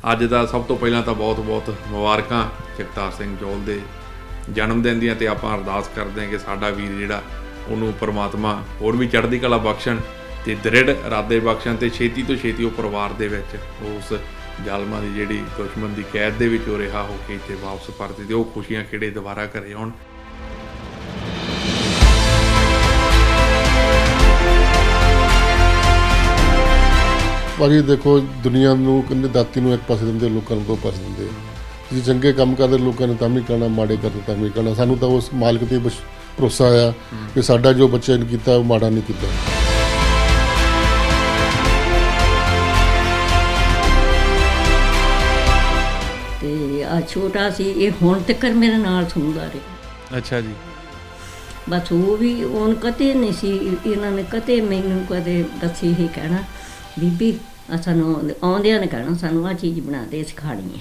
ਅੱਜ ਦਾ ਸਭ ਤੋਂ ਪਹਿਲਾਂ ਤਾਂ ਬਹੁਤ ਬਹੁਤ ਮੁਬਾਰਕਾਂ ਜਗਤਾਰ ਸਿੰਘ ਜੌਲ ਦੇ ਜਨਮ ਦਿਨ ਦੀਆਂ। ਅਤੇ ਆਪਾਂ ਅਰਦਾਸ ਕਰਦੇ ਹਾਂ ਕਿ ਸਾਡਾ ਵੀਰ ਜਿਹੜਾ ਉਹਨੂੰ ਪਰਮਾਤਮਾ ਹੋਰ ਵੀ ਚੜ੍ਹਦੀ ਕਲਾ ਬਖਸ਼ਣ ਅਤੇ ਦ੍ਰਿੜ ਇਰਾਦੇ ਬਖਸ਼ਣ ਅਤੇ ਛੇਤੀ ਤੋਂ ਛੇਤੀ ਉਹ ਪਰਿਵਾਰ ਦੇ ਵਿੱਚ ਉਸ ਜ਼ਾਲਮਾਂ ਦੀ ਜਿਹੜੀ ਦੁਸ਼ਮਣ ਦੀ ਕੈਦ ਦੇ ਵਿੱਚ ਉਹ ਰਿਹਾ ਹੋ ਕੇ ਇੱਥੇ ਵਾਪਸ ਪਰਤੇ ਅਤੇ ਉਹ ਖੁਸ਼ੀਆਂ ਖੇੜੇ ਦੁਬਾਰਾ ਘਰੇ ਆਉਣ। ਭਾਜੀ ਦੇਖੋ, ਦੁਨੀਆ ਨੂੰ ਕਹਿੰਦੇ ਦਾਤੀ ਨੂੰ ਇੱਕ ਪਾਸੇ ਦਿੰਦੇ, ਲੋਕਾਂ ਨੂੰ ਦੋ ਪਾਸੇ ਦਿੰਦੇ। ਤੁਸੀਂ ਚੰਗੇ ਕੰਮ ਕਰਦੇ ਲੋਕਾਂ ਨੇ ਤਾਂ ਵੀ ਕਹਿਣਾ, ਮਾੜੇ ਕਰਦੇ ਤਾਂ ਵੀ ਕਹਿਣਾ। ਸਾਨੂੰ ਤਾਂ ਉਸ ਮਾਲਕ 'ਤੇ ਭਰੋਸਾ ਆ ਕਿ ਸਾਡਾ ਜੋ ਬੱਚੇ ਨੇ ਕੀਤਾ ਉਹ ਮਾੜਾ ਨਹੀਂ ਕੀਤਾ। ਤੇ ਆ ਛੋਟਾ ਸੀ, ਇਹ ਹੁਣ ਤੱਕ ਮੇਰੇ ਨਾਲ ਸੁਣਦਾ ਰਿਹਾ। ਅੱਛਾ ਜੀ। ਬਸ ਉਹ ਵੀ ਹੁਣ ਕਦੇ ਨਹੀਂ ਸੀ, ਇਹਨਾਂ ਨੇ ਕਦੇ ਮੈਨੂੰ ਕਦੇ ਦੱਸੀ ਹੀ ਕਹਿਣਾ ਬੀਬੀ ਸਾਨੂੰ ਆਉਂਦਿਆਂ ਨੇ ਕਹਿਣਾ ਸਾਨੂੰ ਆਹ ਚੀਜ਼ ਬਣਾ ਦੇ, ਅਸੀਂ ਖਾਣੀ ਹੈ।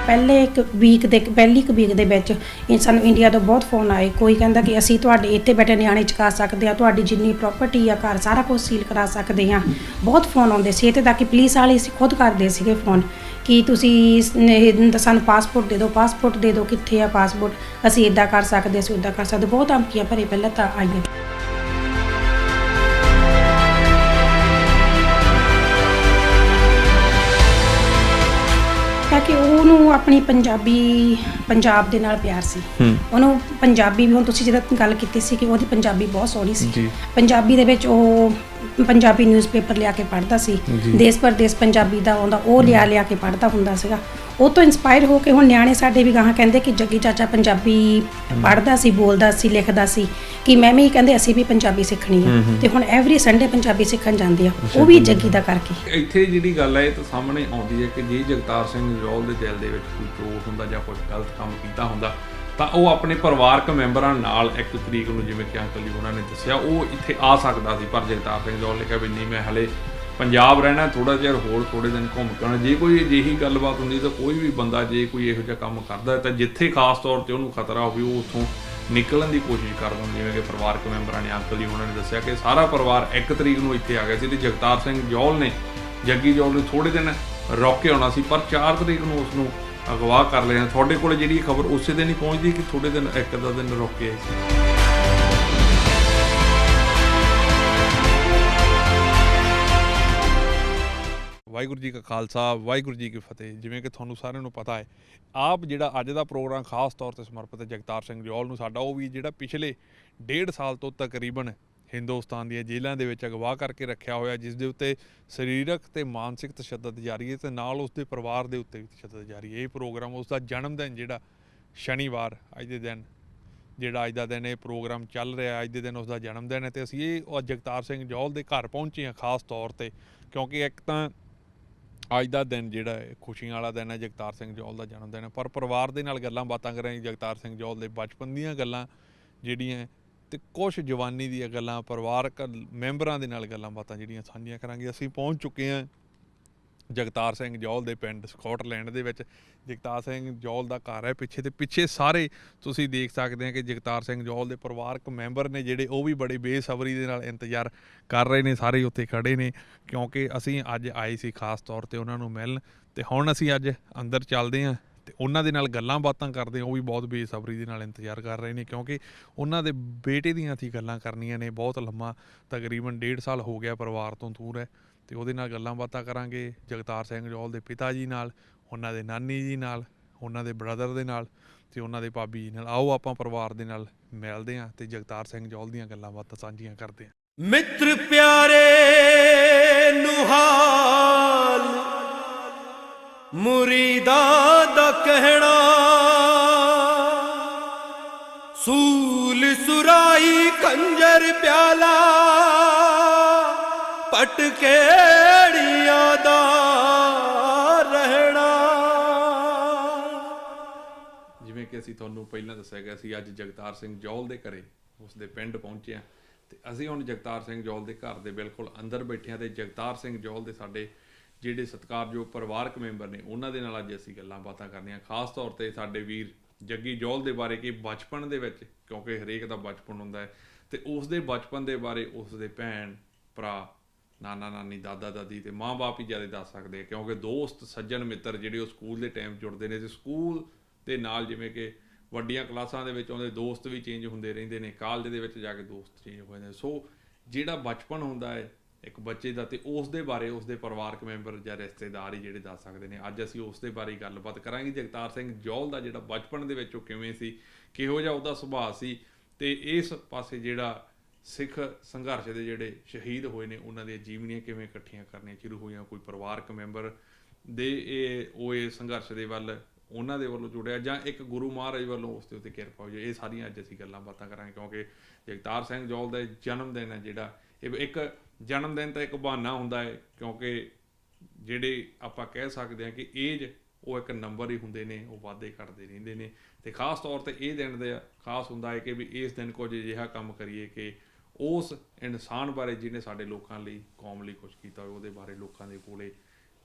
ਪਹਿਲੀ ਇੱਕ ਵੀਕ ਦੇ ਵਿੱਚ ਸਾਨੂੰ ਇੰਡੀਆ ਤੋਂ ਬਹੁਤ ਫੋਨ ਆਏ। ਕੋਈ ਕਹਿੰਦਾ ਕਿ ਅਸੀਂ ਤੁਹਾਡੇ ਇੱਥੇ ਬੈਠੇ ਨਿਆਣੇ ਚੁਕਾ ਸਕਦੇ ਹਾਂ, ਤੁਹਾਡੀ ਜਿੰਨੀ ਪ੍ਰਾਪਰਟੀ ਆ ਘਰ ਸਾਰਾ ਕੁਝ ਸੀਲ ਕਰਾ ਸਕਦੇ ਹਾਂ। ਬਹੁਤ ਫੋਨ ਆਉਂਦੇ ਸੀ। ਇੱਥੇ ਤੱਕ ਕਿ ਪੁਲਿਸ ਵਾਲੇ ਅਸੀਂ ਖੁਦ ਕਰਦੇ ਸੀਗੇ ਫੋਨ ਕਿ ਤੁਸੀਂ ਸਾਨੂੰ ਪਾਸਪੋਰਟ ਦੇ ਦਿਓ, ਕਿੱਥੇ ਆ ਪਾਸਪੋਰਟ, ਅਸੀਂ ਇੱਦਾਂ ਕਰ ਸਕਦੇ, ਅਸੀਂ ਉੱਦਾਂ ਕਰ ਸਕਦੇ। ਬਹੁਤ ਧਮਕੀਆਂ ਭਰੇ ਪਹਿਲਾਂ ਤਾਂ ਆਈਆਂ। ਕਿ ਉਹਨੂੰ ਆਪਣੀ ਪੰਜਾਬ ਦੇ ਨਾਲ ਪਿਆਰ ਸੀ। ਉਹਨੂੰ ਪੰਜਾਬੀ ਵੀ, ਹੁਣ ਤੁਸੀਂ ਜਿਹੜਾ ਗੱਲ ਕੀਤੀ ਸੀ ਕਿ ਉਹਦੀ ਪੰਜਾਬੀ ਬਹੁਤ ਸੋਹਣੀ ਸੀ। ਪੰਜਾਬੀ ਦੇ ਵਿੱਚ ਉਹ ਪੰਜਾਬੀ ਨਿਊਜ਼ਪੇਪਰ ਲਿਆ ਕੇ ਪੜ੍ਹਦਾ ਸੀ। ਦੇਸ਼ ਪਰਦੇਸ ਪੰਜਾਬੀ ਦਾ ਆਉਂਦਾ, ਉਹ ਲਿਆ ਕੇ ਪੜ੍ਹਦਾ ਹੁੰਦਾ ਸੀਗਾ। ਉਹ ਤੋਂ ਇੰਸਪਾਇਰ ਹੋ ਕੇ ਹੁਣ ਨਿਆਣੇ ਸਾਡੇ ਵੀ ਗਾਹਾਂ ਕਹਿੰਦੇ ਕਿ ਜੱਗੀ ਚਾਚਾ ਪੰਜਾਬੀ ਪੜ੍ਹਦਾ ਸੀ, ਬੋਲਦਾ ਸੀ, ਲਿਖਦਾ ਸੀ, ਕਿ ਮੈਂ ਵੀ ਕਹਿੰਦੇ ਅਸੀਂ ਵੀ ਪੰਜਾਬੀ ਸਿੱਖਣੀ ਆ। ਤੇ ਹੁਣ ਐਵਰੀ ਸੰਡੇ ਪੰਜਾਬੀ ਸਿੱਖਣ ਜਾਂਦੇ ਆ, ਉਹ ਵੀ ਜੱਗੀ ਦਾ ਕਰਕੇ। ਇੱਥੇ ਜਿਹੜੀ ਗੱਲ ਹੈ ਇਹ ਤਾਂ ਸਾਹਮਣੇ ਆਉਂਦੀ ਹੈ ਕਿ ਜੇ ਜਗਤਾਰ ਸਿੰਘ ਜੌਲ ਦੇ ਦਿਲ ਦੇ ਵਿੱਚ ਕੋਈ ਚੋਟ ਹੁੰਦਾ ਜਾਂ ਕੁਝ ਗਲਤ ਕੰਮ ਕੀਤਾ ਹੁੰਦਾ ਤਾਂ ਉਹ ਆਪਣੇ ਪਰਿਵਾਰਕ ਮੈਂਬਰਾਂ ਨਾਲ 1 ਤਰੀਕ ਨੂੰ, ਜਿਵੇਂ ਕਿ ਅੰਕਲ ਜੀ ਉਹਨਾਂ ਨੇ ਦੱਸਿਆ, ਉਹ ਇੱਥੇ ਆ ਸਕਦਾ ਸੀ। ਪਰ ਜਗਤਾਰ ਸਿੰਘ ਜੌਲ ਨੇ ਕਿਹਾ ਵੀ ਨਹੀਂ, ਮੈਂ ਹਲੇ ਪੰਜਾਬ ਰਹਿਣਾ, ਥੋੜ੍ਹਾ ਜਿਹਾ ਹੋਰ ਥੋੜ੍ਹੇ ਦਿਨ ਘੁੰਮ ਕੇ ਆਉਣਾ। ਜੇ ਕੋਈ ਅਜਿਹੀ ਗੱਲਬਾਤ ਹੁੰਦੀ ਤਾਂ ਕੋਈ ਵੀ ਬੰਦਾ ਜੇ ਕੋਈ ਇਹੋ ਜਿਹਾ ਕੰਮ ਕਰਦਾ ਤਾਂ ਜਿੱਥੇ ਖਾਸ ਤੌਰ 'ਤੇ ਉਹਨੂੰ ਖਤਰਾ ਹੋਵੇ ਉਹ ਉੱਥੋਂ ਨਿਕਲਣ ਦੀ ਕੋਸ਼ਿਸ਼ ਕਰਦਾ। ਜਿਵੇਂ ਕਿ ਪਰਿਵਾਰਕ ਮੈਂਬਰਾਂ ਨੇ, ਅੰਕਲ ਜੀ ਉਹਨਾਂ ਨੇ ਦੱਸਿਆ ਕਿ ਸਾਰਾ ਪਰਿਵਾਰ 1 ਤਰੀਕ ਨੂੰ ਇੱਥੇ ਆ ਗਿਆ ਸੀ ਅਤੇ ਜਗਤਾਰ ਸਿੰਘ ਜੌਲ ਨੇ, ਜੱਗੀ ਜੌਲ ਨੂੰ ਥੋੜ੍ਹੇ ਦਿਨ ਰੁਕ ਕੇ ਆਉਣਾ ਸੀ, ਪਰ 4 ਤਰੀਕ ਨੂੰ ਉਸ ਨੂੰ ਅਗਵਾ ਕਰ ਲਿਆ। ਤੁਹਾਡੇ ਕੋਲ ਜਿਹੜੀ ਖਬਰ ਉਸੇ ਦਿਨ ਹੀ ਪਹੁੰਚਦੀ ਕਿ ਥੋੜ੍ਹੇ ਦਿਨ, 1 ਦਿਨ ਰੁਕ ਕੇ ਆਏ ਸੀ? ਵਾਹਿਗੁਰੂ ਜੀ ਕਾ ਖਾਲਸਾ, ਵਾਹਿਗੁਰੂ ਜੀ ਕੀ ਫਤਿਹ। ਜਿਵੇਂ ਕਿ ਤੁਹਾਨੂੰ ਸਾਰਿਆਂ ਨੂੰ ਪਤਾ ਹੈ, ਆਪ ਜਿਹੜਾ ਅੱਜ ਦਾ ਪ੍ਰੋਗਰਾਮ ਖਾਸ ਤੌਰ 'ਤੇ ਸਮਰਪਿਤ ਹੈ ਜਗਤਾਰ ਸਿੰਘ ਜੌਲ ਨੂੰ, ਸਾਡਾ ਉਹ ਵੀ ਜਿਹੜਾ ਪਿਛਲੇ 1.5 ਸਾਲ ਤੋਂ ਤਕਰੀਬਨ ਹਿੰਦੁਸਤਾਨ ਦੀਆਂ ਜੇਲ੍ਹਾਂ ਦੇ ਵਿੱਚ ਅਗਵਾ ਕਰਕੇ ਰੱਖਿਆ ਹੋਇਆ, ਜਿਸ ਦੇ ਉੱਤੇ ਸਰੀਰਕ ਅਤੇ ਮਾਨਸਿਕ ਤਸ਼ੱਦਦ ਜਾਰੀ ਹੈ ਅਤੇ ਨਾਲ ਉਸਦੇ ਪਰਿਵਾਰ ਦੇ ਉੱਤੇ ਵੀ ਤਸ਼ੱਦਦ ਜਾਰੀ ਹੈ। ਇਹ ਪ੍ਰੋਗਰਾਮ ਉਸ ਦਾ ਜਨਮ ਦਿਨ ਜਿਹੜਾ ਸ਼ਨੀਵਾਰ, ਅੱਜ ਦੇ ਦਿਨ ਜਿਹੜਾ ਅੱਜ ਦਾ ਦਿਨ ਇਹ ਪ੍ਰੋਗਰਾਮ ਚੱਲ ਰਿਹਾ, ਅੱਜ ਦੇ ਦਿਨ ਉਸਦਾ ਜਨਮ ਦਿਨ ਹੈ ਅਤੇ ਅਸੀਂ ਇਹ ਜਗਤਾਰ ਸਿੰਘ ਜੌਲ ਦੇ ਘਰ ਪਹੁੰਚੇ ਹਾਂ ਖਾਸ ਤੌਰ 'ਤੇ, ਕਿਉਂਕਿ ਇੱਕ ਤਾਂ ਅੱਜ ਦਾ ਦਿਨ ਜਿਹੜਾ ਹੈ ਖੁਸ਼ੀਆਂ ਵਾਲਾ ਦਿਨ ਹੈ, ਜਗਤਾਰ ਸਿੰਘ ਜੌਲ ਦਾ ਜਨਮ ਦਿਨ ਹੈ, ਪਰ ਪਰਿਵਾਰ ਦੇ ਨਾਲ ਗੱਲਾਂ ਬਾਤਾਂ ਕਰਾਂਗੇ ਜਗਤਾਰ ਸਿੰਘ ਜੌਲ ਦੇ ਬਚਪਨ ਦੀਆਂ ਗੱਲਾਂ ਜਿਹੜੀਆਂ, ਅਤੇ ਕੁਛ ਜਵਾਨੀ ਦੀਆਂ ਗੱਲਾਂ, ਪਰਿਵਾਰਕ ਮੈਂਬਰਾਂ ਦੇ ਨਾਲ ਗੱਲਾਂ ਬਾਤਾਂ ਜਿਹੜੀਆਂ ਸਾਂਝੀਆਂ ਕਰਾਂਗੇ। ਅਸੀਂ ਪਹੁੰਚ ਚੁੱਕੇ ਹਾਂ ਜਗਤਾਰ ਸਿੰਘ ਜੌਲ ਦੇ ਪਿੰਡ ਸਕਾਟਲੈਂਡ ਦੇ ਵਿੱਚ। ਜਗਤਾਰ ਸਿੰਘ ਜੌਲ ਦਾ ਘਰ ਹੈ ਪਿੱਛੇ, ਅਤੇ ਪਿੱਛੇ ਸਾਰੇ ਤੁਸੀਂ ਦੇਖ ਸਕਦੇ ਆ ਕਿ ਜਗਤਾਰ ਸਿੰਘ ਜੌਲ ਦੇ ਪਰਿਵਾਰਕ ਮੈਂਬਰ ਨੇ ਜਿਹੜੇ, ਉਹ ਵੀ ਬੜੀ ਬੇਸਬਰੀ ਦੇ ਨਾਲ ਇੰਤਜ਼ਾਰ ਕਰ ਰਹੇ ਨੇ। ਸਾਰੇ ਉੱਥੇ ਖੜ੍ਹੇ ਨੇ ਕਿਉਂਕਿ ਅਸੀਂ ਅੱਜ ਆਏ ਸੀ ਖਾਸ ਤੌਰ 'ਤੇ ਉਹਨਾਂ ਨੂੰ ਮਿਲਣ, ਅਤੇ ਹੁਣ ਅਸੀਂ ਅੱਜ ਅੰਦਰ ਚੱਲਦੇ ਹਾਂ ਅਤੇ ਉਹਨਾਂ ਦੇ ਨਾਲ ਗੱਲਾਂ ਬਾਤਾਂ ਕਰਦੇ ਹਾਂ। ਉਹ ਵੀ ਬਹੁਤ ਬੇਸਬਰੀ ਦੇ ਨਾਲ ਇੰਤਜ਼ਾਰ ਕਰ ਰਹੇ ਨੇ ਕਿਉਂਕਿ ਉਹਨਾਂ ਦੇ ਬੇਟੇ ਦੀਆਂ ਅਸੀਂ ਗੱਲਾਂ ਕਰਨੀਆਂ ਨੇ। ਬਹੁਤ ਲੰਮਾ, ਤਕਰੀਬਨ 1.5 ਸਾਲ ਹੋ ਗਿਆ ਪਰਿਵਾਰ ਤੋਂ ਦੂਰ ਹੈ, ਅਤੇ ਉਹਦੇ ਨਾਲ ਗੱਲਾਂ ਬਾਤਾਂ ਕਰਾਂਗੇ ਜਗਤਾਰ ਸਿੰਘ ਜੌਲ ਦੇ ਪਿਤਾ ਜੀ ਨਾਲ, ਉਹਨਾਂ ਦੇ ਨਾਨੀ ਜੀ ਨਾਲ, ਉਹਨਾਂ ਦੇ ਬ੍ਰਦਰ ਦੇ ਨਾਲ ਅਤੇ ਉਹਨਾਂ ਦੇ ਭਾਬੀ ਜੀ ਨਾਲ। ਆਓ ਆਪਾਂ ਪਰਿਵਾਰ ਦੇ ਨਾਲ ਮਿਲਦੇ ਹਾਂ ਅਤੇ ਜਗਤਾਰ ਸਿੰਘ ਜੌਲ ਦੀਆਂ ਗੱਲਾਂ ਬਾਤਾਂ ਸਾਂਝੀਆਂ ਕਰਦੇ ਹਾਂ। ਮਿੱਤਰ ਪਿਆਰੇ ਨੂੰ ਹਾਲ ਮੁਰੀਦਾਂ ਦਾ ਕਹਿਣਾ, ਸੂਲ ਸੁਰਾਈ ਖੰਜਰ ਪਿਆਲਾ ਪਟਕੇੜੀਆਂ ਦਾ ਰਹਿਣਾ। ਜਿਵੇਂ ਕਿ ਅਸੀਂ ਤੁਹਾਨੂੰ ਪਹਿਲਾਂ ਦੱਸਿਆ ਗਿਆ ਸੀ, ਅੱਜ ਜਗਤਾਰ ਸਿੰਘ ਜੌਲ ਦੇ ਘਰੇ, ਉਸ ਦੇ ਪਿੰਡ ਪਹੁੰਚੇ ਹਾਂ ਅਤੇ ਅਸੀਂ ਹੁਣ ਜਗਤਾਰ ਸਿੰਘ ਜੌਲ ਦੇ ਘਰ ਦੇ ਬਿਲਕੁਲ ਅੰਦਰ ਬੈਠੇ ਹਾਂ ਅਤੇ ਜਗਤਾਰ ਸਿੰਘ ਜੌਲ ਦੇ ਸਾਡੇ ਜਿਹੜੇ ਸਤਿਕਾਰਯੋਗ ਪਰਿਵਾਰਕ ਮੈਂਬਰ ਨੇ ਉਹਨਾਂ ਦੇ ਨਾਲ ਅੱਜ ਅਸੀਂ ਗੱਲਾਂ ਬਾਤਾਂ ਕਰਨੀਆਂ। ਖਾਸ ਤੌਰ 'ਤੇ ਸਾਡੇ ਵੀਰ ਜੱਗੀ ਜੌਲ ਦੇ ਬਾਰੇ ਕਿ ਬਚਪਨ ਦੇ ਵਿੱਚ, ਕਿਉਂਕਿ ਹਰੇਕ ਦਾ ਬਚਪਨ ਹੁੰਦਾ ਹੈ, ਤੇ ਉਸ ਦੇ ਬਚਪਨ ਦੇ ਬਾਰੇ ਉਸ ਦੇ ਭੈਣ ਭਰਾ ਨਾਨਾ ਨਾਨੀ ਦਾਦਾ ਦਾਦੀ ਤੇ ਮਾਂ-ਬਾਪ ਹੀ ਜ਼ਿਆਦਾ ਦੱਸ ਸਕਦੇ ਆ, ਕਿਉਂਕਿ ਦੋਸਤ ਸੱਜਣ ਮਿੱਤਰ ਜਿਹੜੇ ਉਹ ਸਕੂਲ ਦੇ ਟਾਈਮ ਜੁੜਦੇ ਨੇ ਤੇ ਸਕੂਲ ਦੇ ਨਾਲ ਜਿਵੇਂ ਕਿ ਵੱਡੀਆਂ ਕਲਾਸਾਂ ਦੇ ਵਿੱਚ ਆਉਂਦੇ ਦੋਸਤ ਵੀ ਚੇਂਜ ਹੁੰਦੇ ਰਹਿੰਦੇ ਨੇ, ਕਾਲਜ ਦੇ ਵਿੱਚ ਜਾ ਕੇ ਦੋਸਤ ਚੇਂਜ ਹੋ ਜਾਂਦੇ। ਸੋ ਜਿਹੜਾ ਬਚਪਨ ਹੁੰਦਾ ਹੈ ਇੱਕ ਬੱਚੇ ਦਾ ਤੇ ਉਸ ਦੇ ਬਾਰੇ ਉਸ ਦੇ ਪਰਿਵਾਰਕ ਮੈਂਬਰ ਜਾਂ ਰਿਸ਼ਤੇਦਾਰ ਹੀ ਜਿਹੜੇ ਦੱਸ ਸਕਦੇ ਨੇ। ਅੱਜ ਅਸੀਂ ਉਸ ਦੇ ਬਾਰੇ ਗੱਲਬਾਤ ਕਰਾਂਗੇ। ਜਗਤਾਰ ਸਿੰਘ ਜੌਹਲ ਦਾ ਜਿਹੜਾ ਬਚਪਨ ਦੇ ਵਿੱਚ ਉਹ ਕਿਵੇਂ ਸੀ, ਕਿਹੋ ਜਿਹਾ ਉਹਦਾ ਸੁਭਾਅ ਸੀ ਤੇ ਇਸ ਪਾਸੇ ਜਿਹੜਾ ਸਿੱਖ ਸੰਘਰਸ਼ ਦੇ ਜਿਹੜੇ ਸ਼ਹੀਦ ਹੋਏ ਨੇ ਉਹਨਾਂ ਦੀਆਂ ਜੀਵਨੀਆਂ ਕਿਵੇਂ ਇਕੱਠੀਆਂ ਕਰਨੀਆਂ ਸ਼ੁਰੂ ਹੋਈਆਂ, ਕੋਈ ਪਰਿਵਾਰਕ ਮੈਂਬਰ ਦੇ ਇਹ ਸੰਘਰਸ਼ ਦੇ ਵੱਲ ਉਹਨਾਂ ਦੇ ਵੱਲੋਂ ਜੁੜਿਆ ਜਾਂ ਇੱਕ ਗੁਰੂ ਮਹਾਰਾਜ ਵੱਲੋਂ ਉਸ ਦੇ ਉੱਤੇ ਕਿਰਪਾ ਹੋਈ। ਇਹ ਸਾਰੀਆਂ ਅੱਜ ਅਸੀਂ ਗੱਲਾਂ ਬਾਤਾਂ ਕਰਾਂਗੇ, ਕਿਉਂਕਿ ਜਗਤਾਰ ਸਿੰਘ ਜੌਹਲ ਦਾ ਜਨਮ ਦਿਨ ਹੈ ਜਿਹੜਾ ਇਹ ਇੱਕ ਜਨਮ ਦਿਨ ਤਾਂ ਇੱਕ ਬਹਾਨਾ ਹੁੰਦਾ ਹੈ, ਕਿਉਂਕਿ ਜਿਹੜੇ ਆਪਾਂ ਕਹਿ ਸਕਦੇ ਹਾਂ ਕਿ ਏਜ ਉਹ ਇੱਕ ਨੰਬਰ ਹੀ ਹੁੰਦੇ ਨੇ, ਉਹ ਵਾਧੇ ਘਟਦੇ ਰਹਿੰਦੇ ਨੇ। ਤੇ ਖਾਸ ਤੌਰ ਤੇ ਇਹ ਦਿਨ ਦਾ ਖਾਸ ਹੁੰਦਾ ਹੈ ਕਿ ਵੀ ਇਸ ਦਿਨ ਕੁਝ ਅਜਿਹਾ ਕੰਮ ਕਰੀਏ ਕਿ ਉਸ ਇਨਸਾਨ ਬਾਰੇ ਜਿਹਨੇ ਸਾਡੇ ਲੋਕਾਂ ਲਈ ਕੌਮ ਲਈ ਕੁਝ ਕੀਤਾ ਹੋਵੇ ਉਹਦੇ ਬਾਰੇ ਲੋਕਾਂ ਦੇ ਕੋਲੇ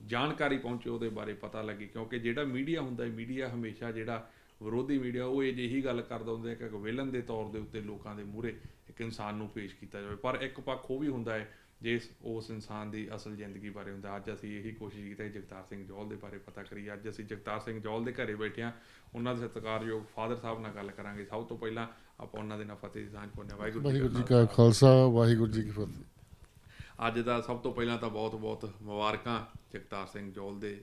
ਜਾਣਕਾਰੀ ਪਹੁੰਚੇ, ਉਹਦੇ ਬਾਰੇ ਪਤਾ ਲੱਗੇ। ਕਿਉਂਕਿ ਜਿਹੜਾ ਮੀਡੀਆ ਹੁੰਦਾ ਹੈ, ਮੀਡੀਆ ਹਮੇਸ਼ਾ ਜਿਹੜਾ ਵਿਰੋਧੀ ਮੀਡੀਆ ਉਹ ਅਜਿਹੀ ਗੱਲ ਕਰਦਾ ਹੁੰਦਾ ਹੈ ਕਿ ਵਿਲਨ ਦੇ ਤੌਰ ਦੇ ਉੱਤੇ ਲੋਕਾਂ ਦੇ ਮੂਹਰੇ ਇੱਕ ਇਨਸਾਨ ਨੂੰ ਪੇਸ਼ ਕੀਤਾ ਜਾਵੇ, ਪਰ ਇੱਕ ਪੱਖ ਉਹ ਵੀ ਹੁੰਦਾ ਹੈ ਜੇ ਉਸ ਇਨਸਾਨ ਦੀ ਅਸਲ ਜ਼ਿੰਦਗੀ ਬਾਰੇ ਹੁੰਦਾ। ਅੱਜ ਅਸੀਂ ਇਹੀ ਕੋਸ਼ਿਸ਼ ਕੀਤੀ ਹੈ ਜਗਤਾਰ ਸਿੰਘ ਜੌਹਲ ਦੇ ਬਾਰੇ ਪਤਾ ਕਰੀਏ। ਅੱਜ ਅਸੀਂ ਜਗਤਾਰ ਸਿੰਘ ਜੌਹਲ ਦੇ ਘਰੇ ਬੈਠੇ ਹਾਂ, ਉਹਨਾਂ ਦੇ ਸਤਿਕਾਰਯੋਗ ਫਾਦਰ ਸਾਹਿਬ ਨਾਲ ਗੱਲ ਕਰਾਂਗੇ। ਸਭ ਤੋਂ ਪਹਿਲਾਂ ਆਪਾਂ ਉਹਨਾਂ ਦੇ ਨਾਲ ਫਤਿਹ ਦੀ ਸਾਂਝ ਪਾਉਂਦੇ ਹਾਂ। ਵਾਹਿਗੁਰੂ ਜੀ ਕਾ ਖਾਲਸਾ, ਵਾਹਿਗੁਰੂ ਜੀ ਕੀ ਫਤਿਹ। ਅੱਜ ਦਾ ਸਭ ਤੋਂ ਪਹਿਲਾਂ ਤਾਂ ਬਹੁਤ ਬਹੁਤ ਮੁਬਾਰਕਾਂ ਜਗਤਾਰ ਸਿੰਘ ਜੌਹਲ ਦੇ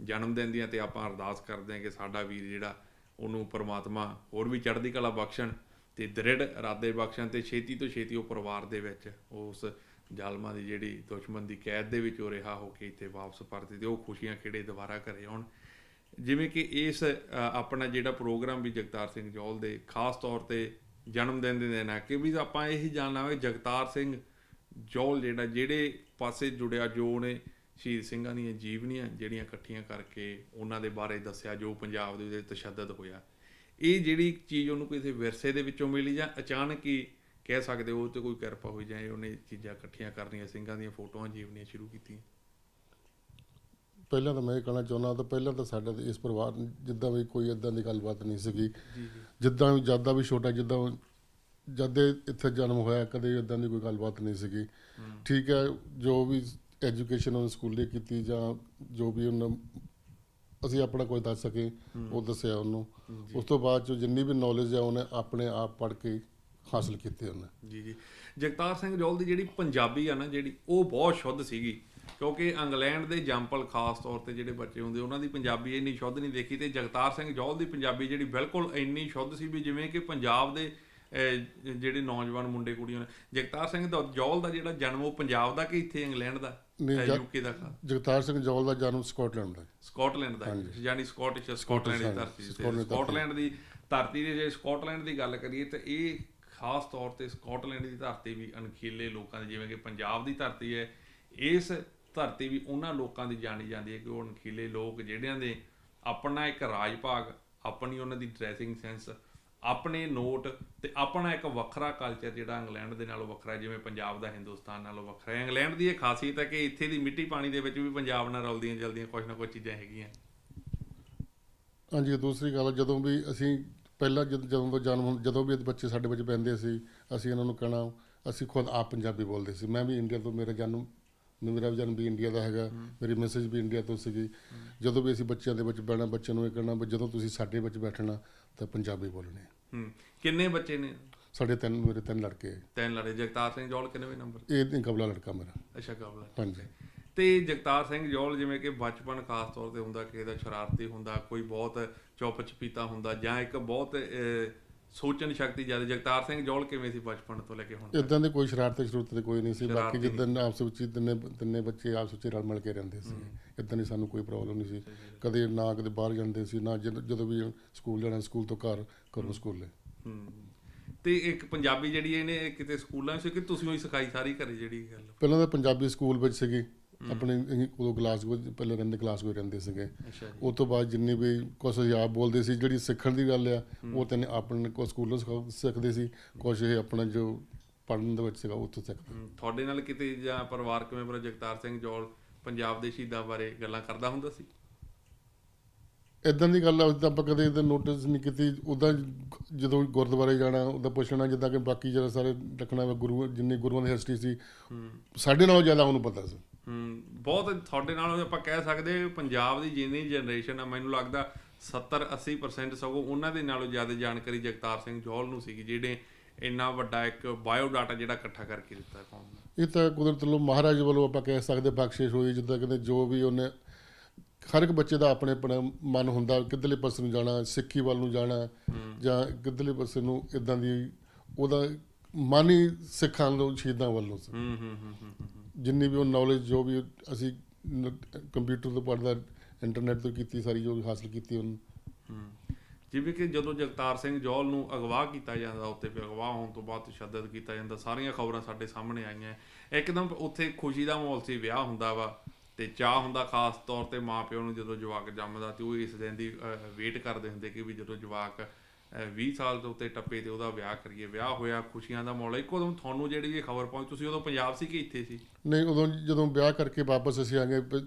ਜਨਮ ਦਿਨ ਦੀਆਂ, ਤੇ ਆਪਾਂ ਅਰਦਾਸ ਕਰਦੇ ਹਾਂ ਕਿ ਸਾਡਾ ਵੀਰ ਜਿਹੜਾ ਉਹਨੂੰ ਪਰਮਾਤਮਾ ਹੋਰ ਵੀ ਚੜ੍ਹਦੀ ਕਲਾ ਬਖਸ਼ਣ ਤੇ ਦ੍ਰਿੜ ਇਰਾਦੇ ਬਖਸ਼ਣ ਤੇ ਛੇਤੀ ਤੋਂ ਛੇਤੀ ਉਹ ਪਰਿਵਾਰ ਦੇ ਵਿੱਚ ਉਸ ਜ਼ਾਲਮਾਂ ਦੀ ਜਿਹੜੀ ਦੁਸ਼ਮਣ ਦੀ ਕੈਦ ਦੇ ਵਿੱਚ ਉਹ ਰਿਹਾ ਹੋ ਕੇ ਇੱਥੇ ਵਾਪਸ ਪਰਤੇ ਤੇ ਉਹ ਖੁਸ਼ੀਆਂ ਖੇੜੇ ਦੁਬਾਰਾ ਘਰੇ ਆਉਣ। ਜਿਵੇਂ ਕਿ ਇਸ ਆਪਣਾ ਜਿਹੜਾ ਪ੍ਰੋਗਰਾਮ ਵੀ ਜਗਤਾਰ ਸਿੰਘ ਜੌਹਲ ਦੇ ਖਾਸ ਤੌਰ ਤੇ ਜਨਮ ਦਿਨ ਦੇ ਦਿਨ ਆ ਕਿ ਵੀ ਆਪਾਂ ਇਹੀ ਜਾਣਨਾ ਹੋਵੇ ਜਗਤਾਰ ਸਿੰਘ ਜੌਹਲ ਜਿਹੜੇ ਪਾਸੇ ਜੁੜਿਆ, ਜੋ ਉਹਨੇ ਸ਼ਹੀਦ ਸਿੰਘਾਂ ਦੀਆਂ ਜੀਵਨੀਆਂ ਜਿਹੜੀਆਂ ਇਕੱਠੀਆਂ ਕਰਕੇ ਉਹਨਾਂ ਦੇ ਬਾਰੇ ਦੱਸਿਆ, ਜੋ ਪੰਜਾਬ ਦੇ ਵਿੱਚ ਤਸ਼ੱਦਦ ਹੋਇਆ, ਇਹ ਜਿਹੜੀ ਚੀਜ਼ ਉਹਨੂੰ ਕਿਸੇ ਵਿਰਸੇ ਦੇ ਵਿੱਚੋਂ ਮਿਲੀ ਜਾਂ ਅਚਾਨਕ ਹੀ ਕਹਿ ਸਕਦੇ ਹੋ ਤੇ ਕੋਈ ਕਿਰਪਾ ਹੋਈ ਜਾਂ ਉਹਨੇ ਚੀਜ਼ਾਂ ਇਕੱਠੀਆਂ ਕਰਨੀਆਂ, ਸਿੰਘਾਂ ਦੀਆਂ ਫੋਟੋਆਂ ਜੀਵਨੀਆਂ ਸ਼ੁਰੂ ਕੀਤੀਆਂ? ਪਹਿਲਾਂ ਤਾਂ ਮੈਂ ਇਹ ਕਹਿਣਾ ਚਾਹੁੰਦਾ ਤਾਂ ਪਹਿਲਾਂ ਤਾਂ ਸਾਡਾ ਇਸ ਪਰਿਵਾਰ ਜਿੱਦਾਂ ਵੀ ਕੋਈ ਇੱਦਾਂ ਦੀ ਗੱਲਬਾਤ ਨਹੀਂ ਸੀਗੀ। ਜਿੱਦਾਂ ਵੀ ਜਦ ਦਾ ਵੀ ਛੋਟਾ ਜਦ ਇੱਥੇ ਜਨਮ ਹੋਇਆ ਕਦੇ ਇੱਦਾਂ ਦੀ ਕੋਈ ਗੱਲਬਾਤ ਨਹੀਂ ਸੀਗੀ। ਠੀਕ ਹੈ, ਜੋ ਵੀ ਐਜੂਕੇਸ਼ਨ ਉਹਨੇ ਸਕੂਲੇ ਕੀਤੀ ਜਾਂ ਜੋ ਵੀ ਉਹਨਾਂ ਅਸੀਂ ਆਪਣਾ ਕੋਈ ਦੱਸ ਸਕੇ ਉਹ ਦੱਸਿਆ ਉਹਨੂੰ। ਉਸ ਤੋਂ ਬਾਅਦ 'ਚ ਜਿੰਨੀ ਵੀ ਨੌਲੇਜ ਹੈ ਉਹਨੇ ਆਪਣੇ ਆਪ ਪੜ੍ਹ ਕੇ ਹਾਸਲ ਕੀਤੇ ਉਹਨੇ। ਜੀ ਜਗਤਾਰ ਸਿੰਘ ਜੌਹਲ ਦੀ ਜਿਹੜੀ ਪੰਜਾਬੀ ਆ ਨਾ ਜਿਹੜੀ ਉਹ ਬਹੁਤ ਸ਼ੁੱਧ ਸੀਗੀ, ਕਿਉਂਕਿ ਇੰਗਲੈਂਡ ਦੇ ਜੰਪਲ ਖਾਸ ਤੌਰ ਤੇ ਜਿਹੜੇ ਬੱਚੇ ਹੁੰਦੇ ਉਹਨਾਂ ਦੀ ਪੰਜਾਬੀ ਇੰਨੀ ਸ਼ੁੱਧ ਨਹੀਂ ਦੇਖੀ, ਤੇ ਜਗਤਾਰ ਸਿੰਘ ਜੌਹਲ ਦੀ ਪੰਜਾਬੀ ਜਿਹੜੀ ਬਿਲਕੁਲ ਇੰਨੀ ਸ਼ੁੱਧ ਸੀ ਵੀ ਜਿਵੇਂ ਕਿ ਪੰਜਾਬ ਦੇ ਜਿਹੜੇ ਨੌਜਵਾਨ ਮੁੰਡੇ ਕੁੜੀਆਂ ਨੇ। ਜਗਤਾਰ ਸਿੰਘ ਜੌਹਲ ਦਾ ਜਿਹੜਾ ਜਨਮ ਉਹ ਪੰਜਾਬ ਦਾ ਕਿ ਇੱਥੇ ਇੰਗਲੈਂਡ ਦਾ ਯੂਕੇ ਦਾ? ਜਗਤਾਰ ਸਿੰਘ ਜੌਹਲ ਦਾ ਜਨਮ ਸਕਾਟਲੈਂਡ ਦਾ ਯਾਨੀ ਸਕਾਟਲੈਂਡ ਦੀ ਧਰਤੀ ਸਕਾਟਲੈਂਡ ਦੀ ਧਰਤੀ ਦੇ ਜੇ ਸਕਾਟਲੈਂਡ ਦੀ ਗੱਲ ਕਰੀਏ ਤਾਂ ਇਹ ਖਾਸ ਤੌਰ ਤੇ ਸਕਾਟਲੈਂਡ ਦੀ ਧਰਤੀ ਵੀ ਅਣਖੀਲੇ ਲੋਕਾਂ ਦੀ, ਜਿਵੇਂ ਕਿ ਪੰਜਾਬ ਦੀ ਧਰਤੀ ਹੈ, ਇਸ ਧਰਤੀ ਵੀ ਉਹਨਾਂ ਲੋਕਾਂ ਦੀ ਜਾਣੀ ਜਾਂਦੀ ਹੈ ਕਿ ਉਹ ਅਣਖੀਲੇ ਲੋਕ ਜਿਹੜਿਆਂ ਦੇ ਆਪਣਾ ਇੱਕ ਰਾਜ ਭਾਗ, ਆਪਣੀ ਉਹਨਾਂ ਦੀ ਡਰੈਸਿੰਗ ਸੈਂਸ, ਆਪਣੇ ਨੋਟ ਤੇ ਆਪਣਾ ਇੱਕ ਵੱਖਰਾ ਕਲਚਰ ਜਿਹੜਾ ਇੰਗਲੈਂਡ ਦੇ ਨਾਲੋਂ ਵੱਖਰਾ, ਜਿਵੇਂ ਪੰਜਾਬ ਦਾ ਹਿੰਦੁਸਤਾਨ ਨਾਲੋਂ ਵੱਖਰਾ ਹੈ। ਇੰਗਲੈਂਡ ਦੀ ਇਹ ਖਾਸੀਅਤ ਹੈ ਕਿ ਇੱਥੇ ਦੀ ਮਿੱਟੀ ਪਾਣੀ ਦੇ ਵਿੱਚ ਵੀ ਪੰਜਾਬ ਨਾਲ ਰਲਦੀਆਂ ਜਲਦੀਆਂ ਕੁਛ ਨਾ ਕੁਛ ਚੀਜ਼ਾਂ ਹੈਗੀਆਂ। ਹਾਂਜੀ, ਦੂਸਰੀ ਗੱਲ ਜਦੋਂ ਵੀ ਅਸੀਂ ਪਹਿਲਾਂ ਜਦੋਂ ਵੀ ਬੱਚੇ ਸਾਡੇ ਵਿੱਚ ਪੈਂਦੇ ਸੀ ਅਸੀਂ ਇਹਨਾਂ ਨੂੰ ਕਹਿਣਾ, ਅਸੀਂ ਖੁਦ ਆਪ ਪੰਜਾਬੀ ਬੋਲਦੇ ਸੀ। ਮੈਂ ਵੀ ਇੰਡੀਆ ਤੋਂ, ਮੇਰਾ ਵੀ ਜਨਮ ਵੀ ਇੰਡੀਆ ਦਾ ਹੈਗਾ, ਮੇਰੀ ਮੈਸੇਜ ਵੀ ਇੰਡੀਆ ਤੋਂ ਸੀਗੀ। ਜਦੋਂ ਵੀ ਅਸੀਂ ਬੱਚਿਆਂ ਦੇ ਵਿੱਚ ਬਹਿਣਾ ਬੱਚਿਆਂ ਨੂੰ ਇਹ ਕਹਿਣਾ ਵੀ ਜਦੋਂ ਤੁਸੀਂ ਸਾਡੇ ਵਿੱਚ ਬੈਠਣਾ ਤਾਂ ਪੰਜਾਬੀ ਬੋਲਣੀ। ਕਿੰਨੇ ਬੱਚੇ ਨੇ? ਮੇਰੇ ਤਿੰਨ ਲੜਕੇ। 3 ਲੜਕੇ। ਜਗਤਾਰ ਸਿੰਘ ਜੌਹਲ ਕਿੰਨਵੇਂ ਨੰਬਰ? ਇਹ ਕਬਲਾ ਲੜਕਾ ਮੇਰਾ। ਅੱਛਾ, ਕਬਲਾ। ਹਾਂਜੀ। ਤੇ ਜਗਤਾਰ ਸਿੰਘ ਜੌਹਲ ਜਿਵੇਂ ਕਿ ਬਚਪਨ ਖਾਸ ਤੌਰ ਤੇ ਹੁੰਦਾ ਕਿਸੇ ਦਾ ਸ਼ਰਾਰਤੀ ਹੁੰਦਾ, ਕੋਈ ਬਹੁਤ ਚੁੱਪ ਚਪੀਤਾ ਹੁੰਦਾ ਜਾਂ ਇੱਕ ਬਹੁਤ ਸੋਚਣ ਸ਼ਕਤੀ ਜ਼ਿਆਦਾ। ਜਗਤਾਰ ਸਿੰਘ ਜੌਹਲ ਕਿਵੇਂ ਸੀ ਬਚਪਨ ਤੋਂ ਲੈ ਕੇ ਹੁਣ? ਇੱਦਾਂ ਦੀ ਕੋਈ ਸ਼ਰਾਰਤ ਤੇ ਕੋਈ ਨਹੀਂ ਸੀ। ਬਾਕੀ ਜਿੱਦਾਂ ਆਪਸ ਵਿੱਚ ਤਿੰਨੇ ਬੱਚੇ ਆਪਸ ਵਿੱਚ ਰਲ ਮਿਲ ਕੇ ਰਹਿੰਦੇ ਸੀ। ਇੱਦਾਂ ਦੀ ਸਾਨੂੰ ਕੋਈ ਪ੍ਰੋਬਲਮ ਨਹੀਂ ਸੀ। ਕਦੇ ਨਾ ਕਦੇ ਬਾਹਰ ਜਾਂਦੇ ਸੀ ਨਾ ਜਦੋਂ ਵੀ ਸਕੂਲ ਜਾਣਾ, ਸਕੂਲ ਤੋਂ ਘਰੋਂ ਸਕੂਲੇ। ਤੇ ਇੱਕ ਪੰਜਾਬੀ ਜਿਹੜੀ ਇਹਨੇ ਕਿਤੇ ਸਕੂਲਾਂ 'ਚ ਕਿ ਤੁਸੀਂ ਹੀ ਸਿਖਾਈ ਸਾਰੀ ਘਰੇ ਜਿਹੜੀ ਗੱਲ? ਪਹਿਲਾਂ ਤਾਂ ਪੰਜਾਬੀ ਸਕੂਲ ਵਿੱਚ ਸੀਗੀ ਆਪਣੇ, ਉਦੋਂ ਗਲਾਸਗੋ ਪਹਿਲਾਂ ਗਲਾਸਗੋ ਰਹਿੰਦੇ ਸੀਗੇ। ਉਸ ਤੋਂ ਬਾਅਦ ਜਿੰਨੀ ਵੀ ਕੁਛ ਆਪ ਬੋਲਦੇ ਸੀ, ਜਿਹੜੀ ਸਿੱਖਣ ਦੀ ਗੱਲ ਆ ਉਹ ਤਾਂ ਆਪਣੇ ਕੋਲ ਸਕੂਲੋਂ ਸਿੱਖਦੇ ਸੀ, ਕੁਛ ਇਹ ਆਪਣਾ ਜੋ ਪੜ੍ਹਨ ਦੇ ਵਿੱਚ ਸੀਗਾ ਉੱਥੋਂ ਸਿੱਖਦੇ। ਤੁਹਾਡੇ ਨਾਲ ਕਿਤੇ ਜਾਂ ਪਰਿਵਾਰਕ ਮੈਂਬਰ ਜਗਤਾਰ ਸਿੰਘ ਜੌਹਲ ਪੰਜਾਬ ਦੇ ਸ਼ਹੀਦਾਂ ਬਾਰੇ ਗੱਲਾਂ ਕਰਦਾ ਹੁੰਦਾ ਸੀ? ਇਦਾਂ ਦੀ ਗੱਲ ਆ ਤਾਂ ਆਪਾਂ ਕਦੇ ਇਹਦਾ ਨੋਟਿਸ ਨਹੀਂ ਕੀਤੀ। ਉੱਦਾਂ ਜਦੋਂ ਗੁਰਦੁਆਰੇ ਜਾਣਾ ਉੱਦਾਂ ਪੁੱਛਣਾ, ਜਿੱਦਾਂ ਕਿ ਬਾਕੀ ਜਿਹੜਾ ਸਾਰੇ ਰੱਖਣਾ ਵਾ, ਗੁਰੂ ਜਿੰਨੀ ਗੁਰੂਆਂ ਦੀ ਹਿਸਟਰੀ ਸੀ ਸਾਡੇ ਨਾਲੋਂ ਜ਼ਿਆਦਾ ਉਹਨੂੰ ਪਤਾ ਸੀ। ਬਹੁਤ ਤੁਹਾਡੇ ਨਾਲ ਆਪਾਂ ਕਹਿ ਸਕਦੇ ਪੰਜਾਬ ਦੀ ਜਿੰਨੀ ਜਨਰੇਸ਼ਨ ਆ, ਮੈਨੂੰ ਲੱਗਦਾ 70-80% ਸਗੋਂ ਉਹਨਾਂ ਦੇ ਨਾਲੋਂ ਜ਼ਿਆਦਾ ਜਾਣਕਾਰੀ ਜਗਤਾਰ ਸਿੰਘ ਜੌਹਲ ਨੂੰ ਸੀਗੀ, ਜਿਹੜੇ ਇੰਨਾ ਵੱਡਾ ਇੱਕ ਬਾਇਓ ਡਾਟਾ ਜਿਹੜਾ ਇਕੱਠਾ ਕਰਕੇ ਦਿੱਤਾ ਕੌਮ ਦਾ। ਇਹ ਤਾਂ ਕੁਦਰਤ ਵੱਲੋਂ ਮਹਾਰਾਜ ਵੱਲੋਂ ਆਪਾਂ ਕਹਿ ਸਕਦੇ ਬਖਸ਼ਿਸ਼ ਹੋਈ। ਜਿੱਦਾਂ ਕਹਿੰਦੇ ਜੋ ਵੀ ਉਹਨੇ, ਹਰ ਇੱਕ ਬੱਚੇ ਦਾ ਆਪਣੇ ਆਪਣਾ ਮਨ ਹੁੰਦਾ ਕਿੱਧਰਲੇ ਪਾਸੇ ਨੂੰ ਜਾਣਾ, ਸਿੱਖੀ ਵੱਲ ਨੂੰ ਜਾਣਾ ਜਾਂ ਕਿੱਧਰਲੇ ਪਾਸੇ ਨੂੰ, ਇਦਾਂ ਦੀ ਉਹਦਾ ਮਨ ਹੀ ਸਿੱਖਾਂ ਨੂੰ ਸ਼ਹੀਦਾਂ ਵੱਲੋਂ ਸੀ। ਜਿੰਨੀ ਵੀ ਉਹ ਨੌਲੇਜ ਜੋ ਵੀ ਅਸੀਂ ਕੰਪਿਊਟਰ ਤੋਂ ਪੜ੍ਹਦਾ, ਇੰਟਰਨੈਟ ਤੋਂ ਕੀਤੀ, ਸਾਰੀ ਜੋ ਹਾਸਲ ਕੀਤੀ ਉਹਨੂੰ। ਜਿਵੇਂ ਕਿ ਜਦੋਂ ਜਗਤਾਰ ਸਿੰਘ ਜੌਹਲ ਨੂੰ ਅਗਵਾ ਕੀਤਾ ਜਾਂਦਾ, ਉੱਤੇ ਅਗਵਾ ਹੋਣ ਤੋਂ ਬਾਅਦ ਤਸ਼ੱਦਦ ਕੀਤਾ ਜਾਂਦਾ, ਸਾਰੀਆਂ ਖਬਰਾਂ ਸਾਡੇ ਸਾਹਮਣੇ ਆਈਆਂ। ਇੱਕਦਮ ਉੱਥੇ ਖੁਸ਼ੀ ਦਾ ਮਾਹੌਲ ਸੀ, ਵਿਆਹ ਹੁੰਦਾ ਵਾ ਤੇ ਚਾਹ ਹੁੰਦਾ ਖਾਸ ਤੌਰ ਤੇ ਮਾਂ ਪਿਓ ਨੂੰ ਜਦੋਂ ਜਵਾਕ ਜੰਮਦਾ, ਤੇ ਉਹ ਇਸ ਦਿਨ ਦੀ ਵੇਟ ਕਰਦੇ ਹੁੰਦੇ ਕਿ ਵੀ ਜਦੋਂ ਜਵਾਕ 20 ਸਾਲ ਤੋਂ ਉੱਤੇ ਟੱਪੇ ਤੇ ਉਹਦਾ ਵਿਆਹ ਕਰੀਏ। ਵਿਆਹ ਹੋਇਆ, ਖੁਸ਼ੀਆਂ ਦਾ ਮਾਹੌਲ। ਇੱਕੋ ਦਮ ਤੁਹਾਨੂੰ ਜਿਹੜੀ ਇਹ ਖਬਰ ਪਹੁੰਚ, ਤੁਸੀਂ ਉਦੋਂ ਪੰਜਾਬ ਸੀ ਕਿ ਇੱਥੇ ਸੀ? ਨਹੀਂ, ਉਦੋਂ ਜਦੋਂ ਵਿਆਹ ਕਰਕੇ ਵਾਪਸ ਅਸੀਂ ਆ ਗਏ,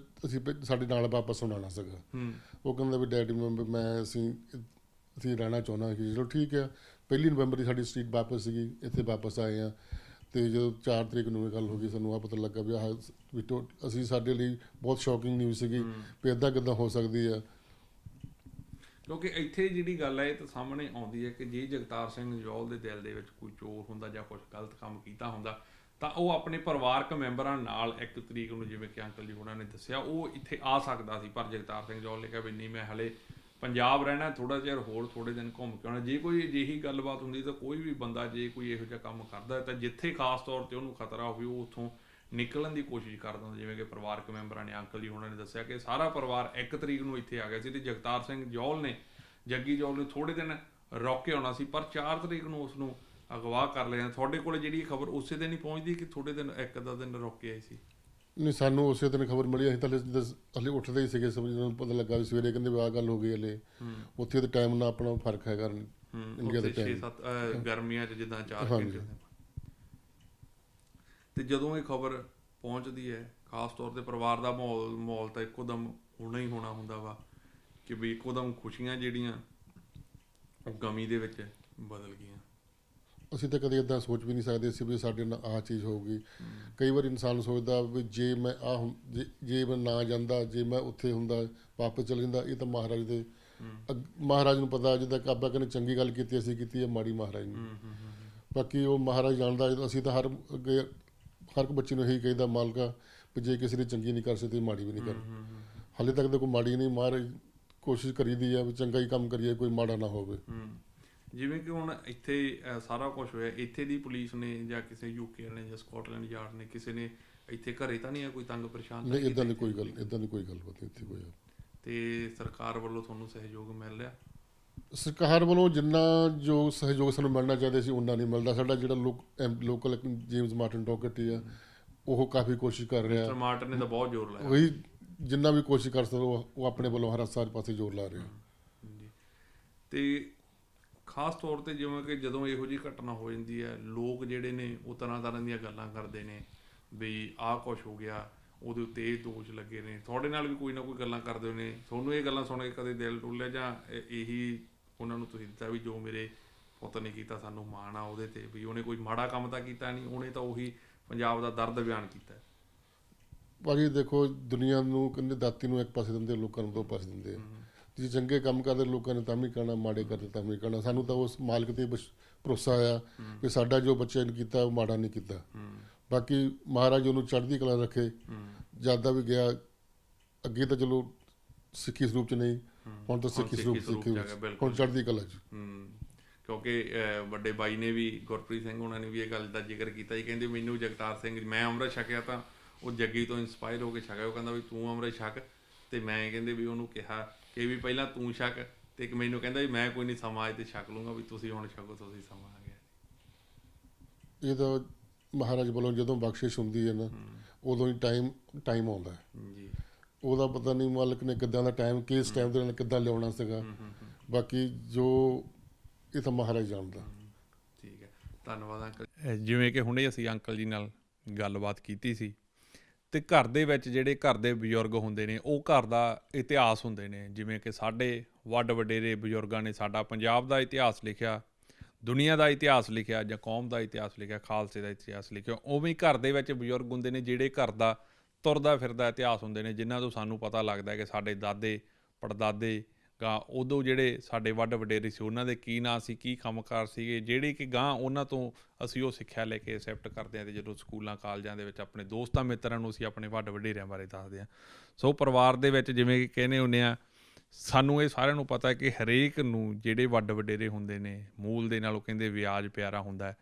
ਅਸੀਂ ਸਾਡੇ ਨਾਲ ਵਾਪਸ ਹੋਣਾ ਸੀਗਾ। ਉਹ ਕਹਿੰਦਾ ਵੀ ਡੈਡੀ ਮੈਂ ਅਸੀਂ ਰਹਿਣਾ ਚਾਹੁੰਦਾ ਕਿ ਚਲੋ ਠੀਕ ਆ। 1 ਨਵੰਬਰ ਦੀ ਸਾਡੀ ਸਟਰੀਟ ਵਾਪਸ ਸੀਗੀ, ਇੱਥੇ ਵਾਪਸ ਆਏ ਆ। ਅਤੇ ਜਦੋਂ 4 ਤਰੀਕ ਨੂੰ ਇਹ ਗੱਲ ਹੋ ਗਈ, ਸਾਨੂੰ ਆਹ ਪਤਾ ਲੱਗਾ ਵੀ ਅਸੀਂ ਸਾਡੇ ਲਈ ਬਹੁਤ ਸ਼ੌਕਿੰਗ ਨਿਊਜ਼ ਸੀਗੀ ਵੀ ਇੱਦਾਂ ਕਿੱਦਾਂ ਹੋ ਸਕਦੀ ਆ। ਕਿਉਂਕਿ ਇੱਥੇ ਜਿਹੜੀ ਗੱਲ ਹੈ ਇਹ ਤਾਂ ਸਾਹਮਣੇ ਆਉਂਦੀ ਹੈ ਕਿ ਜੇ ਜਗਤਾਰ ਸਿੰਘ ਜੌਹਲ ਦੇ ਦਿਲ ਦੇ ਵਿੱਚ ਕੋਈ ਚੋਰ ਹੁੰਦਾ ਜਾਂ ਕੁਝ ਗਲਤ ਕੰਮ ਕੀਤਾ ਹੁੰਦਾ ਤਾਂ ਉਹ ਆਪਣੇ ਪਰਿਵਾਰਕ ਮੈਂਬਰਾਂ ਨਾਲ 1 ਤਰੀਕ ਨੂੰ, ਜਿਵੇਂ ਕਿ ਅੰਕਲ ਜੀ ਉਹਨਾਂ ਨੇ ਦੱਸਿਆ, ਉਹ ਇੱਥੇ ਆ ਸਕਦਾ ਸੀ। ਪਰ ਜਗਤਾਰ ਸਿੰਘ ਜੌਹਲ ਨੇ ਕਿਹਾ ਵੀ ਨਹੀਂ, ਮੈਂ ਹਲੇ ਪੰਜਾਬ ਰਹਿਣਾ, ਥੋੜ੍ਹਾ ਚਿਰ ਹੋਰ ਥੋੜ੍ਹੇ ਦਿਨ ਘੁੰਮ ਕੇ ਆਉਣਾ। ਜੇ ਕੋਈ ਅਜਿਹੀ ਗੱਲਬਾਤ ਹੁੰਦੀ ਤਾਂ ਕੋਈ ਵੀ ਬੰਦਾ ਜੇ ਕੋਈ ਇਹੋ ਜਿਹਾ ਕੰਮ ਕਰਦਾ ਤਾਂ ਜਿੱਥੇ ਖਾਸ ਤੌਰ 'ਤੇ ਉਹਨੂੰ ਖਤਰਾ ਹੋਵੇ ਉਹ ਉੱਥੋਂ ਨਿਕਲਣ ਦੀ ਕੋਸ਼ਿਸ਼ ਕਰਦਾ ਹੁੰਦਾ। ਜਿਵੇਂ ਕਿ ਪਰਿਵਾਰਕ ਮੈਂਬਰਾਂ ਨੇ, ਅੰਕਲ ਜੀ ਉਹਨਾਂ ਨੇ ਦੱਸਿਆ ਕਿ ਸਾਰਾ ਪਰਿਵਾਰ 1 ਤਰੀਕ ਨੂੰ ਇੱਥੇ ਆ ਗਿਆ ਸੀ ਤੇ ਜਗਤਾਰ ਸਿੰਘ ਜੌਹਲ ਨੇ, ਜੱਗੀ ਜੌਹਲ ਨੇ ਥੋੜ੍ਹੇ ਦਿਨ ਰੁਕ ਕੇ ਆਉਣਾ ਸੀ, ਪਰ 4 ਤਰੀਕ ਨੂੰ ਉਸ ਨੂੰ ਅਗਵਾ ਕਰ ਲਿਆ। ਤੁਹਾਡੇ ਕੋਲ ਜਿਹੜੀ ਖਬਰ ਉਸੇ ਦਿਨ ਹੀ ਪਹੁੰਚਦੀ ਕਿ ਥੋੜ੍ਹੇ ਦਿਨ 1-2 ਦਿਨ ਰੁਕ ਕੇ ਆਈ ਸੀ? ਨਹੀਂ, ਸਾਨੂੰ ਉਸੇ ਦਿਨ ਖਬਰ ਮਿਲੀ। ਅਸੀਂ ਤਾਂ ਹਲੇ ਉੱਠਦੇ ਹੀ ਸੀਗੇ, ਸਾਨੂੰ ਪਤਾ ਲੱਗਾ ਵੀ ਸਵੇਰੇ ਕਹਿੰਦੇ ਵੀ ਆਹ ਗੱਲ ਹੋ ਗਈ। ਹਲੇ ਉੱਥੇ ਦੇ ਟਾਈਮ ਨਾਲ ਆਪਣਾ ਫਰਕ ਹੈਗਾ ਇੰਡੀਆ ਦੇ ਟਾਈਮ। 6-7 ਗਰਮੀਆਂ 'ਚ ਜਿੱਦਾਂ 4 ਘੰਟੇ। ਤੇ ਜਦੋਂ ਇਹ ਖਬਰ ਪਹੁੰਚਦੀ ਹੈ, ਖਾਸ ਤੌਰ ਤੇ ਪਰਿਵਾਰ ਦਾ ਮਾਹੌਲ ਤਾਂ ਇੱਕੋ ਦਮ ਹੋਣਾ ਹੀ ਹੋਣਾ ਹੁੰਦਾ ਵਾ ਕਿ ਵੀ ਇੱਕੋ ਦਮ ਖੁਸ਼ੀਆਂ ਜਿਹੜੀਆਂ ਉਹ ਗਮੀ ਦੇ ਵਿੱਚ ਬਦਲ ਗਈਆਂ। ਅਸੀਂ ਤਾਂ ਕਦੇ ਇੱਦਾਂ ਸੋਚ ਵੀ ਨਹੀਂ ਸਕਦੇ ਸੀ ਵੀ ਸਾਡੇ ਨਾਲ ਆਹ ਚੀਜ਼ ਹੋਊਗੀ। ਕਈ ਵਾਰ ਇਨਸਾਨ ਸੋਚਦਾ ਵੀ ਜੇ ਮੈਂ ਜੇ ਮੈਂ ਨਾ ਜਾਂਦਾ, ਜੇ ਮੈਂ ਉੱਥੇ ਹੁੰਦਾ, ਵਾਪਸ ਚਲ ਜਾਂਦਾ, ਇਹ ਤਾਂ ਮਹਾਰਾਜ ਨੂੰ ਪਤਾ। ਜਿੱਦਾਂ ਕਾਬਾ ਕਹਿੰਦੇ ਚੰਗੀ ਗੱਲ ਕੀਤੀ ਅਸੀਂ ਕੀਤੀ ਹੈ, ਮਾੜੀ ਮਹਾਰਾਜ ਨੂੰ। ਬਾਕੀ ਉਹ ਮਹਾਰਾਜ ਜਾਣਦਾ। ਅਸੀਂ ਤਾਂ ਹਰ ਇੱਕ ਬੱਚੇ ਨੂੰ ਇਹੀ ਕਹੀਦਾ, ਮਾਲਕਾ ਵੀ ਜੇ ਕਿਸੇ ਦੀ ਚੰਗੀ ਨਹੀਂ ਕਰ ਸਕਦੇ, ਮਾੜੀ ਵੀ ਨਹੀਂ ਕਰ। ਹਾਲੇ ਤੱਕ ਤਾਂ ਕੋਈ ਮਾੜੀ ਨਹੀਂ, ਮਹਾਰਾਜ ਕੋਸ਼ਿਸ਼ ਕਰੀਦੀ ਆ ਵੀ ਚੰਗਾ ਹੀ ਕੰਮ ਕਰੀਏ, ਕੋਈ ਮਾੜਾ ਨਾ ਹੋਵੇ। ਜਿਵੇਂ ਕਿ ਹੁਣ ਇੱਥੇ ਸਾਰਾ ਕੁਝ ਹੋਇਆ, ਇੱਥੇ ਦੀ ਪੁਲਿਸ ਨੇ ਜਾਂ ਕਿਸੇ ਯੂਕੇ ਨੇ ਜਾਂ ਸਕਾਟਲੈਂਡ ਯਾਰਡ ਨੇ ਕਿਸੇ ਨੇ ਇੱਥੇ ਘਰੇ ਤਾਂ ਨਹੀਂ ਆ ਕੋਈ ਤੰਗ ਪਰੇਸ਼ਾਨ? ਨਹੀਂ, ਇਦਾਂ ਦੀ ਕੋਈ ਗੱਲਬਾਤ ਇੱਥੇ ਕੋਈ। ਤੇ ਸਰਕਾਰ ਵੱਲੋਂ ਤੁਹਾਨੂੰ ਸਹਿਯੋਗ ਮਿਲ ਰਿਹਾ? ਸਰਕਾਰ ਵੱਲੋਂ ਜਿੰਨਾ ਜੋ ਸਹਿਯੋਗ ਸਾਨੂੰ ਮਿਲਣਾ ਚਾਹੀਦਾ ਸੀ ਉਨਾ ਨਹੀਂ ਮਿਲਦਾ। ਸਾਡਾ ਜਿਹੜਾ ਲੋਕਲ ਜੇਮਸ ਮਾਰਟਨ ਡੌਕਰਟੀ ਆ, ਉਹ ਕਾਫੀ ਕੋਸ਼ਿਸ਼ ਕਰ ਰਿਹਾ। ਮਿਸਟਰ ਮਾਰਟਨ ਨੇ ਤਾਂ ਬਹੁਤ ਜ਼ੋਰ ਲਾਇਆ। ਉਹੀ ਜਿੰਨਾ ਵੀ ਕੋਸ਼ਿਸ਼ ਕਰ ਸਕਦਾ ਉਹ ਆਪਣੇ ਵੱਲੋਂ ਹਰ ਸਾਰੇ ਪਾਸੇ ਜ਼ੋਰ ਲਾ ਰਿਹਾ। ਤੇ ਖਾਸ ਤੌਰ ਤੇ ਜਿਵੇਂ ਕਿ ਜਦੋਂ ਇਹੋ ਜਿਹੀ ਘਟਨਾ ਹੋ ਜਾਂਦੀ ਹੈ, ਲੋਕ ਜਿਹੜੇ ਨੇ ਉਹ ਤਰ੍ਹਾਂ ਦੀਆਂ ਗੱਲਾਂ ਕਰਦੇ ਨੇ ਵੀ ਆਹ ਕੁਛ ਹੋ ਗਿਆ, ਉਹਦੇ ਉੱਤੇ ਇਹ ਦੋਸ਼ ਲੱਗੇ ਨੇ। ਤੁਹਾਡੇ ਨਾਲ ਵੀ ਕੋਈ ਨਾ ਕੋਈ ਗੱਲਾਂ ਕਰਦੇ ਨੇ, ਤੁਹਾਨੂੰ ਇਹ ਗੱਲਾਂ ਸੁਣ ਕੇ ਕਦੇ ਦਿਲ ਡੁੱਲਿਆ ਜਾਂ ਇਹੀ ਉਹਨਾਂ ਨੂੰ ਤੁਸੀਂ ਦਿੱਤਾ ਵੀ ਜੋ ਮੇਰੇ ਪੁੱਤ ਨੇ ਕੀਤਾ ਸਾਨੂੰ ਮਾਣ ਆ ਉਹਦੇ ਤੇ, ਵੀ ਉਹਨੇ ਕੋਈ ਮਾੜਾ ਕੰਮ ਤਾਂ ਕੀਤਾ ਨਹੀਂ, ਉਹਨੇ ਤਾਂ ਉਹੀ ਪੰਜਾਬ ਦਾ ਦਰਦ ਬਿਆਨ ਕੀਤਾ? ਭਾਜੀ ਦੇਖੋ, ਦੁਨੀਆ ਨੂੰ ਕਹਿੰਦੇ ਦਾਤੀ ਨੂੰ ਇੱਕ ਪਾਸੇ ਦਿੰਦੇ, ਲੋਕਾਂ ਨੂੰ 2 ਪਾਸੇ ਦਿੰਦੇ। ਜੇ ਚੰਗੇ ਕੰਮ ਕਰਦੇ ਲੋਕਾਂ ਨੇ ਤਾਂ ਵੀ ਕਹਿਣਾ, ਮਾੜੇ ਕਰਦੇ ਤਾਂ ਵੀ ਕਹਿਣਾ। ਸਾਨੂੰ ਤਾਂ ਉਸ ਮਾਲਕ ਤੇ ਭਰੋਸਾ ਆ ਕਿ ਸਾਡਾ ਜੋ ਬੱਚੇ ਨੇ ਕੀਤਾ ਉਹ ਮਾੜਾ ਨਹੀਂ ਕੀਤਾ। ਬਾਕੀ ਮਹਾਰਾਜ ਉਹਨੂੰ ਚੜ੍ਹਦੀ ਕਲਾ ਰੱਖੇ। ਜਿਆਦਾ ਵੀ ਗਿਆ ਅੱਗੇ ਤਾਂ ਚਲੋ ਸਿੱਖੀ ਸਰੂਪ 'ਚ ਨਹੀਂ, ਹੁਣ ਤਾਂ ਸਿੱਖੀ ਸਰੂਪ ਹੁਣ ਚੜ੍ਹਦੀ ਕਲਾ 'ਚ। ਕਿਉਂਕਿ ਵੱਡੇ ਬਾਈ ਨੇ ਵੀ, ਗੁਰਪ੍ਰੀਤ ਸਿੰਘ ਉਹਨਾਂ ਨੇ ਵੀ ਇਹ ਗੱਲ ਦਾ ਜ਼ਿਕਰ ਕੀਤਾ ਜੀ। ਕਹਿੰਦੇ ਮੈਨੂੰ ਜਗਤਾਰ ਸਿੰਘ, ਮੈਂ ਅੰਮ੍ਰਿਤ ਛਕਿਆ ਤਾਂ ਉਹ ਜੱਗੀ ਤੋਂ ਇੰਸਪਾਇਰ ਹੋ ਕੇ ਛਕਿਆ। ਉਹ ਕਹਿੰਦਾ ਵੀ ਤੂੰ ਅੰਮ੍ਰਿਤ ਛਕ, ਤੇ ਮੈਂ ਕਹਿੰਦੇ ਵੀ ਉਹਨੂੰ ਕਿਹਾ ਕਿ ਵੀ ਪਹਿਲਾਂ ਤੂੰ ਛਕ, ਤੇ ਇੱਕ ਮੈਨੂੰ ਕਹਿੰਦਾ ਵੀ ਮੈਂ ਕੋਈ ਨਹੀਂ ਸਮਾਂ ਆਏ ਤੇ ਛਕ ਲੂੰਗਾ, ਵੀ ਤੁਸੀਂ ਹੁਣ ਛਕੋ, ਤੁਸੀਂ ਸਮਾਂ ਆ ਗਿਆ। ਇਹ ਤਾਂ ਮਹਾਰਾਜ ਵੱਲੋਂ ਜਦੋਂ ਬਖਸ਼ਿਸ਼ ਹੁੰਦੀ ਹੈ ਨਾ, ਉਦੋਂ ਹੀ ਟਾਈਮ ਆਉਂਦਾ ਜੀ। ਉਹਦਾ ਪਤਾ ਨਹੀਂ ਮਾਲਕ ਨੇ ਕਿੱਦਾਂ ਦਾ ਟਾਈਮ, ਕਿਸ ਟਾਈਮ ਦੇ ਨਾਲ ਕਿੱਦਾਂ ਲਿਆਉਣਾ ਸੀਗਾ। ਬਾਕੀ ਜੋ ਇਹ ਤਾਂ ਮਹਾਰਾਜ ਜਾਣਦਾ। ਠੀਕ ਹੈ, ਧੰਨਵਾਦ ਅੰਕਲ। ਜਿਵੇਂ ਕਿ ਹੁਣੇ ਅਸੀਂ ਅੰਕਲ ਜੀ ਨਾਲ ਗੱਲਬਾਤ ਕੀਤੀ ਸੀ, ਤੇ ਘਰ ਦੇ ਵਿੱਚ ਜਿਹੜੇ ਘਰ ਦੇ ਬਜ਼ੁਰਗ ਹੁੰਦੇ ਨੇ ਉਹ ਘਰ ਦਾ ਇਤਿਹਾਸ ਹੁੰਦੇ ਨੇ। ਜਿਵੇਂ ਕਿ ਸਾਡੇ ਵੱਡ ਵਡੇਰੇ ਬਜ਼ੁਰਗਾਂ ਨੇ ਸਾਡਾ ਪੰਜਾਬ ਦਾ ਇਤਿਹਾਸ ਲਿਖਿਆ, ਦੁਨੀਆ ਦਾ ਇਤਿਹਾਸ ਲਿਖਿਆ ਜਾਂ ਕੌਮ ਦਾ ਇਤਿਹਾਸ ਲਿਖਿਆ, ਖਾਲਸੇ ਦਾ ਇਤਿਹਾਸ ਲਿਖਿਆ, ਉਵੇਂ ਹੀ ਘਰ ਦੇ ਵਿੱਚ ਬਜ਼ੁਰਗ ਹੁੰਦੇ ਨੇ ਜਿਹੜੇ ਘਰ ਦਾ ਤੁਰਦਾ ਫਿਰਦਾ ਇਤਿਹਾਸ ਹੁੰਦੇ ਨੇ, ਜਿਨ੍ਹਾਂ ਤੋਂ ਸਾਨੂੰ ਪਤਾ ਲੱਗਦਾ ਕਿ ਸਾਡੇ ਦਾਦੇ ਪੜਦਾਦੇ ਗਾਂ ਉਦੋਂ ਜਿਹੜੇ ਸਾਡੇ ਵੱਡ ਵਡੇਰੇ ਸੀ ਉਹਨਾਂ ਦੇ ਕੀ ਨਾਂ ਸੀ, ਕੀ ਕੰਮਕਾਰ ਸੀਗੇ, ਜਿਹੜੇ ਕਿ ਗਾਂ ਉਹਨਾਂ ਤੋਂ ਅਸੀਂ ਉਹ ਸਿੱਖਿਆ ਲੈ ਕੇ ਐਕਸੈਪਟ ਕਰਦੇ ਹਾਂ। ਅਤੇ ਜਦੋਂ ਸਕੂਲਾਂ ਕਾਲਜਾਂ ਦੇ ਵਿੱਚ ਆਪਣੇ ਦੋਸਤਾਂ ਮਿੱਤਰਾਂ ਨੂੰ ਅਸੀਂ ਆਪਣੇ ਵੱਡ ਵਡੇਰਿਆਂ ਬਾਰੇ ਦੱਸਦੇ ਹਾਂ। ਸੋ ਪਰਿਵਾਰ ਦੇ ਵਿੱਚ ਜਿਵੇਂ ਕਿ ਕਹਿੰਦੇ ਹੁੰਦੇ ਆ, ਸਾਨੂੰ ਇਹ ਸਾਰਿਆਂ ਨੂੰ ਪਤਾ ਕਿ ਹਰੇਕ ਨੂੰ ਜਿਹੜੇ ਵੱਡ ਵਡੇਰੇ ਹੁੰਦੇ ਨੇ ਮੂਲ ਦੇ ਨਾਲੋਂ ਕਹਿੰਦੇ ਵਿਆਜ ਪਿਆਰਾ ਹੁੰਦਾ।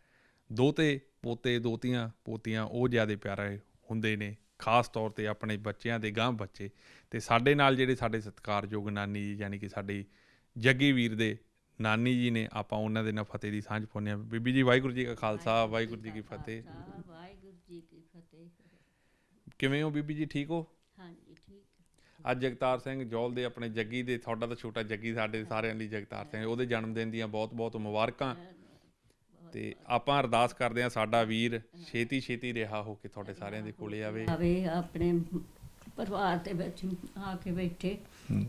ਦੋਤੇ ਪੋਤੇ ਦੋਤੀਆਂ ਪੋਤੀਆਂ ਉਹ ਜ਼ਿਆਦਾ ਪਿਆਰੇ ਹੁੰਦੇ ਨੇ, ਖਾਸ ਤੌਰ 'ਤੇ ਆਪਣੇ ਬੱਚਿਆਂ ਦੇ ਗਾਂਹ ਬੱਚੇ। ਅਤੇ ਸਾਡੇ ਨਾਲ ਜਿਹੜੇ ਸਾਡੇ ਸਤਿਕਾਰਯੋਗ ਨਾਨੀ ਜੀ ਯਾਨੀ ਕਿ ਸਾਡੇ ਜੱਗੀ ਵੀਰ ਦੇ ਨਾਨੀ ਜੀ ਨੇ, ਆਪਾਂ ਉਹਨਾਂ ਦੇ ਨਾਲ ਫਤਿਹ ਦੀ ਸਾਂਝ ਪਾਉਂਦੇ ਹਾਂ। ਬੀਬੀ ਜੀ ਵਾਹਿਗੁਰੂ ਜੀ ਕਾ ਖਾਲਸਾ ਵਾਹਿਗੁਰੂ ਜੀ ਕੀ ਫਤਿਹ। ਵਾਹਿਗੁਰੂ ਜੀ ਕੀ ਫਤਿਹ। ਕਿਵੇਂ ਹੋ ਬੀਬੀ ਜੀ, ਠੀਕ ਹੋ? ਹਾਂਜੀ ਠੀਕ। ਅੱਜ ਜਗਤਾਰ ਸਿੰਘ ਜੌਲ ਦੇ ਆਪਣੇ ਜੱਗੀ ਦੇ, ਤੁਹਾਡਾ ਤਾਂ ਛੋਟਾ ਜੱਗੀ, ਸਾਡੇ ਸਾਰਿਆਂ ਲਈ ਜਗਤਾਰ ਸਿੰਘ, ਉਹਦੇ ਜਨਮ ਦਿਨ ਦੀਆਂ ਬਹੁਤ ਬਹੁਤ ਮੁਬਾਰਕਾਂ। ਅਤੇ ਆਪਾਂ ਅਰਦਾਸ ਕਰਦੇ ਹਾਂ ਸਾਡਾ ਵੀਰ ਛੇਤੀ ਛੇਤੀ ਰਿਹਾ ਹੋ ਕੇ ਤੁਹਾਡੇ ਸਾਰਿਆਂ ਦੇ ਕੋਲੇ ਆਵੇ ਆਪਣੇ ਪਰਿਵਾਰ ਦੇ ਵਿੱਚ ਆ ਕੇ ਬੈਠੇ।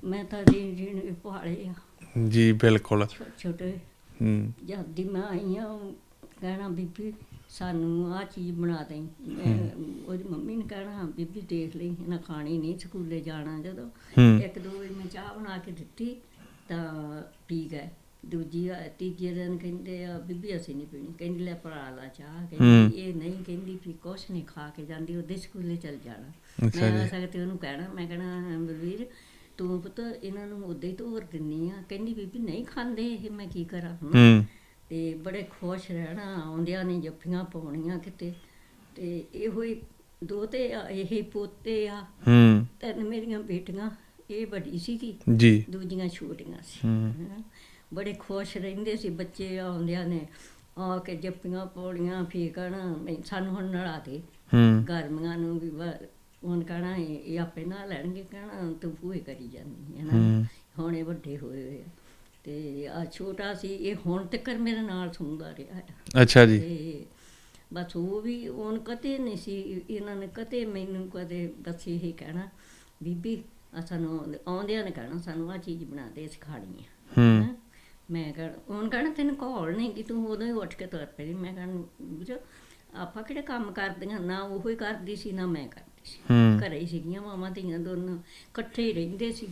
ਮੈਂ ਤਾਂ ਜੀ ਪਹਾੜੇ ਆ ਜੀ, ਬਿਲਕੁਲ ਛੋਟੇ ਜਦ ਦੀ ਮੈਂ ਆਈ ਹਾਂ ਕਹਿਣਾ ਬੀਬੀ ਸਾਨੂੰ ਆਹ ਚੀਜ਼ ਬਣਾ ਦੇਂ। ਉਹਦੀ ਮੰਮੀ ਨੇ ਕਹਿਣਾ ਬੀਬੀ ਦੇਖ ਲਈ ਇਹਨਾਂ ਖਾਣੀ ਨਹੀਂ, ਸਕੂਲੇ ਜਾਣਾ। ਜਦੋਂ ਇੱਕ ਦੋ ਵਾਰੀ ਮੈਂ ਚਾਹ ਬਣਾ ਕੇ ਦਿੱਤੀ ਤਾਂ ਪੀ ਗਏ। ਤੀਜੇ ਦਿਨ ਕਹਿੰਦੇ ਆ ਬੀਬੀ ਅਸੀਂ ਨਹੀਂ ਪੀਣੀ। ਕਹਿੰਦੀ ਲੈ ਭਰਾ ਲਾ ਚਾਹ। ਕਹਿੰਦੀ ਇਹ ਨਹੀਂ, ਕਹਿੰਦੀ ਵੀ ਕੁਛ ਨਹੀਂ ਖਾ ਕੇ ਜਾਂਦੀ, ਉਹਦੇ ਸਕੂਲੇ ਚੱਲ ਜਾਣਾ। ਮੈਂ ਆ ਸਕਦੇ ਉਹਨੂੰ ਕਹਿਣਾ, ਮੈਂ ਕਹਿਣਾ ਬਲਵੀਰ ਤੂੰ ਪੁੱਤ ਇਹਨਾਂ ਨੂੰ ਉੱਦਾਂ ਹੀ ਧੋਰ ਦਿੰਦੀ ਆ। ਕਹਿੰਦੀ ਬੀਬੀ ਨਹੀਂ ਖਾਂਦੇ ਇਹ, ਮੈਂ ਕੀ ਕਰਾਂ। ਅਤੇ ਬੜੇ ਖੁਸ਼ ਰਹਿਣਾ, ਆਉਂਦਿਆਂ ਨੇ ਜੱਫੀਆਂ ਪਾਉਣੀਆਂ ਕਿਤੇ। ਅਤੇ ਇਹੋ ਹੀ ਦੋਤੇ ਆ, ਇਹ ਪੋਤੇ ਆ, ਤਿੰਨ ਮੇਰੀਆਂ ਬੇਟੀਆਂ। ਇਹ ਵੱਡੀ ਸੀਗੀ ਜੀ, ਦੂਜੀਆਂ ਛੋਟੀਆਂ ਸੀ। ਬੜੇ ਖੁਸ਼ ਰਹਿੰਦੇ ਸੀ ਬੱਚੇ। ਆਉਂਦਿਆਂ ਨੇ ਆ ਕੇ ਜੱਫੀਆਂ ਪਾਉਣੀਆਂ, ਫਿਰ ਕਹਿਣਾ ਸਾਨੂੰ ਹੁਣ ਨਲਾ ਦੇ ਗਰਮੀਆਂ ਨੂੰ ਵੀ। ਹੁਣ ਕਹਿਣਾ ਇਹ ਆਪੇ ਨਹਾ ਲੈਣਗੇ, ਕਹਿਣਾ ਤੂੰ ਭੂਏ ਕਰੀ ਜਾਂਦੀ ਹੈ ਨਾ। ਹੁਣ ਇਹ ਵੱਡੇ ਹੋਏ ਹੋਏ ਆ। ਅਤੇ ਆ ਛੋਟਾ ਸੀ, ਇਹ ਹੁਣ ਤੱਕ ਮੇਰੇ ਨਾਲ ਸੁਣਦਾ ਰਿਹਾ। ਅੱਛਾ ਜੀ। ਅਤੇ ਬਸ ਉਹ ਵੀ ਹੁਣ ਕਦੇ ਨਹੀਂ ਸੀ, ਇਹਨਾਂ ਨੇ ਕਦੇ ਮੈਨੂੰ ਕਦੇ ਬਸ ਇਹ ਕਹਿਣਾ ਬੀਬੀ ਸਾਨੂੰ ਆਉਂਦਿਆਂ ਨੇ ਕਹਿਣਾ ਸਾਨੂੰ ਆਹ ਚੀਜ਼ ਬਣਾ ਦੇ, ਅਸੀਂ ਖਾਣੀ ਆ। ਮੈਂ ਹੁਣ ਕਹਿਣਾ ਤੈਨੂੰ ਘੋਲ ਨਹੀਂ ਕਿ ਤੂੰ ਉਦੋਂ ਹੀ ਉੱਠ ਕੇ ਤੁਰ ਪਈ। ਮੈਂ ਕਹਿਣਾ ਆਪਾਂ ਕਿਹੜੇ ਕੰਮ ਕਰਦੀਆਂ, ਨਾ ਉਹ ਹੀ ਕਰਦੀ ਸੀ ਨਾ ਮੈਂ ਕਰਦੀ ਸੀ। ਘਰੇ ਹੀ ਸੀਗੀਆਂ ਮਾਵਾਂ ਧੀਆਂ ਦੋਨੋਂ, ਇਕੱਠੇ ਹੀ ਰਹਿੰਦੇ ਸੀ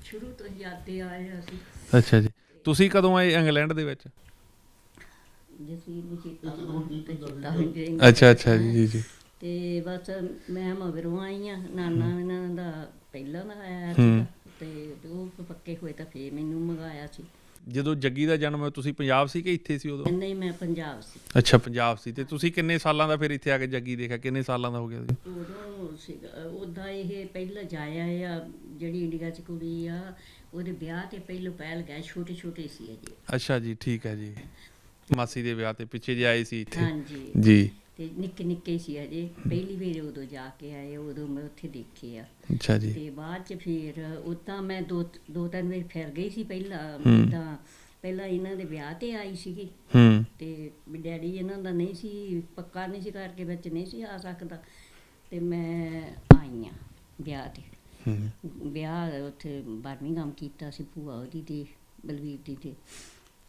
ਸ਼ੁਰੂ ਤੋਂ ਜਾਂਦੇ ਆਏ ਅਸੀਂ। ਅੱਛਾ ਜੀ। ਤੁਸੀਂ ਕਦੋਂ ਆਏ ਇੰਗਲੈਂਡ ਦੇ ਵਿੱਚ? ਅੱਛਾ ਅੱਛਾ ਜੀ ਜੀ। ਅਤੇ ਬਸ ਮੈਂ ਮਗਰੋਂ ਆਈ ਹਾਂ। ਨਾਨਾ ਇਹਨਾਂ ਦਾ ਪਹਿਲਾਂ ਦਾ ਆਇਆ ਸੀਗਾ, ਅਤੇ ਉਹ ਪੱਕੇ ਹੋਏ ਤਾਂ ਫਿਰ ਮੈਨੂੰ ਮੰਗਾਇਆ ਸੀ। ਜਦੋਂ ਜੱਗੀ ਦਾ ਜਨਮ ਹੋਇਆ ਤੁਸੀਂ ਪੰਜਾਬ ਸੀ ਕਿ ਇੱਥੇ ਸੀ ਉਦੋਂ? ਨਹੀਂ, ਮੈਂ ਪੰਜਾਬ ਸੀ। ਅੱਛਾ, ਪੰਜਾਬ ਸੀ। ਅਤੇ ਤੁਸੀਂ ਕਿੰਨੇ ਸਾਲਾਂ ਦਾ ਫਿਰ ਇੱਥੇ ਆ ਕੇ ਜੱਗੀ ਦੇਖਿਆ, ਕਿੰਨੇ ਸਾਲਾਂ ਦਾ ਹੋ ਗਿਆ? ਉਦੋਂ ਸੀਗਾ ਉੱਦਾਂ ਇਹ ਪਹਿਲਾਂ ਜਾਇਆ ਆ, ਜਿਹੜੀ ਇੰਡੀਆ 'ਚ ਕੁੜੀ ਆ ਉਹਦੇ ਵਿਆਹ 'ਤੇ ਪਹਿਲੋਂ ਪਹਿਲ ਗਏ, ਛੋਟੇ ਛੋਟੇ ਸੀ ਅਜੇ। ਅੱਛਾ ਜੀ, ਠੀਕ ਹੈ ਜੀ। ਮਾਸੀ ਦੇ ਵਿਆਹ 'ਤੇ ਪਿੱਛੇ ਜੇ ਆਏ ਸੀ ਇੱਥੇ? ਹਾਂਜੀ ਜੀ। ਅਤੇ ਨਿੱਕੇ ਨਿੱਕੇ ਸੀ ਅਜੇ, ਪਹਿਲੀ ਵਾਰ ਉਦੋਂ ਜਾ ਕੇ ਆਏ, ਉਦੋਂ ਮੈਂ ਉੱਥੇ ਦੇਖੇ ਆ। ਅੱਛਾ ਜੀ। ਅਤੇ ਬਾਅਦ 'ਚ ਫਿਰ ਉੱਦਾਂ ਮੈਂ ਦੋ ਤਿੰਨ ਵਾਰ ਫਿਰ ਗਈ ਸੀ ਪਹਿਲਾਂ। ਜਿੱਦਾਂ ਪਹਿਲਾਂ ਇਹਨਾਂ ਦੇ ਵਿਆਹ 'ਤੇ ਆਈ ਸੀਗੀ, ਅਤੇ ਡੈਡੀ ਇਹਨਾਂ ਦਾ ਨਹੀਂ ਸੀ, ਪੱਕਾ ਨਹੀਂ ਸੀ ਕਰਕੇ ਵਿੱਚ ਨਹੀਂ ਸੀ ਆ ਸਕਦਾ। ਅਤੇ ਮੈਂ ਆਈ ਹਾਂ ਵਿਆਹ 'ਤੇ। ਵਿਆਹ ਉੱਥੇ ਬਰਮਿੰਘਮ ਕੀਤਾ ਸੀ ਭੂਆ ਉਹਦੀ ਦੇ, ਬਲਵੀਰ ਦੀ ਦੇ।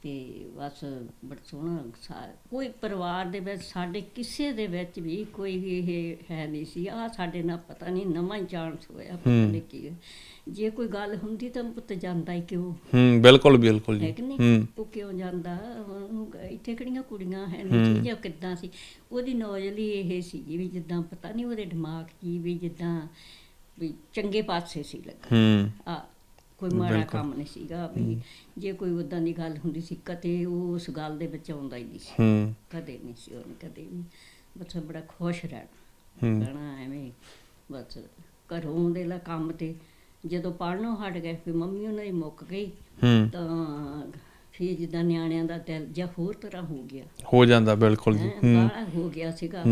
ਅਤੇ ਬਸ ਬੜਾ ਸੋਹਣਾ ਕੋਈ ਪਰਿਵਾਰ ਦੇ ਵਿੱਚ ਸਾਡੇ ਕਿਸੇ ਦੇ ਵਿੱਚ ਵੀ ਕੋਈ ਵੀ ਇਹ ਹੈ ਨਹੀਂ ਸੀ। ਆਹ ਸਾਡੇ ਨਾਲ ਪਤਾ ਨਹੀਂ ਨਵਾਂ ਹੀ ਚਾਂਸ ਹੋਇਆ, ਪਤਾ ਨਹੀਂ ਕੀ। ਜੇ ਕੋਈ ਗੱਲ ਹੁੰਦੀ ਤਾਂ ਪੁੱਤ ਜਾਂਦਾ ਹੀ ਕਿਉਂ? ਬਿਲਕੁਲ ਬਿਲਕੁਲ ਜੀ। ਹੈ ਕਿ ਨਹੀਂ, ਉਹ ਕਿਉਂ ਜਾਂਦਾ? ਹੁਣ ਇੱਥੇ ਕਿਹੜੀਆਂ ਕੁੜੀਆਂ ਹੈ ਨਹੀਂ ਸੀ ਜਾਂ ਕਿੱਦਾਂ ਸੀ? ਉਹਦੀ ਨੌਜਲੀ ਇਹ ਸੀਗੀ ਵੀ ਜਿੱਦਾਂ ਪਤਾ ਨਹੀਂ ਉਹਦੇ ਦਿਮਾਗ 'ਚ ਵੀ ਜਿੱਦਾਂ ਵੀ ਚੰਗੇ ਪਾਸੇ ਸੀ ਲੱਗਾ। ਕੋਈ ਮਾੜਾ ਕੰਮ ਨਹੀਂ ਸੀਗਾ ਵੀ। ਜੇ ਕੋਈ ਉੱਦਾਂ ਦੀ ਗੱਲ ਹੁੰਦੀ ਸੀ ਕਦੇ ਉਹ ਉਸ ਗੱਲ ਦੇ ਵਿੱਚ ਆਉਂਦਾ ਹੀ ਨਹੀਂ ਸੀ, ਕਦੇ ਨਹੀਂ ਸੀ ਉਹਨੇ ਕਦੇ ਵੀ। ਬਸ ਬੜਾ ਖੁਸ਼ ਰਹਿਣਾ ਐਵੇਂ। ਬਸ ਘਰੋਂ ਆਉਂਦੇ ਲਾ ਕੰਮ 'ਤੇ ਜਦੋਂ ਪੜ੍ਹਨੋਂ ਹਟ ਗਏ ਫਿਰ ਮੰਮੀ ਉਹਨਾਂ ਦੀ ਮੁੱਕ ਗਈ ਤਾਂ ਫਿਰ ਜਿੱਦਾਂ ਨਿਆਣਿਆਂ ਦਾ ਦਿਲ ਜਾਂ ਹੋਰ ਤਰ੍ਹਾਂ ਹੋ ਜਾਂਦਾ। ਬਿਲਕੁਲ ਜੀ, ਬਾਹਲਾ ਹੋ ਗਿਆ ਸੀਗਾ।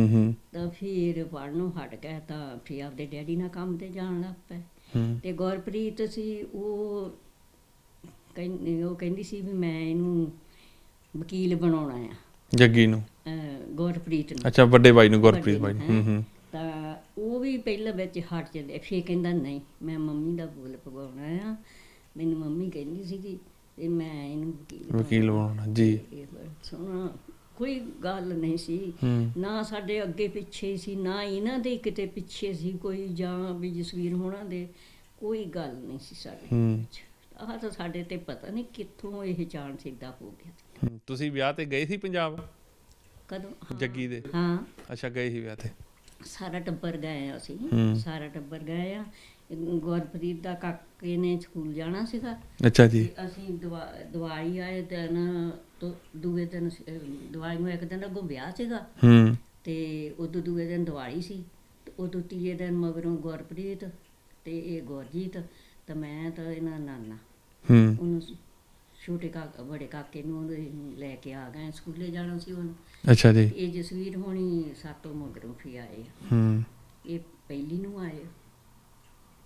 ਤਾਂ ਫਿਰ ਪੜ੍ਹਨੋਂ ਹਟ ਗਏ ਤਾਂ ਫਿਰ ਆਪਦੇ ਡੈਡੀ ਨਾਲ ਕੰਮ 'ਤੇ ਜਾਣ ਲੱਗ ਪਏ। ਅਤੇ ਗੁਰਪ੍ਰੀਤ ਸੀ, ਉਹ ਕਹਿੰਦੀ ਸੀ ਵੀ ਮੈਂ ਇਹਨੂੰ ਵਕੀਲ ਬਣਾਉਣਾ ਆ, ਜੱਗੀ ਨੂੰ, ਗੁਰਪ੍ਰੀਤ ਨੂੰ। ਅੱਛਾ, ਵੱਡੇ ਬਾਈ ਨੂੰ, ਗੁਰਪ੍ਰੀਤ ਬਾਈ ਨੂੰ। ਤਾਂ ਉਹ ਵੀ ਪਹਿਲਾਂ ਵਿੱਚ ਹਟ ਜਾਂਦੇ, ਫਿਰ ਕਹਿੰਦਾ ਨਹੀਂ ਮੈਂ ਮੰਮੀ ਦਾ ਬੋਲ ਪਵਾਉਣਾ ਆ, ਮੈਨੂੰ ਮੰਮੀ ਕਹਿੰਦੀ ਸੀਗੀ ਤੇ ਮੈਂ ਇਹਨੂੰ ਵਕੀਲ ਬਣਾਉਣਾ ਜੀ। ਸੁਣਾ ਕੋਈ ਗੱਲ ਨਹੀਂ ਸੀ, ਨਾ ਸਾਡੇ ਅੱਗੇ ਪਿੱਛੇ ਸੀ, ਨਾ ਇਹਨਾਂ ਦੇ ਕਿਤੇ ਪਿੱਛੇ ਸੀ ਕੋਈ, ਜਾਂ ਵੀ ਜਸਵੀਰ ਹੋਣਾ ਦੇ ਕੋਈ ਗੱਲ ਨਹੀਂ ਸੀ ਸਾਡੇ ਵਿੱਚ। ਆਹ ਤਾਂ ਸਾਡੇ ਤੇ ਪਤਾ ਨਹੀਂ ਕਿੱਥੋਂ ਇਹ ਚਾਂਸ ਏਦਾਂ ਹੋ ਗਿਆ। ਤੁਸੀਂ ਵਿਆਹ ਤੇ ਗਏ ਸੀ ਪੰਜਾਬ ਕਦੋਂ? ਜੱਗੀ ਦੇ? ਹਾਂ, ਅੱਛਾ, ਗਏ ਸੀ ਵਿਆਹ ਤੇ। ਸਾਰਾ ਟੱਬਰ ਗਏ ਆ ਅਸੀਂ, ਸਾਰਾ ਟੱਬਰ ਗਏ ਆ। ਗੁਰਪ੍ਰੀਤ ਦਾ ਕਾਕੇ ਨੇ ਸਕੂਲ ਜਾਣਾ ਸੀਗਾ। ਅੱਛਾ ਜੀ। ਤੇ ਅਸੀਂ ਦਿਵਾਲੀ ਆਏ ਦਿਨ ਤੋਂ ਦੂਏ ਦਿਨ ਦਿਵਾਲੀ ਨੂੰ ਇੱਕ ਦਿਨ ਅੱਗੋਂ ਵਿਆਹ ਸੀਗਾ ਤੇ ਉਦੋਂ ਦੂਏ ਦਿਨ ਦਿਵਾਲੀ ਸੀ ਤੇ ਉਦੋਂ ਤੀਏ ਦਿਨ ਮਗਰੋਂ ਗੁਰਪ੍ਰੀਤ ਤੇ ਇਹ ਗੁਰਜੀਤ ਤੇ ਮੈਂ ਤਾਂ ਇਹਨਾਂ ਨਾਨਾ ਉਹਨੂੰ ਛੋਟੇ ਬੜੇ ਕਾਕੇ ਨੂੰ ਲੈ ਕੇ ਆ ਗਏ, ਸਕੂਲੇ ਜਾਣਾ ਸੀ ਉਹਨੂੰ। ਅੱਛਾ ਜੀ। ਇਹ ਜਸਵੀਰ ਹੋਣੀ ਸਾਤੋਂ ਮਗਰੋਂ ਫਿਰ ਆਏ, ਇਹ ਪਹਿਲੀ ਨੂੰ ਆਏ,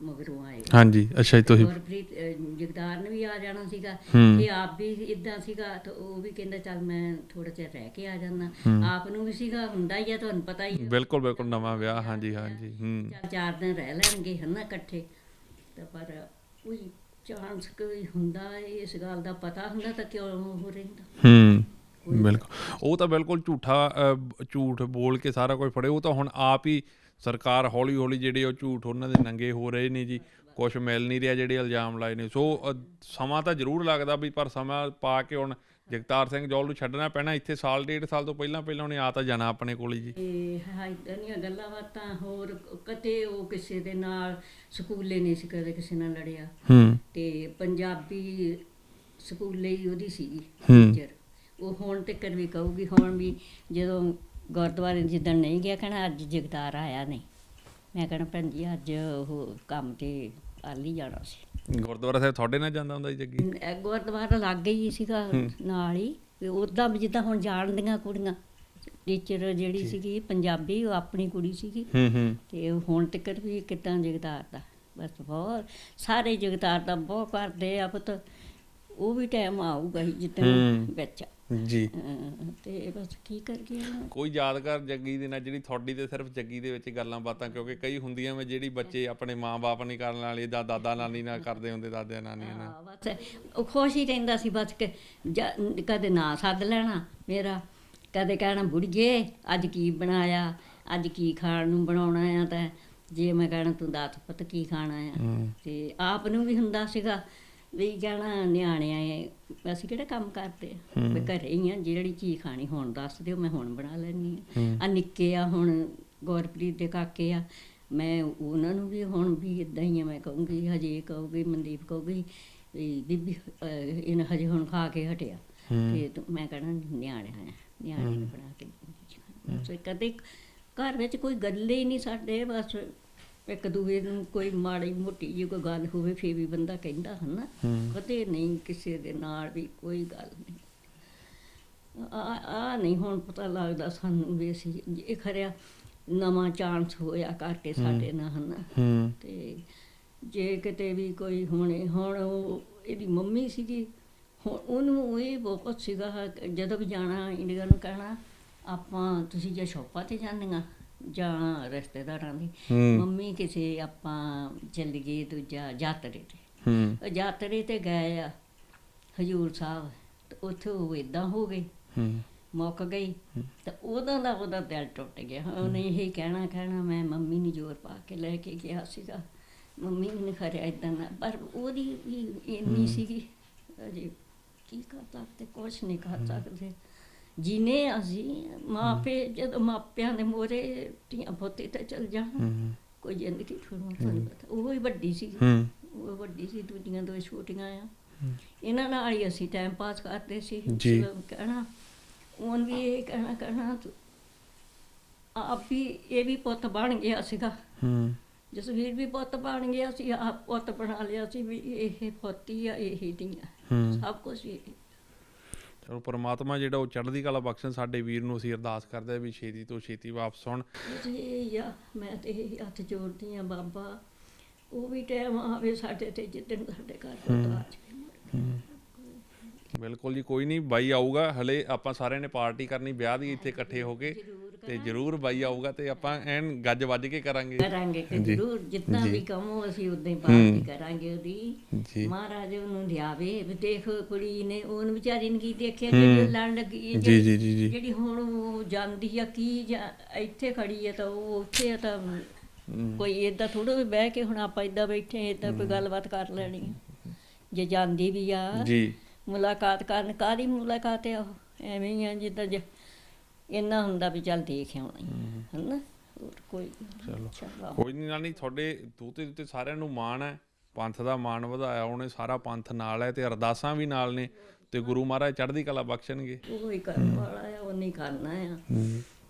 ਮਗਰੋਂ ਆਏ। ਹਾਂਜੀ, ਅੱਛਾ ਜੀ। ਤੁਸੀਂ ਗੁਰਪ੍ਰੀਤ ਜਗਦਾਰ ਨੇ ਵੀ ਆ ਜਾਣਾ ਸੀਗਾ, ਇਹ ਆਪ ਵੀ ਇਦਾਂ ਸੀਗਾ ਤਾਂ ਉਹ ਵੀ ਕਹਿੰਦਾ ਚੱਲ ਮੈਂ ਥੋੜਾ ਚਿਰ ਰਹਿ ਕੇ ਆ ਜਾਂਦਾ। ਆਪ ਨੂੰ ਵੀ ਸੀਗਾ, ਹੁੰਦਾ ਹੀ ਆ, ਤੁਹਾਨੂੰ ਪਤਾ ਹੀ ਆ। ਬਿਲਕੁਲ ਬਿਲਕੁਲ, ਨਵਾਂ ਵਿਆਹ। ਹਾਂਜੀ ਹਾਂਜੀ। ਚੱਲ 4 ਦਿਨ ਰਹਿ ਲੈਣਗੇ ਹਨਾ ਇਕੱਠੇ, ਤਾਂ ਪਰ ਕੋਈ ਚਾਂਸ ਕੋਈ ਹੁੰਦਾ, ਇਸ ਗੱਲ ਦਾ ਪਤਾ ਹੁੰਦਾ ਤਾਂ ਕਿਉਂ ਉਹ ਰਹਿੰਦਾ। ਬਿਲਕੁਲ, ਉਹ ਤਾਂ ਬਿਲਕੁਲ ਝੂਠ ਬੋਲ ਕੇ ਸਾਰਾ ਕੁਝ ਫੜੇ। ਉਹ ਤਾਂ ਹੁਣ ਆਪ ਹੀ ਸਰਕਾਰ ਹੌਲੀ ਹੌਲੀ ਜਿਹੜੇ ਉਹ ਝੂਠ ਉਹਨਾਂ ਦੇ ਨੰਗੇ ਹੋ ਰਹੇ ਨੇ ਜੀ, ਕੁਛ ਮਿਲ ਨਹੀਂ ਰਿਹਾ ਜਿਹੜੇ ਇਲਜ਼ਾਮ ਲਾਏ ਨੇ। ਸੋ ਸਮਾਂ ਤਾਂ ਜ਼ਰੂਰ ਲੱਗਦਾ ਵੀ, ਪਰ ਸਮਾਂ ਪਾ ਕੇ ਹੁਣ ਜਗਤਾਰ ਸਿੰਘ ਜੌਲ ਨੂੰ ਛੱਡਣਾ ਪੈਣਾ। ਇੱਥੇ ਸਾਲ 1.5 ਸਾਲ ਤੋਂ ਪਹਿਲਾਂ ਉਹਨੇ ਆ ਤਾਂ ਜਾਣਾ ਆਪਣੇ ਕੋਲ ਹੀ ਜੀ। ਇੱਦਾਂ ਦੀਆਂ ਗੱਲਾਂ ਬਾਤਾਂ ਹੋਰ ਕਦੇ ਉਹ ਕਿਸੇ ਦੇ ਨਾਲ ਸਕੂਲੇ ਨਹੀਂ ਸੀ ਕਦੇ ਕਿਸੇ ਨਾਲ ਲੜਿਆ, ਤੇ ਪੰਜਾਬੀ ਸਕੂਲੇ ਹੀ ਉਹਦੀ ਸੀਗੀ ਟੀਚਰ। ਉਹ ਹੁਣ ਤੱਕ ਵੀ ਕਹੂਗੀ, ਹੁਣ ਵੀ ਜਦੋਂ ਗੁਰਦੁਆਰੇ ਜਿੱਦਣ ਨਹੀਂ ਗਿਆ ਕਹਿਣਾ ਅੱਜ ਜਗਤਾਰ ਆਇਆ ਨਹੀਂ, ਮੈਂ ਕਹਿਣਾ ਭੈਣ ਜੀ ਅੱਜ ਉਹ ਕੰਮ ਤੇ ਕੱਲ੍ਹ ਹੀ ਜਾਣਾ ਸੀ। ਗੁਰਦੁਆਰਾ ਸਾਹਿਬ ਤੁਹਾਡੇ ਨਾਲ ਜਾਂਦਾ ਹੁੰਦਾ ਜੀ ਜੱਗੀ? ਗੁਰਦੁਆਰਾ ਲਾਗੇ ਹੀ ਸੀਗਾ ਨਾਲ ਹੀ, ਉੱਦਾਂ ਵੀ ਜਿੱਦਾਂ ਹੁਣ ਜਾਣਦੀਆਂ ਕੁੜੀਆਂ। ਟੀਚਰ ਜਿਹੜੀ ਸੀਗੀ ਪੰਜਾਬੀ, ਉਹ ਆਪਣੀ ਕੁੜੀ ਸੀਗੀ, ਤੇ ਹੁਣ ਤੱਕ ਵੀ ਕਿੱਦਾਂ ਜਗਤਾਰ ਦਾ ਬਸ ਬਹੁਤ ਸਾਰੇ ਜਗਤਾਰ ਦਾ ਬਹੁਤ ਕਰਦੇ ਆ ਪੁੱਤ। ਉਹ ਵੀ ਟਾਈਮ ਆਊਗਾ ਜਿੱਦਣ ਵਿੱਚ ਜੀ। ਤੇ ਬਸ ਕੀ ਕਰੀਏ। ਕੋਈ ਯਾਦਗਾਰ ਜੱਗੀ ਦੇ ਨਾਲ ਜਿਹੜੀ ਤੁਹਾਡੀ ਤੇ ਸਿਰਫ ਜੱਗੀ ਦੇ ਵਿੱਚ ਗੱਲਾਂ ਬਾਤਾਂ, ਕਿਉਂਕਿ ਕਈ ਹੁੰਦੀਆਂ ਵੇ ਜਿਹੜੀ ਬੱਚੇ ਆਪਣੇ ਮਾਂ-ਬਾਪ ਨਹੀਂ ਕਰਨ ਵਾਲੇ ਜਾਂ ਦਾਦਾ ਨਾਨੀ ਨਾਲ ਕਰਦੇ ਹੁੰਦੇ, ਦਾਦਿਆਂ ਨਾਨੀਆਂ ਨਾਲ। ਬਸ ਉਹ ਖੁਸ਼ ਹੀ ਰਹਿੰਦਾ ਸੀ ਬਸ ਕਿ ਕਦੇ ਨਾਂ ਸੱਦ ਲੈਣਾ ਮੇਰਾ, ਕਦੇ ਕਹਿਣਾ ਬੁੜੀਏ ਅੱਜ ਕੀ ਬਣਾਇਆ, ਅੱਜ ਕੀ ਖਾਣ ਨੂੰ ਬਣਾਉਣਾ ਆ, ਤਾਂ ਜੇ ਮੈਂ ਕਹਿਣਾ ਤੂੰ ਦੱਸ ਪੁੱਤ ਕੀ ਖਾਣਾ ਆ। ਤੇ ਆਪ ਨੂੰ ਵੀ ਹੁੰਦਾ ਸੀਗਾ ਵੀ ਕਹਿਣਾ ਨਿਆਣੇ ਆਏ, ਅਸੀਂ ਕਿਹੜਾ ਕੰਮ ਕਰਦੇ ਆ, ਵੀ ਘਰੇ ਹੀ ਆ, ਜਿਹੜੀ ਚੀਜ਼ ਖਾਣੀ ਹੁਣ ਦੱਸ ਦਿਓ ਮੈਂ ਹੁਣ ਬਣਾ ਲੈਂਦੀ ਆ। ਨਿੱਕੇ ਆ ਹੁਣ ਗੁਰਪ੍ਰੀਤ ਦੇ ਕਾਕੇ ਆ, ਮੈਂ ਉਹਨਾਂ ਨੂੰ ਵੀ ਹੁਣ ਵੀ ਇੱਦਾਂ ਹੀ ਆ, ਮੈਂ ਕਹੂੰਗੀ ਹਜੇ ਕਹੂਗੀ ਮਨਦੀਪ ਕਹੂਗੀ ਵੀ ਬੀਬੀ ਇਹਨੇ ਹਜੇ ਹੁਣ ਖਾ ਕੇ ਹਟਿਆ, ਤੇ ਮੈਂ ਕਹਿਣਾ ਨਿਆਣੇ ਨੂੰ ਬਣਾ ਕੇ। ਕਦੇ ਘਰ ਵਿੱਚ ਕੋਈ ਗੱਲ ਹੀ ਨਹੀਂ ਸਾਡੇ, ਬਸ ਇੱਕ ਦੂਜੇ ਨੂੰ ਕੋਈ ਮਾੜੀ ਮੋਟੀ ਜਿਹੀ ਕੋਈ ਗੱਲ ਹੋਵੇ ਫੇਰ ਵੀ ਬੰਦਾ ਕਹਿੰਦਾ ਹਨਾ, ਕਦੇ ਨਹੀਂ ਕਿਸੇ ਦੇ ਨਾਲ ਵੀ ਕੋਈ ਗੱਲ ਨਹੀਂ। ਆ ਨਹੀਂ ਹੁਣ ਪਤਾ ਲੱਗਦਾ ਸਾਨੂੰ ਵੀ ਅਸੀਂ ਇਹ ਖਰਿਆ ਨਵਾਂ ਚਾਂਸ ਹੋਇਆ ਕਰਕੇ ਸਾਡੇ ਨਾਲ ਹਨਾ। ਤੇ ਜੇ ਕਿਤੇ ਵੀ ਕੋਈ ਹੁਣ ਉਹ ਇਹਦੀ ਮੰਮੀ ਸੀਗੀ, ਹੁਣ ਉਹਨੂੰ ਇਹ ਬਹੁਤ ਸੀਗਾ ਜਦੋਂ ਵੀ ਜਾਣਾ ਇੰਡੀਆ ਨੂੰ ਕਹਿਣਾ ਆਪਾਂ ਤੁਸੀਂ ਜਾਂ ਸ਼ੋਪਾਂ ਤੇ ਜਾਂਦੀਆਂ ਜਾਂ ਰਿਸ਼ਤੇਦਾਰਾਂ ਦੀ, ਮੰਮੀ ਕਿਸੇ ਆਪਾਂ ਚੱਲੀਏ ਦੂਜਾ ਯਾਤਰੇ ਤੇ, ਯਾਤਰੇ ਤੇ ਗਏ ਆ ਹਜ਼ੂਰ ਸਾਹਿਬ, ਤੇ ਉੱਥੇ ਉਹ ਇੱਦਾਂ ਹੋ ਗਈ ਮੁੱਕ ਗਈ, ਤੇ ਉਹਦਾ ਦਿਲ ਟੁੱਟ ਗਿਆ। ਉਹਨੇ ਇਹ ਕਹਿਣਾ ਮੈਂ ਮੰਮੀ ਨੂੰ ਜ਼ੋਰ ਪਾ ਕੇ ਲੈ ਕੇ ਗਿਆ ਸੀਗਾ, ਮੰਮੀ ਨੇ ਖਰਿਆ ਇੱਦਾਂ ਨਾ, ਪਰ ਉਹਦੀ ਵੀ ਇੰਨੀ ਸੀਗੀ ਅਜੇ ਕੀ ਕਰ ਸਕਦੇ, ਕੁਛ ਨਹੀਂ ਕਰ ਸਕਦੇ। ਜਿਨੇ ਅਸੀਂ ਮਾਪੇ ਜਦੋਂ ਮਾਪਿਆਂ ਦੇ ਮੋਹਰੇ ਧੀਆਂ ਪੋਤੇ ਤੇ ਚਲ ਜਾਣ, ਕੋਈ ਜ਼ਿੰਦਗੀ ਤੁਹਾਨੂੰ ਪਤਾ ਉਹ ਹੀ ਵੱਡੀ ਸੀ, ਉਹ ਵੱਡੀ ਸੀ, ਦੂਜੀਆਂ ਦੋ ਛੋਟੀਆਂ ਆ। ਇਹਨਾਂ ਨਾਲ ਹੀ ਅਸੀਂ ਟਾਈਮ ਪਾਸ ਕਰਦੇ ਸੀ। ਕਹਿਣਾ ਹੁਣ ਵੀ ਇਹ ਕਹਿਣਾ ਆਪ ਵੀ ਇਹ ਵੀ ਪੁੱਤ ਬਣ ਗਿਆ ਸੀਗਾ, ਜਸਵੀਰ ਵੀ ਪੁੱਤ ਬਣ ਗਿਆ ਸੀ, ਆਪ ਪੁੱਤ ਬਣਾ ਲਿਆ ਸੀ ਵੀ ਇਹ ਪੁੱਤੀ ਆ, ਇਹ ਧੀਆਂ ਸਭ ਕੁਛ ਇਹ। ਚਲੋ ਪਰਮਾਤਮਾ ਜਿਹੜਾ ਉਹ ਚੜ੍ਹਦੀ ਕਲਾ ਬਖਸ਼ਣ ਸਾਡੇ ਵੀਰ ਨੂੰ। ਅਸੀਂ ਅਰਦਾਸ ਕਰਦੇ ਵੀ ਛੇਤੀ ਤੋਂ ਛੇਤੀ ਵਾਪਸ ਆਉਣ। ਮੈਂ ਤੇ ਇਹ ਹੱਥ ਜੋੜਦੀ ਆ ਬਾਬਾ, ਉਹ ਵੀ ਟਾਈਮ ਆਵੇ ਸਾਡੇ ਤੇ ਜਿੱਦਣ ਸਾਡੇ ਘਰ ਬਿਲਕੁਲ ਜੀ, ਕੋਈ ਨਹੀਂ, ਬਾਈ ਆਊਗਾ। ਹਲੇ ਆਪਾਂ ਸਾਰਿਆਂ ਨੇ ਪਾਰਟੀ ਕਰਨੀ ਵਿਆਹ ਦੀ ਇੱਥੇ ਇਕੱਠੇ ਹੋ ਕੇ, ਤੇ ਜ਼ਰੂਰ ਬਾਈ ਆਊਗਾ ਤੇ ਆਪਾਂ ਐਨ ਗੱਜ ਵੱਜ ਕੇ ਕਰਾਂਗੇ ਕਿ ਜ਼ਰੂਰ ਜਿੰਨਾ ਵੀ ਕਮੋ ਅਸੀਂ ਉਦਾਂ ਹੀ ਪਾਰਟੀ ਕਰਾਂਗੇ ਉਹਦੀ। ਜੀ। ਮਹਾਰਾਜ ਉਹਨੂੰ ਲਿਆਵੇ। ਵੀ ਦੇਖ ਕੁੜੀ ਨੇ ਉਹਨੂੰ ਵਿਚਾਰੀ ਨੇ ਕੀ ਦੇਖਿਆ ਜਿਹੜੀ ਲੜਨ ਲੱਗੀ ਹੈ, ਜੀ ਜੀ ਜੀ ਜੀ। ਜਿਹੜੀ ਹੁਣ ਉਹ ਜਾਂਦੀ ਆ ਕੀ ਇੱਥੇ ਖੜੀ ਹੈ ਤਾਂ ਉਹ ਉੱਥੇ ਆ, ਤਾਂ ਕੋਈ ਏਦਾਂ ਥੋੜ੍ਹਾ ਵੀ ਬਹਿ ਕੇ ਹੁਣ ਆਪਾਂ ਏਦਾਂ ਬੈਠੇ ਏਦਾਂ ਕੋਈ ਗੱਲਬਾਤ ਕਰ ਲੈਣੀ ਆ। ਜੇ ਜਾਂਦੀ ਵੀ ਆ ਜੀ ਮੁਲਾਕਾਤ ਕਰਨ, ਕਾਹਦੀ ਮੁਲਾਕਾਤ ਆ, ਉਹ ਐਵੇਂ ਹੀ ਆ ਜਿੱਦਾਂ ਇੰਨਾ ਹੁੰਦਾ ਵੀ ਚੱਲ ਦੇਖ ਆਉਣਾ ਹੈ ਨਾ, ਹੋਰ ਕੋਈ ਚਲੋ ਕੋਈ ਨਹੀਂ ਨਾਨੀ, ਤੁਹਾਡੇ ਦੋਤੇ ਉੱਤੇ ਸਾਰਿਆਂ ਨੂੰ ਮਾਣ ਹੈ, ਪੰਥ ਦਾ ਮਾਣ ਵਧਾਇਆ ਉਹਨੇ, ਸਾਰਾ ਪੰਥ ਨਾਲ ਹੈ ਤੇ ਅਰਦਾਸਾਂ ਵੀ ਨਾਲ ਨੇ, ਤੇ ਗੁਰੂ ਮਹਾਰਾਜ ਚੜ੍ਹਦੀ ਕਲਾ ਬਖਸ਼ਣਗੇ। ਉਹ ਹੀ ਕਰਨ ਵਾਲਾ ਆ, ਉਹਨੇ ਕਰਨਾ ਆ।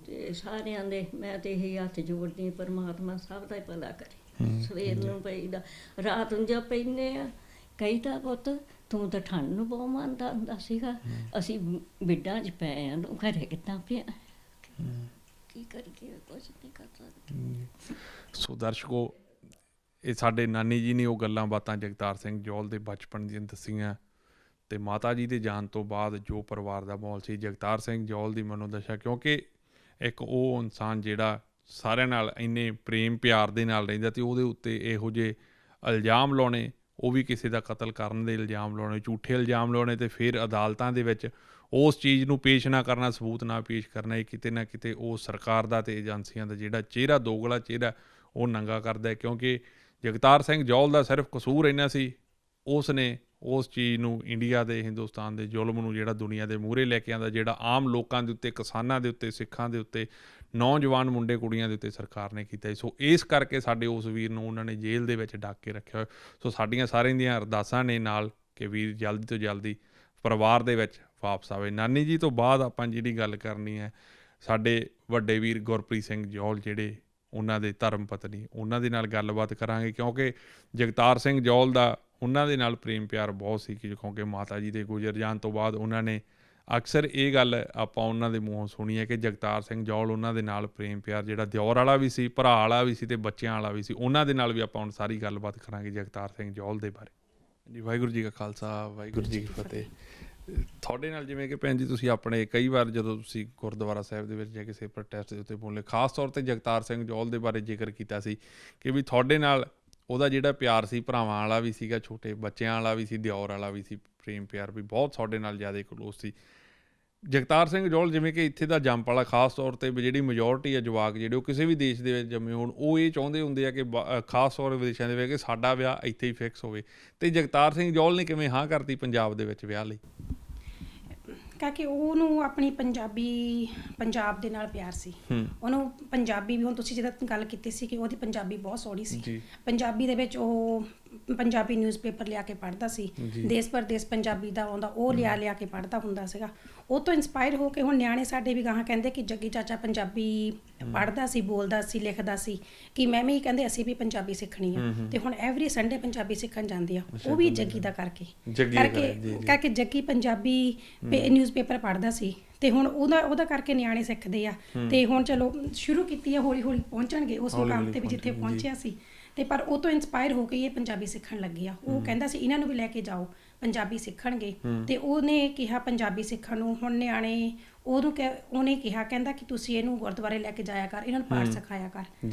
ਤੇ ਸਾਰਿਆਂ ਦੇ ਮੈਂ ਤੇ ਇਹ ਹੱਥ ਜੋੜਦੀ, ਪਰਮਾਤਮਾ ਸਭ ਦਾ ਹੀ ਭਲਾ ਕਰੇ। ਸਵੇਰ ਨੂੰ ਪਈਦਾ, ਰਾਤ ਨੂੰ ਜਦ ਪੈਂਦੇ ਆ ਕਹੀਦਾ ਪੁੱਤ ਤੂੰ ਤਾਂ ਠੰਡ ਨੂੰ ਬਹੁਤ ਮੰਨਦਾ ਹੁੰਦਾ ਸੀਗਾ, ਅਸੀਂ ਬਿੱਡਾਂ 'ਚ ਪਏ ਆ, ਤੂੰ ਘਰੇ ਕਿੱਦਾਂ ਪਿਆ, ਕੀ ਕਰੀਏ, ਕੁਛ ਨਹੀਂ ਕਰ ਸਕਦੇ। ਸੋ ਦਰਸ਼ਕੋ, ਇਹ ਸਾਡੇ ਨਾਨੀ ਜੀ ਨੇ ਉਹ ਗੱਲਾਂ ਬਾਤਾਂ ਜਗਤਾਰ ਸਿੰਘ ਜੌਹਲ ਦੇ ਬਚਪਨ ਦੀਆਂ ਦੱਸੀਆਂ, ਤੇ ਮਾਤਾ ਜੀ ਦੇ ਜਾਣ ਤੋਂ ਬਾਅਦ ਜੋ ਪਰਿਵਾਰ ਦਾ ਮਾਹੌਲ ਸੀ, ਜਗਤਾਰ ਸਿੰਘ ਜੌਹਲ ਦੀ ਮਨੋਦਸ਼ਾ, ਕਿਉਂਕਿ ਇੱਕ ਉਹ ਇਨਸਾਨ ਜਿਹੜਾ ਸਾਰਿਆਂ ਨਾਲ ਇੰਨੇ ਪ੍ਰੇਮ ਪਿਆਰ ਦੇ ਨਾਲ ਰਹਿੰਦਾ, ਤੇ ਉਹਦੇ ਉੱਤੇ ਇਹੋ ਜਿਹੇ ਇਲਜ਼ਾਮ ਲਾਉਣੇ, ਉਹ ਵੀ ਕਿਸੇ ਦਾ ਕਤਲ ਕਰਨ ਦੇ ਇਲਜ਼ਾਮ ਲਾਉਣੇ, ਝੂਠੇ ਇਲਜ਼ਾਮ ਲਾਉਣੇ, ਤੇ ਫਿਰ ਅਦਾਲਤਾਂ ਦੇ ਵਿੱਚ ਉਸ ਚੀਜ਼ ਨੂੰ ਪੇਸ਼ ਨਾ ਕਰਨਾ, ਸਬੂਤ ਨਾ ਪੇਸ਼ ਕਰਨਾ, ਇਹ ਕਿਤੇ ਨਾ ਕਿਤੇ ਉਹ ਸਰਕਾਰ ਦਾ ਤੇ ਏਜੰਸੀਆਂ ਦਾ ਜਿਹੜਾ ਚਿਹਰਾ, ਦੋਗਲਾ ਚਿਹਰਾ, ਉਹ ਨੰਗਾ ਕਰਦਾ ਹੈ। ਕਿਉਂਕਿ ਜਗਤਾਰ ਸਿੰਘ ਜੌਹਲ ਦਾ ਸਿਰਫ ਕਸੂਰ ਇੰਨਾ ਸੀ, ਉਸ ਨੇ ਉਸ ਚੀਜ਼ ਨੂੰ, ਇੰਡੀਆ ਦੇ, ਹਿੰਦੁਸਤਾਨ ਦੇ ਜ਼ੁਲਮ ਨੂੰ ਜਿਹੜਾ ਦੁਨੀਆ ਦੇ ਮੂਹਰੇ ਲੈ ਕੇ ਆਉਂਦਾ, ਜਿਹੜਾ ਆਮ ਲੋਕਾਂ ਦੇ ਉੱਤੇ, ਕਿਸਾਨਾਂ ਦੇ ਉੱਤੇ, ਸਿੱਖਾਂ ਦੇ ਉੱਤੇ, ਨੌਜਵਾਨ ਮੁੰਡੇ ਕੁੜੀਆਂ ਦੇ ਉੱਤੇ ਸਰਕਾਰ ਨੇ ਕੀਤਾ। ਸੋ ਇਸ ਕਰਕੇ ਸਾਡੇ ਉਸ ਵੀਰ ਨੂੰ ਉਹਨਾਂ ਨੇ ਜੇਲ੍ਹ ਦੇ ਵਿੱਚ ਡੱਕ ਕੇ ਰੱਖਿਆ ਹੋਇਆ। ਸੋ ਸਾਡੀਆਂ ਸਾਰਿਆਂ ਦੀਆਂ ਅਰਦਾਸਾਂ ਨੇ ਨਾਲ ਕਿ ਵੀਰ ਜਲਦੀ ਤੋਂ ਜਲਦੀ ਪਰਿਵਾਰ ਦੇ ਵਿੱਚ ਵਾਪਸ ਆਵੇ। ਨਾਨੀ ਜੀ ਤੋਂ ਬਾਅਦ ਆਪਾਂ ਜਿਹੜੀ ਗੱਲ ਕਰਨੀ ਹੈ, ਸਾਡੇ ਵੱਡੇ ਵੀਰ ਗੁਰਪ੍ਰੀਤ ਸਿੰਘ ਜੌਹਲ, ਜਿਹੜੇ ਉਹਨਾਂ ਦੇ ਧਰਮ ਪਤਨੀ, ਉਹਨਾਂ ਦੇ ਨਾਲ ਗੱਲਬਾਤ ਕਰਾਂਗੇ, ਕਿਉਂਕਿ ਜਗਤਾਰ ਸਿੰਘ ਜੌਹਲ ਦਾ ਉਹਨਾਂ ਦੇ ਨਾਲ ਪ੍ਰੇਮ ਪਿਆਰ ਬਹੁਤ ਸੀ, ਕਿਉਂਕਿ ਮਾਤਾ ਜੀ ਦੇ ਗੁਜ਼ਰ ਜਾਣ ਤੋਂ ਬਾਅਦ ਉਹਨਾਂ ਨੇ ਅਕਸਰ ਇਹ ਗੱਲ ਆਪਾਂ ਉਹਨਾਂ ਦੇ ਮੂੰਹੋਂ ਸੁਣੀ ਹੈ ਕਿ ਜਗਤਾਰ ਸਿੰਘ ਜੌਹਲ ਉਹਨਾਂ ਦੇ ਨਾਲ ਪ੍ਰੇਮ ਪਿਆਰ ਜਿਹੜਾ ਦਿਓਰ ਵਾਲਾ ਵੀ ਸੀ, ਭਰਾ ਵਾਲਾ ਵੀ ਸੀ, ਤੇ ਬੱਚਿਆਂ ਵਾਲਾ ਵੀ ਸੀ। ਉਹਨਾਂ ਦੇ ਨਾਲ ਵੀ ਆਪਾਂ ਹੁਣ ਸਾਰੀ ਗੱਲਬਾਤ ਕਰਾਂਗੇ ਜਗਤਾਰ ਸਿੰਘ ਜੌਹਲ ਦੇ ਬਾਰੇ। ਜੀ, ਵਾਹਿਗੁਰੂ ਜੀ ਕਾ ਖਾਲਸਾ, ਵਾਹਿਗੁਰੂ ਜੀ ਕੀ ਫਤਿਹ। ਤੁਹਾਡੇ ਨਾਲ ਜਿਵੇਂ ਕਿ ਭੈਣ ਜੀ, ਤੁਸੀਂ ਆਪਣੇ ਕਈ ਵਾਰ ਜਦੋਂ ਤੁਸੀਂ ਗੁਰਦੁਆਰਾ ਸਾਹਿਬ ਦੇ ਵਿੱਚ ਜਾਂ ਕਿਸੇ ਪ੍ਰੋਟੈਸਟ ਦੇ ਉੱਤੇ ਬੋਲੇ, ਖਾਸ ਤੌਰ 'ਤੇ ਜਗਤਾਰ ਸਿੰਘ ਜੌਹਲ ਦੇ ਬਾਰੇ ਜ਼ਿਕਰ ਕੀਤਾ ਸੀ ਕਿ ਵੀ ਤੁਹਾਡੇ ਨਾਲ ਉਹਦਾ ਜਿਹੜਾ ਪਿਆਰ ਸੀ, ਭਰਾਵਾਂ ਵਾਲਾ ਵੀ ਸੀਗਾ, ਛੋਟੇ ਬੱਚਿਆਂ ਵਾਲਾ ਵੀ ਸੀ, ਦਿਓਰ ਵਾਲਾ ਵੀ ਸੀ, ਪ੍ਰੇਮ ਪਿਆਰ ਵੀ ਬਹੁਤ ਤੁਹਾਡੇ ਨਾਲ ਜ਼ਿਆਦਾ ਕਲੋਜ਼ ਸੀ। ਜਗਤਾਰ ਸਿੰਘ ਜੌਹਲ, ਜਿਵੇਂ ਕਿ ਇੱਥੇ ਦਾ ਜੰਪ ਵਾਲਾ, ਖਾਸ ਤੌਰ 'ਤੇ ਜਿਹੜੀ ਮੈਜੋਰਟੀ ਆ ਜਵਾਕ ਜਿਹੜੇ, ਉਹ ਕਿਸੇ ਵੀ ਦੇਸ਼ ਦੇ ਵਿੱਚ ਜੰਮੇ ਹੋਣ, ਉਹ ਇਹ ਚਾਹੁੰਦੇ ਹੁੰਦੇ ਆ ਕਿ ਖਾਸ ਤੌਰ ਵਿਦੇਸ਼ਾਂ ਦੇ ਵਿੱਚ ਕਿ ਸਾਡਾ ਵਿਆਹ ਇੱਥੇ ਹੀ ਫਿਕਸ ਹੋਵੇ। ਅਤੇ ਜਗਤਾਰ ਸਿੰਘ ਜੌਹਲ ਨੇ ਕਿਵੇਂ ਹਾਂ ਕਰਤੀ ਪੰਜਾਬ ਦੇ ਵਿੱਚ ਵਿਆਹ ਲਈ? ਕਿਉਂਕਿ ਉਹਨੂੰ ਆਪਣੀ ਪੰਜਾਬ ਦੇ ਨਾਲ ਪਿਆਰ ਸੀ, ਉਹਨੂੰ ਪੰਜਾਬੀ ਵੀ, ਹੁਣ ਤੁਸੀਂ ਜਿੱਦਾਂ ਗੱਲ ਕੀਤੀ ਸੀ ਕਿ ਉਹਦੀ ਪੰਜਾਬੀ ਬਹੁਤ ਸੋਹਣੀ ਸੀ, ਪੰਜਾਬੀ ਦੇ ਵਿੱਚ ਉਹ ਪੰਜਾਬੀ ਨਿਊਜ਼ਪੇਪਰ ਲਿਆ ਕੇ ਪੜ੍ਹਦਾ ਸੀ, ਦੇਸ਼ ਪਰਦੇਸ ਪੰਜਾਬੀ ਦਾ ਆਉਂਦਾ, ਉਹ ਲਿਆ ਕੇ ਪੜ੍ਹਦਾ ਹੁੰਦਾ ਸੀਗਾ। ਉਹ ਤੋਂ ਇੰਸਪਾਇਰ ਹੋ ਕੇ ਹੁਣ ਨਿਆਣੇ ਸਾਡੇ ਵੀ ਗਾਹਾਂ ਕਹਿੰਦੇ ਕਿ ਜੱਗੀ ਚਾਚਾ ਪੰਜਾਬੀ ਪੜ੍ਹਦਾ ਸੀ, ਬੋਲਦਾ ਸੀ, ਲਿਖਦਾ ਸੀ, ਕਿ ਮੈਂ ਵੀ ਕਹਿੰਦੇ ਅਸੀਂ ਵੀ ਪੰਜਾਬੀ ਸਿੱਖਣੀ ਆ, ਤੇ ਹੁਣ ਐਵਰੀ ਸੰਡੇ ਪੰਜਾਬੀ ਸਿੱਖਣ ਜਾਂਦੇ ਆ, ਉਹ ਵੀ ਜੱਗੀ ਦਾ ਕਰਕੇ ਜੱਗੀ ਪੰਜਾਬੀ ਨਿਊਜ਼ਪੇਪਰ ਪੜ੍ਹਦਾ ਸੀ, ਤੇ ਹੁਣ ਉਹਦਾ ਕਰਕੇ ਨਿਆਣੇ ਸਿੱਖਦੇ ਆ। ਤੇ ਹੁਣ ਚਲੋ ਸ਼ੁਰੂ ਕੀਤੀ ਆ, ਹੌਲੀ ਹੌਲੀ ਪਹੁੰਚਣਗੇ ਉਸ ਮੁਕਾਮ ਤੇ ਵੀ ਜਿੱਥੇ ਪਹੁੰਚਿਆ ਸੀ, ਤੇ ਪਰ ਉਹ ਤੋਂ ਇੰਸਪਾਇਰ ਹੋ ਕੇ ਇਹ ਪੰਜਾਬੀ ਸਿੱਖਣ ਲੱਗੇ ਆ। ਉਹ ਕਹਿੰਦਾ ਸੀ ਇਹਨਾਂ ਨੂੰ ਵੀ ਲੈ ਕੇ ਜਾਓ, ਪੰਜਾਬੀ ਸਿੱਖਣਗੇ, ਤੇ ਉਹਨੇ ਕਿਹਾ ਪੰਜਾਬੀ ਸਿੱਖਣ ਨੂੰ। ਹੁਣ ਨਿਆਣੇ ਉਹਨੇ ਕਿਹਾ, ਕਹਿੰਦਾ ਕਿ ਤੁਸੀਂ ਇਹਨੂੰ ਗੁਰਦੁਆਰੇ ਲੈ ਕੇ ਜਾਇਆ ਕਰ, ਇਹਨਾਂ ਨੂੰ ਪਾਠ ਸਿਖਾਇਆ ਕਰ,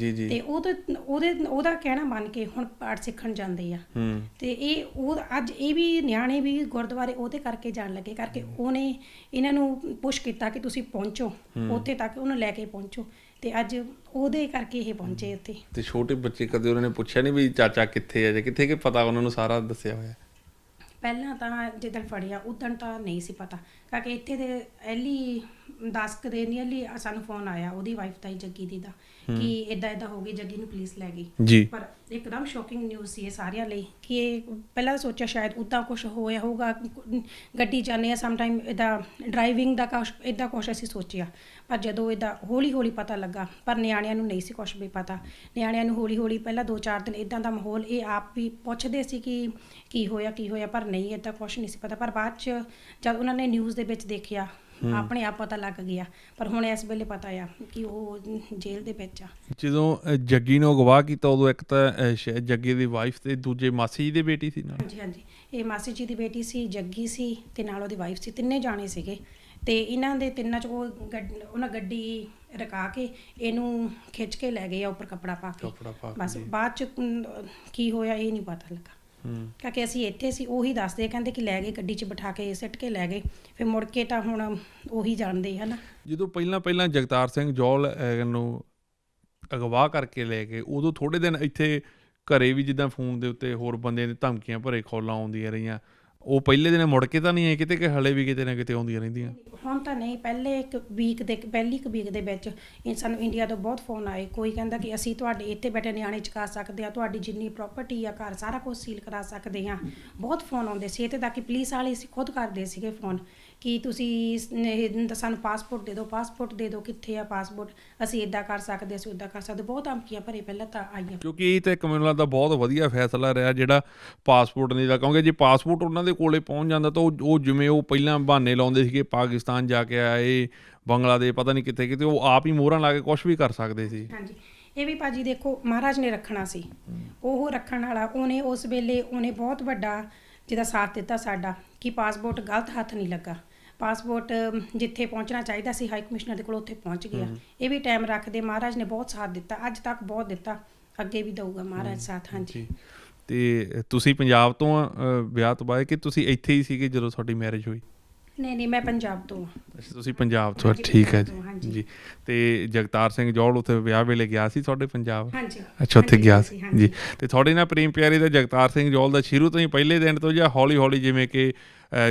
ਤੇ ਉਹਦਾ ਕਹਿਣਾ ਮੰਨ ਕੇ ਹੁਣ ਪਾਠ ਸਿੱਖਣ ਜਾਂਦੇ ਆ। ਤੇ ਅੱਜ ਇਹ ਵੀ ਨਿਆਣੇ ਵੀ ਗੁਰਦੁਆਰੇ ਉਹਦੇ ਕਰਕੇ ਜਾਣ ਲੱਗੇ, ਕਰਕੇ ਉਹਨੇ ਇਹਨਾਂ ਨੂੰ ਪੁਸ਼ ਕੀਤਾ ਕਿ ਤੁਸੀਂ ਪਹੁੰਚੋ ਉੱਥੇ ਤੱਕ, ਉਹਨੂੰ ਲੈ ਕੇ ਪਹੁੰਚੋ, ਤੇ ਅੱਜ ਉਹਦੇ ਕਰਕੇ ਇਹ ਪਹੁੰਚੇ ਉੱਥੇ। ਤੇ ਛੋਟੇ ਬੱਚੇ ਕਦੇ ਉਹਨਾਂ ਨੇ ਪੁੱਛਿਆ ਨਹੀਂ ਵੀ ਚਾਚਾ ਕਿੱਥੇ ਹੈ ਜਾਂ ਕਿੱਥੇ, ਕਿ ਪਤਾ ਉਹਨਾਂ ਨੂੰ ਸਾਰਾ ਦੱਸਿਆ ਹੋਇਆ? ਪਹਿਲਾਂ ਤਾਂ ਜਿੱਦਣ ਫੜਿਆ ਉਦਣ ਤਾਂ ਨਹੀਂ ਸੀ ਪਤਾ, ਕਿਉਂਕਿ ਇੱਥੇ ਦੇ ਐਲੀ 10 ਕੁ ਦੇ ਨੀਅਰਲੀ ਸਾਨੂੰ ਫੋਨ ਆਇਆ ਉਹਦੀ ਵਾਈਫ ਦਾ ਹੀ, ਜੱਗੀ ਦੀ ਦਾ, ਕਿ ਇੱਦਾਂ ਹੋ ਗਈ, ਜੱਗੀ ਨੂੰ ਪੁਲਿਸ ਲੈ ਗਈ। ਪਰ ਇੱਕਦਮ ਸ਼ੌਕਿੰਗ ਨਿਊਜ਼ ਸੀ ਇਹ ਸਾਰਿਆਂ ਲਈ, ਕਿ ਇਹ ਪਹਿਲਾਂ ਤਾਂ ਸੋਚਿਆ ਸ਼ਾਇਦ ਉੱਦਾਂ ਕੁਛ ਹੋਇਆ ਹੋਊਗਾ, ਗੱਡੀ ਜਾਂਦੇ ਆ ਸਮਟਾਈਮ ਇੱਦਾਂ ਡਰਾਈਵਿੰਗ ਦਾ ਇੱਦਾਂ ਕੁਛ ਅਸੀਂ ਸੋਚਿਆ, ਪਰ ਜਦੋਂ ਇੱਦਾਂ ਹੌਲੀ ਹੌਲੀ ਪਤਾ ਲੱਗਾ। ਪਰ ਨਿਆਣਿਆਂ ਨੂੰ ਨਹੀਂ ਸੀ ਕੁਛ ਵੀ ਪਤਾ, ਨਿਆਣਿਆਂ ਨੂੰ ਹੌਲੀ ਹੌਲੀ ਪਹਿਲਾਂ 2-4 ਦਿਨ ਇੱਦਾਂ ਦਾ ਮਾਹੌਲ, ਇਹ ਆਪ ਵੀ ਪੁੱਛਦੇ ਸੀ ਕਿ ਕੀ ਹੋਇਆ, ਪਰ ਨਹੀਂ, ਇੱਦਾਂ ਕੁਛ ਨਹੀਂ ਸੀ ਪਤਾ। ਪਰ ਬਾਅਦ 'ਚ ਜਦ ਉਹਨਾਂ ਨੇ ਨਿਊਜ਼ ਦੇ ਵਿੱਚ ਦੇਖਿਆ ਆਪਣੇ ਆਪ ਪਤਾ ਲੱਗ ਗਿਆ, ਪਰ ਹੁਣ ਇਸ ਵੇਲੇ ਪਤਾ ਆ ਕਿ ਉਹ ਜੇਲ੍ਹ ਦੇ ਵਿੱਚ ਆ। ਜਦੋਂ ਜੱਗੀ ਨੂੰ ਅਗਵਾ ਕੀਤਾ ਉਦੋਂ ਇੱਕ ਤਾਂ ਸ਼ਾਇਦ ਜੱਗੀ ਦੀ ਵਾਈਫ ਤੇ ਦੂਜੇ ਮਾਸੀ ਜੀ ਦੀ ਬੇਟੀ ਸੀ ਨਾਲ। ਹਾਂਜੀ ਹਾਂਜੀ, ਇਹ ਮਾਸੀ ਜੀ ਦੀ ਬੇਟੀ ਸੀ, ਜੱਗੀ ਸੀ ਤੇ ਨਾਲ ਉਹਦੀ ਵਾਈਫ ਸੀ, ਤਿੰਨੇ ਜਾਣੇ ਸੀਗੇ। ਤੇ ਇਹਨਾਂ ਦੇ ਤਿੰਨਾਂ 'ਚ ਉਹਨਾਂ ਗੱਡੀ ਰਕਾ ਕੇ ਇਹਨੂੰ ਖਿੱਚ ਕੇ ਲੈ ਗਏ ਆ ਉੱਪਰ ਕੱਪੜਾ ਪਾ ਕੇ। ਬਸ ਬਾਅਦ 'ਚ ਕੀ ਹੋਇਆ ਇਹ ਨਹੀਂ ਪਤਾ ਲੱਗਾ, ਕਿਉਂਕਿ ਅਸੀਂ ਇੱਥੇ ਸੀ। ਉਹੀ ਦੱਸਦੇ ਕਹਿੰਦੇ ਕਿ ਲੈ ਗਏ ਗੱਡੀ 'ਚ ਬਿਠਾ ਕੇ ਸਿੱਟ ਕੇ ਲੈ ਗਏ, ਫਿਰ ਮੁੜ ਕੇ ਤਾਂ ਹੁਣ ਉਹੀ ਜਾਣਦੇ ਹੈ ਨਾ। ਜਦੋਂ ਪਹਿਲਾਂ ਜਗਤਾਰ ਸਿੰਘ ਜੌਲ ਨੂੰ ਅਗਵਾ ਕਰਕੇ ਲੈ ਗਏ ਉਦੋਂ ਥੋੜ੍ਹੇ ਦਿਨ ਇੱਥੇ ਘਰੇ ਵੀ ਜਿੱਦਾਂ ਫੋਨ ਦੇ ਉੱਤੇ ਹੋਰ ਬੰਦਿਆਂ ਦੀ ਧਮਕੀਆਂ ਭਰੇ ਕਾਲਾਂ ਆਉਂਦੀਆਂ ਰਹੀਆਂ, ਉਹ ਪਹਿਲੇ ਦਿਨ ਮੁੜ ਕੇ ਤਾਂ ਨਹੀਂ ਆਏ ਕਿਤੇ, ਕਿ ਹਲੇ ਵੀ ਕਿਤੇ ਨਾ ਕਿਤੇ ਆਉਂਦੀਆਂ ਰਹਿੰਦੀਆਂ? ਹੁਣ ਤਾਂ ਨਹੀਂ, ਪਹਿਲੀ ਇੱਕ ਵੀਕ ਦੇ ਵਿੱਚ ਸਾਨੂੰ ਇੰਡੀਆ ਤੋਂ ਬਹੁਤ ਫੋਨ ਆਏ। ਕੋਈ ਕਹਿੰਦਾ ਕਿ ਅਸੀਂ ਤੁਹਾਡੇ ਇੱਥੇ ਬੈਠੇ ਨਿਆਣੇ ਚੁਕਾ ਸਕਦੇ ਹਾਂ, ਤੁਹਾਡੀ ਜਿੰਨੀ ਪ੍ਰਾਪਰਟੀ ਆ ਘਰ ਸਾਰਾ ਕੁਝ ਸੀਲ ਕਰਾ ਸਕਦੇ ਹਾਂ। ਬਹੁਤ ਫੋਨ ਆਉਂਦੇ ਸੀ ਇੱਥੇ ਤੱਕ ਕਿ ਪੁਲਿਸ ਵਾਲੇ ਸੀ ਖੁਦ ਕਰਦੇ ਸੀਗੇ ਫੋਨ ਕਿ ਤੁਸੀਂ ਸਾਨੂੰ ਪਾਸਪੋਰਟ ਦੇ ਦਿਓ, ਕਿੱਥੇ ਆ ਪਾਸਪੋਰਟ, ਅਸੀਂ ਇੱਦਾਂ ਕਰ ਸਕਦੇ, ਅਸੀਂ ਉੱਦਾਂ ਕਰ ਸਕਦੇ। ਬਹੁਤ ਧਮਕੀਆਂ ਭਰੇ ਪਹਿਲਾਂ ਤਾਂ ਆਈਆਂ। ਕਿਉਂਕਿ ਇਹ ਤਾਂ ਇੱਕ ਮੈਨੂੰ ਲੱਗਦਾ ਬਹੁਤ ਵਧੀਆ ਫੈਸਲਾ ਰਿਹਾ ਜਿਹੜਾ ਪਾਸਪੋਰਟ ਨਹੀਂ ਦਾ, ਕਿਉਂਕਿ ਜੇ ਪਾਸਪੋਰਟ ਉਹਨਾਂ ਦੇ ਕੋਲੇ ਪਹੁੰਚ ਜਾਂਦਾ ਤਾਂ ਉਹ ਜਿਵੇਂ ਉਹ ਪਹਿਲਾਂ ਬਹਾਨੇ ਲਾਉਂਦੇ ਸੀਗੇ ਪਾਕਿਸਤਾਨ ਜਾ ਕੇ ਆਏ, ਬੰਗਲਾਦੇਸ਼, ਪਤਾ ਨਹੀਂ ਕਿਤੇ ਉਹ ਆਪ ਹੀ ਮੋਹਰਾਂ ਲਾ ਕੇ ਕੁਛ ਵੀ ਕਰ ਸਕਦੇ ਸੀ। ਹਾਂਜੀ, ਇਹ ਵੀ ਭਾਜੀ ਦੇਖੋ ਮਹਾਰਾਜ ਨੇ ਰੱਖਣਾ ਸੀ, ਉਹ ਰੱਖਣ ਵਾਲਾ। ਉਹਨੇ ਉਸ ਵੇਲੇ ਬਹੁਤ ਵੱਡਾ ਜਿਹਦਾ ਸਾਥ ਦਿੱਤਾ ਸਾਡਾ ਕਿ ਪਾਸਪੋਰਟ ਗਲਤ ਹੱਥ ਨਹੀਂ ਲੱਗਾ। ਪਾਸਪੋਰਟ ਜਿੱਥੇ ਪਹੁੰਚਣਾ ਚਾਹੀਦਾ ਸੀ ਹਾਈ ਕਮਿਸ਼ਨਰ ਦੇ ਕੋਲ ਉੱਥੇ ਪਹੁੰਚ ਗਿਆ। ਇਹ ਵੀ ਟਾਈਮ ਰੱਖਦੇ ਮਹਾਰਾਜ ਨੇ ਬਹੁਤ ਸਾਥ ਦਿੱਤਾ, ਅੱਜ ਤੱਕ ਬਹੁਤ ਦਿੱਤਾ, ਅੱਗੇ ਵੀ ਦਊਗਾ ਮਹਾਰਾਜ ਸਾਥ। ਹਾਂਜੀ। ਤੇ ਤੁਸੀਂ ਪੰਜਾਬ ਤੋਂ ਵਿਆਹ ਤੋਂ ਬਾਅਦ ਕਿ ਤੁਸੀਂ ਇੱਥੇ ਹੀ ਸੀਗੇ ਜਦੋਂ ਤੁਹਾਡੀ ਮੈਰਿਜ ਹੋਈ? ਨਹੀਂ, ਮੈਂ ਪੰਜਾਬ ਤੋਂ ਹਾਂ। ਅੱਛਾ, ਤੁਸੀਂ ਪੰਜਾਬ ਤੋਂ, ਠੀਕ ਹੈ ਜੀ। ਤੇ ਜਗਤਾਰ ਸਿੰਘ ਜੌਲ ਉੱਥੇ ਵਿਆਹ ਵੇਲੇ ਗਿਆ ਸੀ ਤੁਹਾਡੇ ਪੰਜਾਬ? ਹਾਂਜੀ। ਅੱਛਾ, ਉੱਥੇ ਗਿਆ ਸੀ ਜੀ। ਤੇ ਤੁਹਾਡੇ ਨਾਲ ਪ੍ਰੇਮ ਪਿਆਰੇ ਦਾ ਜਗਤਾਰ ਸਿੰਘ ਜੌਲ ਦਾ ਸ਼ੁਰੂ ਤੋਂ ਹੀ ਪਹਿਲੇ ਦਿਨ ਤੋਂ, ਜਾਂ ਹੌਲੀ ਹੌਲੀ ਜਿਵੇਂ ਕਿ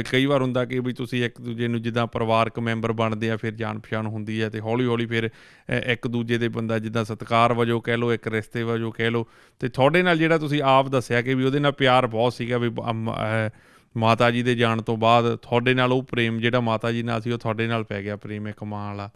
ਕਈ ਵਾਰ ਹੁੰਦਾ ਕਿ ਵੀ ਤੁਸੀਂ ਇੱਕ ਦੂਜੇ ਨੂੰ ਜਿੱਦਾਂ ਪਰਿਵਾਰਕ ਮੈਂਬਰ ਬਣਦੇ ਆ ਫਿਰ ਜਾਣ ਪਛਾਣ ਹੁੰਦੀ ਹੈ, ਤੇ ਹੌਲੀ ਹੌਲੀ ਫਿਰ ਇੱਕ ਦੂਜੇ ਦੇ ਬੰਦਾ ਜਿੱਦਾਂ ਸਤਿਕਾਰ ਵਜੋਂ ਕਹਿ ਲਓ, ਇੱਕ ਰਿਸ਼ਤੇ ਵਜੋਂ ਕਹਿ ਲਓ, ਤੇ ਤੁਹਾਡੇ ਨਾਲ ਜਿਹੜਾ ਤੁਸੀਂ ਆਪ ਦੱਸਿਆ ਕਿ ਵੀ ਉਹਦੇ ਨਾਲ ਪਿਆਰ ਬਹੁਤ ਸੀਗਾ, ਵੀ ਮਾਤਾ ਜੀ ਦੇ ਜਾਣ ਤੋਂ ਬਾਅਦ ਤੁਹਾਡੇ ਨਾਲ ਉਹ ਪ੍ਰੇਮ ਜਿਹੜਾ ਮਾਤਾ ਜੀ ਨਾਲ ਸੀ ਉਹ ਤੁਹਾਡੇ ਨਾਲ ਪੈ ਗਿਆ ਪ੍ਰੇਮ ਇੱਕ ਮਾਂ ਵਾਲਾ।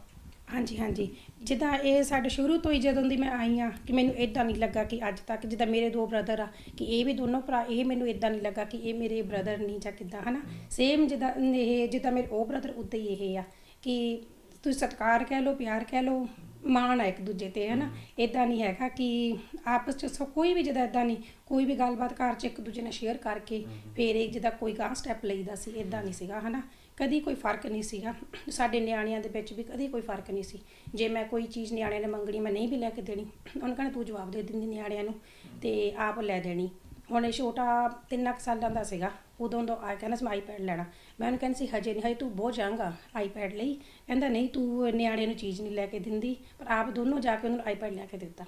ਹਾਂਜੀ ਹਾਂਜੀ, ਜਿੱਦਾਂ ਇਹ ਸਾਡੇ ਸ਼ੁਰੂ ਤੋਂ ਹੀ ਜਦੋਂ ਦੀ ਮੈਂ ਆਈ ਹਾਂ ਕਿ ਮੈਨੂੰ ਇੱਦਾਂ ਨਹੀਂ ਲੱਗਾ ਕਿ ਅੱਜ ਤੱਕ ਜਿੱਦਾਂ ਮੇਰੇ 2 ਬ੍ਰਦਰ ਆ ਕਿ ਇਹ ਵੀ ਦੋਨੋਂ ਭਰਾ, ਇਹ ਮੈਨੂੰ ਇੱਦਾਂ ਨਹੀਂ ਲੱਗਾ ਕਿ ਇਹ ਮੇਰੇ ਬ੍ਰਦਰ ਨਹੀਂ ਜਾਂ ਕਿੱਦਾਂ, ਹੈ ਨਾ। ਸੇਮ ਜਿੱਦਾਂ ਮੇਰੇ ਉਹ ਬ੍ਰਦਰ ਉੱਦਾਂ ਹੀ ਇਹ ਆ ਕਿ ਤੁਸੀਂ ਸਤਿਕਾਰ ਕਹਿ ਲਓ, ਪਿਆਰ ਕਹਿ ਲਓ, ਮਾਣ ਆ ਇੱਕ ਦੂਜੇ 'ਤੇ, ਹੈ ਨਾ। ਇੱਦਾਂ ਨਹੀਂ ਹੈਗਾ ਕਿ ਆਪਸ 'ਚ ਕੋਈ ਵੀ ਜਿੱਦਾਂ ਇੱਦਾਂ ਨਹੀਂ, ਕੋਈ ਵੀ ਗੱਲਬਾਤ ਘਰ 'ਚ ਇੱਕ ਦੂਜੇ ਨਾਲ ਸ਼ੇਅਰ ਕਰਕੇ ਫਿਰ ਇਹ ਜਿੱਦਾਂ ਕੋਈ ਗਾਂਹ ਸਟੈਪ ਲਈਦਾ ਸੀ, ਇੱਦਾਂ ਨਹੀਂ ਸੀਗਾ, ਹੈ ਨਾ। ਕਦੀ ਕੋਈ ਫਰਕ ਨਹੀਂ ਸੀਗਾ ਸਾਡੇ ਨਿਆਣਿਆਂ ਦੇ ਵਿੱਚ ਵੀ, ਕਦੀ ਕੋਈ ਫਰਕ ਨਹੀਂ ਸੀ। ਜੇ ਮੈਂ ਕੋਈ ਚੀਜ਼ ਨਿਆਣਿਆਂ ਨੇ ਮੰਗਣੀ, ਮੈਂ ਨਹੀਂ ਵੀ ਲੈ ਕੇ ਦੇਣੀ, ਉਹਨੂੰ ਕਹਿਣਾ ਤੂੰ ਜਵਾਬ ਦੇ ਦਿੰਦੀ ਨਿਆਣਿਆਂ ਨੂੰ ਤੇ ਆਪ ਲੈ ਦੇਣੀ। ਹੁਣ ਇਹ ਛੋਟਾ 3 ਸਾਲਾਂ ਦਾ ਸੀਗਾ, ਉਦੋਂ ਤੋਂ ਆ ਕਹਿੰਦਾ ਸੀ ਮੈਂ ਆਈਪੈਡ ਲੈਣਾ। ਮੈਂ ਉਹਨੂੰ ਕਹਿੰਦੀ ਸੀ ਹਜੇ ਨਹੀਂ, ਹਜੇ ਤੂੰ ਬਹੁਤ ਯੰਗ ਆ ਆਈਪੈਡ ਲਈ। ਕਹਿੰਦਾ ਨਹੀਂ ਤੂੰ ਨਿਆਣਿਆਂ ਨੂੰ ਚੀਜ਼ ਨਹੀਂ ਲੈ ਕੇ ਦਿੰਦੀ, ਪਰ ਆਪ ਦੋਨੋਂ ਜਾ ਕੇ ਉਹਨੂੰ ਆਈਪੈਡ ਲੈ ਕੇ ਦਿੱਤਾ।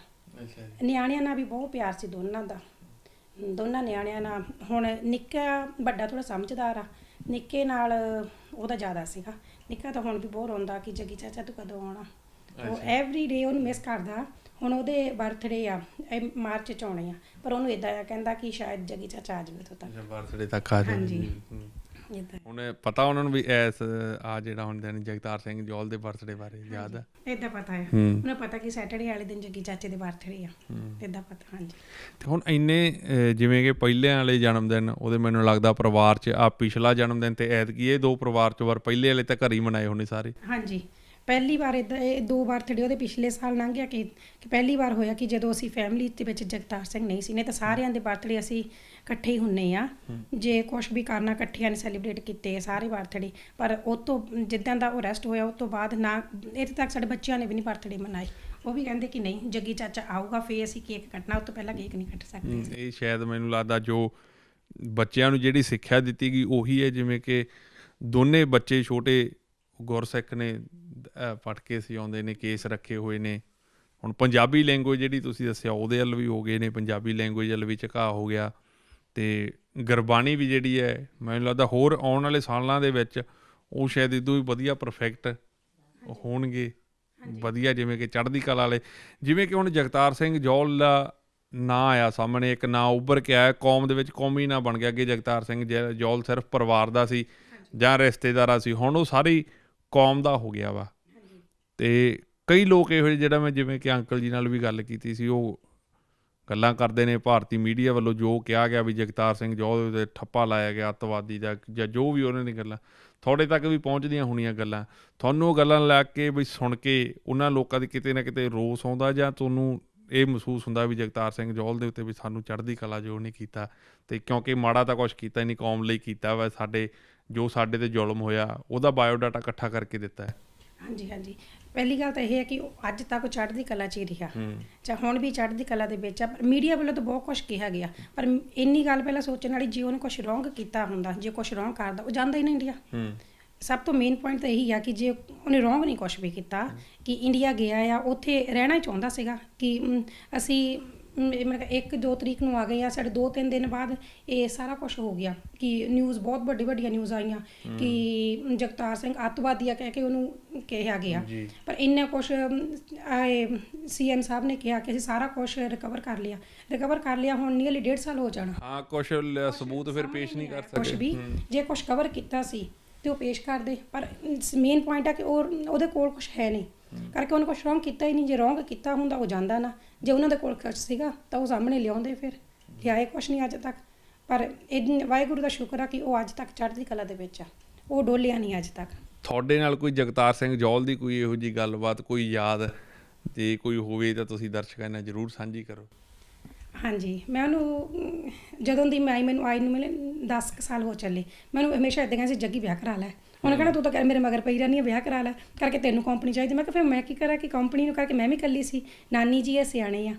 ਨਿਆਣਿਆਂ ਨਾਲ ਵੀ ਬਹੁਤ ਪਿਆਰ ਸੀ ਦੋਨਾਂ ਦਾ, ਦੋਨਾਂ ਨਿਆਣਿਆਂ ਨਾਲ। ਹੁਣ ਨਿੱਕਾ ਵੱਡਾ ਥੋੜ੍ਹਾ ਸਮਝਦਾਰ ਆ, ਨਿੱਕੇ ਨਾਲ ਉਹਦਾ ਜ਼ਿਆਦਾ ਸੀਗਾ। ਨਿੱਕਾ ਤਾਂ ਹੁਣ ਵੀ ਬਹੁਤ ਰੋਂਦਾ ਕਿ ਜੱਗੀ ਚਾਚਾ ਤੂੰ ਕਦੋਂ ਆਉਣਾ। ਉਹ ਐਵਰੀ ਡੇ ਉਹਨੂੰ ਮਿਸ ਕਰਦਾ। ਹੁਣ ਉਹਦੇ ਬਰਥਡੇ ਆ ਮਾਰਚ 'ਚ ਆਉਣੇ ਆ, ਪਰ ਉਹਨੂੰ ਇੱਦਾਂ ਆ ਕਹਿੰਦਾ ਕਿ ਸ਼ਾਇਦ ਜੱਗੀ ਚਾਚਾ ਆ ਜਾਵੇ ਉਦੋਂ ਤੱਕ, ਬਰਥਡੇ ਤੱਕ ਆ ਜਾਵੇ। ਹਾਂਜੀ, ਹੁਣ ਪਤਾ ਉਹਨਾਂ ਨੂੰ ਵੀ ਇਸ ਆ ਜਿਹੜਾ ਹੁਣ ਦਿਨ ਜਗਤਾਰ ਸਿੰਘ ਜੌਲ ਦੇ ਬਰਥਡੇ ਬਾਰੇ ਯਾਦ ਆ? ਇੱਦਾਂ ਪਤਾ ਹੈ ਉਹਨੂੰ, ਪਤਾ ਕਿ ਸੈਟਰਡੇ ਵਾਲੇ ਦਿਨ ਜੱਗੀ ਚਾਚੇ ਦੇ ਬਰਥਡੇ ਆ, ਇੱਦਾਂ ਪਤਾ। ਹਾਂਜੀ। ਤੇ ਹੁਣ ਇੰਨੇ ਜਿਵੇਂ ਕਿ ਪਹਿਲਿਆਂ ਵਾਲੇ ਜਨਮ ਦਿਨ ਉਹਦੇ ਮੈਨੂੰ ਲੱਗਦਾ ਪਰਿਵਾਰ 'ਚ ਆ ਪਿਛਲਾ ਜਨਮ ਦਿਨ ਤੇ ਐਤਕੀ ਇਹ 2 ਪਰਿਵਾਰ 'ਚ ਵਾਰ ਪਹਿਲੇ ਵਾਲੇ ਤਾਂ ਘਰ ਹੀ ਮਨਾਏ ਹੋਣੇ ਸਾਰੇ? ਹਾਂਜੀ, ਪਹਿਲੀ ਵਾਰ ਇੱਦਾਂ ਇਹ 2 ਬਰਥਡੇ ਉਹਦੇ ਪਿਛਲੇ ਸਾਲ ਲੰਘ ਗਿਆ ਕਿ ਪਹਿਲੀ ਵਾਰ ਹੋਇਆ ਕਿ ਜਦੋਂ ਅਸੀਂ ਫੈਮਿਲੀ ਦੇ ਵਿੱਚ ਜਗਤਾਰ ਸਿੰਘ ਨਹੀਂ ਸੀ, ਨਹੀਂ ਤਾਂ ਸਾਰਿਆਂ ਦੇ ਬਰਥਡੇ ਅਸੀਂ ਇਕੱਠੇ ਹੀ ਹੁੰਨੇ ਆ। ਜੇ ਕੁਛ ਵੀ ਕਰਨਾ ਇਕੱਠਿਆਂ ਨੇ ਸੈਲੀਬ੍ਰੇਟ ਕੀਤੇ ਸਾਰੇ ਬਰਥਡੇ, ਪਰ ਉਹ ਤੋਂ ਜਿੱਦਾਂ ਦਾ ਉਹ ਰੈਸਟ ਹੋਇਆ ਉਸ ਤੋਂ ਬਾਅਦ ਨਾ ਇੱਥੇ ਤੱਕ ਸਾਡੇ ਬੱਚਿਆਂ ਨੇ ਵੀ ਨਹੀਂ ਬਰਥਡੇ ਮਨਾਏ। ਉਹ ਵੀ ਕਹਿੰਦੇ ਕਿ ਨਹੀਂ ਜੱਗੀ ਚਾਚਾ ਆਊਗਾ ਫੇਰ ਅਸੀਂ ਕੇਕ ਕੱਟਣਾ, ਉਸ ਤੋਂ ਪਹਿਲਾਂ ਕੇਕ ਨਹੀਂ ਕੱਟ ਸਕਦੇ। ਇਹ ਸ਼ਾਇਦ ਮੈਨੂੰ ਲੱਗਦਾ ਜੋ ਬੱਚਿਆਂ ਨੂੰ ਜਿਹੜੀ ਸਿੱਖਿਆ ਦਿੱਤੀ ਗਈ ਉਹੀ ਹੈ, ਜਿਵੇਂ ਕਿ ਦੋਨੇ ਬੱਚੇ ਛੋਟੇ ਗੁਰਸਿੱਖ ਨੇ, ਪਟਕੇ ਸਜਾਉਂਦੇ ਨੇ, ਕੇਸ ਰੱਖੇ ਹੋਏ ਨੇ। ਹੁਣ ਪੰਜਾਬੀ ਲੈਂਗੁਏਜ ਜਿਹੜੀ ਤੁਸੀਂ ਦੱਸਿਆ ਉਹਦੇ ਵੱਲ ਵੀ ਹੋ ਗਏ ਨੇ, ਪੰਜਾਬੀ ਲੈਂਗੁਏਜ ਵੱਲ ਵੀ ਝੁਕਾਅ ਹੋ ਗਿਆ, ਅਤੇ ਗੁਰਬਾਣੀ ਵੀ ਜਿਹੜੀ ਹੈ ਮੈਨੂੰ ਲੱਗਦਾ ਹੋਰ ਆਉਣ ਵਾਲੇ ਸਾਲਾਂ ਦੇ ਵਿੱਚ ਉਹ ਸ਼ਾਇਦ ਇੱਦੋਂ ਵੀ ਵਧੀਆ ਪਰਫੈਕਟ ਹੋਣਗੇ, ਵਧੀਆ, ਜਿਵੇਂ ਕਿ ਚੜ੍ਹਦੀ ਕਲਾ ਵਾਲੇ। ਜਿਵੇਂ ਕਿ ਹੁਣ ਜਗਤਾਰ ਸਿੰਘ ਜੌਲ ਦਾ ਨਾਂ ਆਇਆ ਸਾਹਮਣੇ, ਇੱਕ ਨਾਂ ਉੱਭਰ ਕੇ ਆਇਆ, ਕੌਮ ਦੇ ਵਿੱਚ ਕੌਮੀ ਨਾਂ ਬਣ ਗਿਆ। ਅੱਗੇ ਜਗਤਾਰ ਸਿੰਘ ਜੌਲ ਸਿਰਫ ਪਰਿਵਾਰ ਦਾ ਸੀ ਜਾਂ ਰਿਸ਼ਤੇਦਾਰਾਂ ਸੀ, ਹੁਣ ਉਹ ਸਾਰੀ ਕੌਮ ਦਾ ਹੋ ਗਿਆ ਵਾ। ਅਤੇ ਕਈ ਲੋਕ ਇਹੋ ਜਿਹੇ, ਜਿਹੜਾ ਮੈਂ ਜਿਵੇਂ ਕਿ ਅੰਕਲ ਜੀ ਨਾਲ ਵੀ ਗੱਲ ਕੀਤੀ ਸੀ, ਉਹ ਗੱਲਾਂ ਕਰਦੇ ਨੇ ਭਾਰਤੀ ਮੀਡੀਆ ਵੱਲੋਂ ਜੋ ਕਿਹਾ ਗਿਆ ਵੀ ਜਗਤਾਰ ਸਿੰਘ ਜੌਲ ਦੇ ਠੱਪਾ ਲਾਇਆ ਗਿਆ ਅੱਤਵਾਦੀ ਦਾ, ਜਾਂ ਜੋ ਵੀ ਉਹਨਾਂ ਦੀ ਗੱਲਾਂ, ਤੁਹਾਡੇ ਤੱਕ ਵੀ ਪਹੁੰਚਦੀਆਂ ਹੋਣੀਆਂ ਗੱਲਾਂ, ਤੁਹਾਨੂੰ ਉਹ ਗੱਲਾਂ ਲੈ ਕੇ ਵੀ ਸੁਣ ਕੇ ਉਹਨਾਂ ਲੋਕਾਂ ਦੀ ਕਿਤੇ ਨਾ ਕਿਤੇ ਰੋਸ ਆਉਂਦਾ, ਜਾਂ ਤੁਹਾਨੂੰ ਇਹ ਮਹਿਸੂਸ ਹੁੰਦਾ ਵੀ ਜਗਤਾਰ ਸਿੰਘ ਜੌਹਲ ਦੇ ਉੱਤੇ ਵੀ ਸਾਨੂੰ ਚੜ੍ਹਦੀ ਕਲਾ ਜੋ ਨਹੀਂ ਕੀਤਾ, ਅਤੇ ਕਿਉਂਕਿ ਮਾੜਾ ਤਾਂ ਕੁਛ ਕੀਤਾ ਨਹੀਂ, ਕੌਮ ਲਈ ਕੀਤਾ ਵਾ, ਸਾਡੇ 'ਤੇ ਜ਼ੁਲਮ ਹੋਇਆ ਉਹਦਾ ਬਾਇਓਡਾਟਾ ਇਕੱਠਾ ਕਰਕੇ ਦਿੱਤਾ ਹੈ। ਹਾਂਜੀ ਹਾਂਜੀ, ਪਹਿਲੀ ਗੱਲ ਤਾਂ ਇਹ ਹੈ ਕਿ ਉਹ ਅੱਜ ਤੱਕ ਚੜ੍ਹਦੀ ਕਲਾ 'ਚ ਹੀ ਰਿਹਾ, ਚਾਹੇ ਹੁਣ ਵੀ ਚੜ੍ਹਦੀ ਕਲਾ ਦੇ ਵਿੱਚ ਆ। ਪਰ ਮੀਡੀਆ ਵੱਲੋਂ ਤਾਂ ਬਹੁਤ ਕੁਛ ਕਿਹਾ ਗਿਆ, ਪਰ ਇੰਨੀ ਗੱਲ ਪਹਿਲਾਂ ਸੋਚਣ ਵਾਲੀ, ਜੇ ਉਹਨੇ ਕੁਛ ਰੋਂਗ ਕੀਤਾ ਹੁੰਦਾ, ਜੇ ਕੁਛ ਰੋਂਗ ਕਰਦਾ, ਉਹ ਜਾਂਦਾ ਹੀ ਨਹੀਂ ਇੰਡੀਆ। ਸਭ ਤੋਂ ਮੇਨ ਪੁਆਇੰਟ ਤਾਂ ਇਹੀ ਆ ਕਿ ਜੇ ਉਹਨੇ ਰੋਂਗ ਨਹੀਂ ਕੁਛ ਵੀ ਕੀਤਾ, ਕਿ ਇੰਡੀਆ ਗਿਆ ਆ, ਉੱਥੇ ਰਹਿਣਾ ਹੀ ਚਾਹੁੰਦਾ ਸੀਗਾ ਕਿ ਅਸੀਂ ਮਤਲਬ 1-2 ਤਰੀਕ ਨੂੰ ਆ ਗਏ ਆ, ਸਾਡੇ 2-3 ਦਿਨ ਬਾਅਦ ਇਹ ਸਾਰਾ ਕੁਛ ਹੋ ਗਿਆ ਕਿ ਨਿਊਜ਼ ਬਹੁਤ ਵੱਡੀਆਂ ਨਿਊਜ਼ ਆਈਆਂ ਕਿ ਜਗਤਾਰ ਸਿੰਘ ਅੱਤਵਾਦੀ ਆ ਕਹਿ ਕੇ ਉਹਨੂੰ ਕਿਹਾ ਗਿਆ। ਪਰ ਇੰਨਾ ਕੁਛ CM ਸਾਹਿਬ ਨੇ ਕਿਹਾ ਕਿ ਅਸੀਂ ਸਾਰਾ ਕੁਛ ਰਿਕਵਰ ਕਰ ਲਿਆ। ਹੁਣ ਨੀਅਰਲੀ 1.5 ਸਾਲ ਹੋ ਜਾਣਾ। ਹਾਂ, ਕੁਛ ਸਬੂਤ ਫਿਰ ਪੇਸ਼ ਨਹੀਂ ਕਰ ਸਕੇ। ਕੁਛ ਵੀ ਜੇ ਕੁਛ ਕਵਰ ਕੀਤਾ ਸੀ ਤੇ ਉਹ ਪੇਸ਼ ਕਰਦੇ, ਪਰ ਮੇਨ ਪੁਆਇੰਟ ਆ ਕਿ ਉਹਦੇ ਕੋਲ ਕੁਛ ਹੈ ਨਹੀਂ, ਕਰਕੇ ਉਹਨੇ ਕੁਛ ਰੋਂਗ ਕੀਤਾ ਹੀ ਨਹੀਂ। ਜੇ ਰੋਂਗ ਕੀਤਾ ਹੁੰਦਾ ਉਹ ਜਾਂਦਾ ਨਾ, ਜੇ ਉਹਨਾਂ ਦੇ ਕੋਲ ਕੁਛ ਸੀਗਾ ਤਾਂ ਉਹ ਸਾਹਮਣੇ ਲਿਆਉਂਦੇ, ਫਿਰ ਲਿਆਏ ਕੁਛ ਨਹੀਂ ਅੱਜ ਤੱਕ। ਪਰ ਵਾਹਿਗੁਰੂ ਦਾ ਸ਼ੁਕਰ ਆ ਕਿ ਉਹ ਅੱਜ ਤੱਕ ਚੜ੍ਹਦੀ ਕਲਾ ਦੇ ਵਿੱਚ ਆ, ਉਹ ਡੋਲਿਆ ਨਹੀਂ ਅੱਜ ਤੱਕ। ਤੁਹਾਡੇ ਨਾਲ ਕੋਈ ਜਗਤਾਰ ਸਿੰਘ ਜੌਹਲ ਦੀ ਕੋਈ ਇਹੋ ਜਿਹੀ ਗੱਲਬਾਤ, ਕੋਈ ਯਾਦ ਜੇ ਕੋਈ ਹੋਵੇ ਤਾਂ ਤੁਸੀਂ ਦਰਸ਼ਕਾਂ ਨਾਲ ਜ਼ਰੂਰ ਸਾਂਝੀ ਕਰੋ। ਹਾਂਜੀ, ਮੈਂ ਉਹਨੂੰ ਜਦੋਂ ਦੀ ਮੈਨੂੰ ਆਈ ਨੂੰ ਮਿਲੇ 10 ਕੁ ਸਾਲ ਹੋ ਚੱਲੇ, ਮੈਨੂੰ ਹਮੇਸ਼ਾ ਇੱਦਾਂ ਕਹਿੰਦੇ ਸੀ ਜੱਗੀ ਵਿਆਹ ਕਰਾ ਲੈ। ਉਹਨੇ ਕਹਿਣਾ ਤੂੰ ਤਾਂ ਕਹਿ ਮੇਰੇ ਮਗਰ ਪਈ ਰਹਿੰਦੀ ਆ, ਵਿਆਹ ਕਰਾ ਲੈ, ਕਰਕੇ ਤੈਨੂੰ ਕੰਪਨੀ ਚਾਹੀਦੀ। ਮੈਂ ਕਿਹਾ ਫਿਰ ਮੈਂ ਕੀ ਕਰਾਂ ਕਿ ਕੰਪਨੀ ਨੂੰ ਕਰਕੇ ਮੈਂ ਵੀ ਇਕੱਲੀ ਸੀ, ਨਾਨੀ ਜੀ ਇਹ ਸਿਆਣੇ ਆ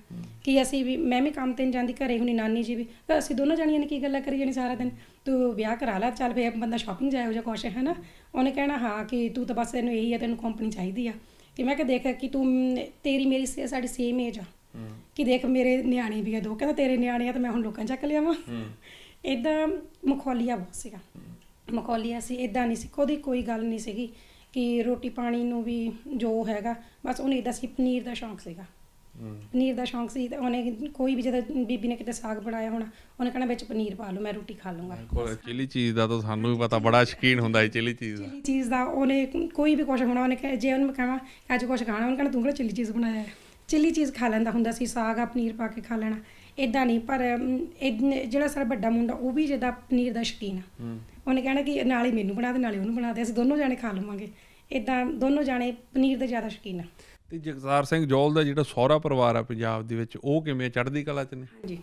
ਕਿ ਅਸੀਂ ਵੀ, ਮੈਂ ਵੀ ਕੰਮ 'ਤੇ ਨਹੀਂ ਜਾਂਦੀ, ਘਰੇ ਹੁਣੀ ਨਾਨੀ ਜੀ ਵੀ, ਅਸੀਂ ਦੋਨੋਂ ਜਾਣੀਆਂ ਨੇ ਕੀ ਗੱਲਾਂ ਕਰੀ ਜਾਣੀ ਸਾਰਾ ਦਿਨ, ਤੂੰ ਵਿਆਹ ਕਰਾ ਲੈ, ਚੱਲ ਫਿਰ ਬੰਦਾ ਸ਼ਾਪਿੰਗ ਜਾਏ ਹੋ ਜਾਂ ਕੁਛ ਹੈ ਨਾ। ਉਹਨੇ ਕਹਿਣਾ ਹਾਂ ਕਿ ਤੂੰ ਤਾਂ ਬਸ ਤੈਨੂੰ ਇਹੀ ਆ, ਤੈਨੂੰ ਕੰਪਨੀ ਚਾਹੀਦੀ ਆ। ਕਿ ਮੈਂ ਕਿਹਾ ਦੇਖ ਕਿ ਤੂੰ ਤੇਰੀ ਮੇਰੀ ਸਾਡੀ ਸੇਮ ਏਜ ਆ, ਕਿ ਦੇਖ ਮੇਰੇ ਨਿਆਣੇ ਵੀ ਆ 2, ਕਹਿੰਦਾ ਤੇਰੇ ਨਿਆਣੇ ਆ ਤਾਂ ਮੈਂ ਹੁਣ ਲੋਕਾਂ ਚੱਕ ਲਿਆਵਾਂ। ਇੱਦਾਂ ਮਖੌਲੀਆ ਬਹੁਤ ਸੀਗਾ, ਮਖੌਲੀਆ ਸੀ, ਇੱਦਾਂ ਨਹੀਂ ਸੀ, ਕੋਈ ਗੱਲ ਨਹੀਂ ਸੀਗੀ ਕਿ ਰੋਟੀ ਪਾਣੀ ਨੂੰ ਵੀ ਜੋ ਹੈਗਾ ਬਸ ਉਹਨੇ ਇੱਦਾਂ ਸੀ। ਪਨੀਰ ਦਾ ਸ਼ੌਂਕ ਸੀਗਾ, ਪਨੀਰ ਦਾ ਸ਼ੌਂਕ ਸੀ, ਤਾਂ ਉਹਨੇ ਕੋਈ ਵੀ ਜਦੋਂ ਬੀਬੀ ਨੇ ਕਿਤੇ ਸਾਗ ਬਣਾਇਆ ਹੋਣਾ, ਉਹਨੇ ਕਹਿਣਾ ਵਿੱਚ ਪਨੀਰ ਪਾ ਲਓ, ਮੈਂ ਰੋਟੀ ਖਾ ਲੂੰਗਾ। ਚਿਲੀ ਚੀਜ਼ ਦਾ ਤਾਂ ਸਾਨੂੰ ਵੀ ਪਤਾ, ਬੜਾ ਸ਼ੌਕੀਨ ਹੁੰਦਾ ਹੈ ਚਿਲੀ ਚੀਜ਼ ਦਾ। ਉਹਨੇ ਕੋਈ ਵੀ ਕੁਛ ਹੋਣਾ, ਉਹਨੇ ਜੇ ਉਹਨੂੰ ਕਹਾਂ ਅੱਜ ਕੁਛ ਖਾਣਾ, ਉਹਨੇ ਕਹਿਣਾ ਤੂੰ ਕਿਹੜਾ ਚਿਲੀ ਚੀਜ਼ ਬਣਾਇਆ, ਚਿਲੀ ਚੀਜ਼ ਖਾ ਲੈਂਦਾ ਹੁੰਦਾ ਸੀ, ਸਾਗ ਆ ਪਨੀਰ ਪਾ ਕੇ ਖਾ ਲੈਣਾ, ਇੱਦਾਂ ਨਹੀਂ। ਪਰ ਜਿਹੜਾ ਸਾਡਾ ਵੱਡਾ ਮੁੰਡਾ ਉਹ ਵੀ ਜਿੱਦਾਂ ਪਨੀਰ ਦਾ ਸ਼ੌਕੀਨ ਆ, ਉਹਨੇ ਕਹਿਣਾ ਕਿ ਨਾਲੇ ਮੈਨੂੰ ਬਣਾ ਦੇ ਨਾਲੇ ਉਹਨੂੰ ਬਣਾ ਦੇ, ਅਸੀਂ ਦੋਨੋਂ ਜਾਣੇ ਖਾ ਲਵਾਂਗੇ। ਇੱਦਾਂ ਦੋਨੋਂ ਜਾਣੇ ਪਨੀਰ ਦੇ ਜ਼ਿਆਦਾ ਸ਼ੌਕੀਨ ਆ। ਤੇ ਜਗਤਾਰ ਸਿੰਘ ਜੌਹਲ ਦਾ ਜਿਹੜਾ ਸਹੁਰਾ ਪਰਿਵਾਰ ਆ ਪੰਜਾਬ ਦੇ ਵਿੱਚ, ਉਹ ਕਿਵੇਂ ਚੜ੍ਹਦੀ ਕਲਾ 'ਚ ਨੇ? ਹਾਂਜੀ,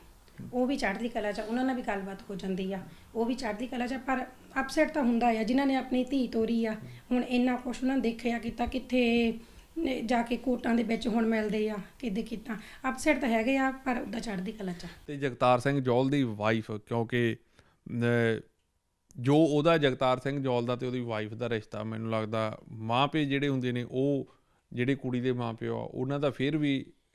ਉਹ ਵੀ ਚੜ੍ਹਦੀ ਕਲਾ 'ਚ, ਉਹਨਾਂ ਨਾਲ ਵੀ ਗੱਲਬਾਤ ਹੋ ਜਾਂਦੀ ਆ, ਉਹ ਵੀ ਚੜ੍ਹਦੀ ਕਲਾ 'ਚ। ਪਰ ਅਪਸੈਟ ਤਾਂ ਹੁੰਦਾ ਆ, ਜਿਨ੍ਹਾਂ ਨੇ ਆਪਣੀ ਧੀ ਤੋਰੀ ਆ, ਹੁਣ ਇੰਨਾ ਕੁਛ ਉਹਨਾਂ ਨੇ ਦੇਖਿਆ ਕੀਤਾ, ਕਿੱਥੇ ਜਾ ਕੇ ਕੋਟਾਂ ਦੇ ਵਿੱਚ ਹੁਣ ਮਿਲਦੇ ਆ, ਕਿੱਦਾਂ ਕੀਤਾ, ਅਪਸੈਟ ਤਾਂ ਹੈਗੇ ਆ, ਪਰ ਉੱਦਾਂ ਚੜ੍ਹਦੀ ਕਲਾ 'ਚ। ਤੇ ਜਗਤਾਰ ਸਿੰਘ ਜੌਹਲ ਦੀ ਵਾਈਫ, ਕਿਉਂਕਿ ਜੋ ਉਹਦਾ ਜਗਤਾਰ ਸਿੰਘ ਜੌਹਲ ਦਾ ਤੇ ਉਹਦੀ ਵਾਈਫ ਦਾ ਰਿਸ਼ਤਾ, ਮੈਨੂੰ ਲੱਗਦਾ ਮਾਂ ਪਿਓ ਜਿਹੜੇ ਹੁੰਦੇ ਨੇ, ਉਹ ਜਿਹੜੇ ਕੁੜੀ ਦੇ ਮਾਂ ਪਿਓ ਆ, ਉਹਨਾਂ ਦਾ ਫਿਰ ਵੀ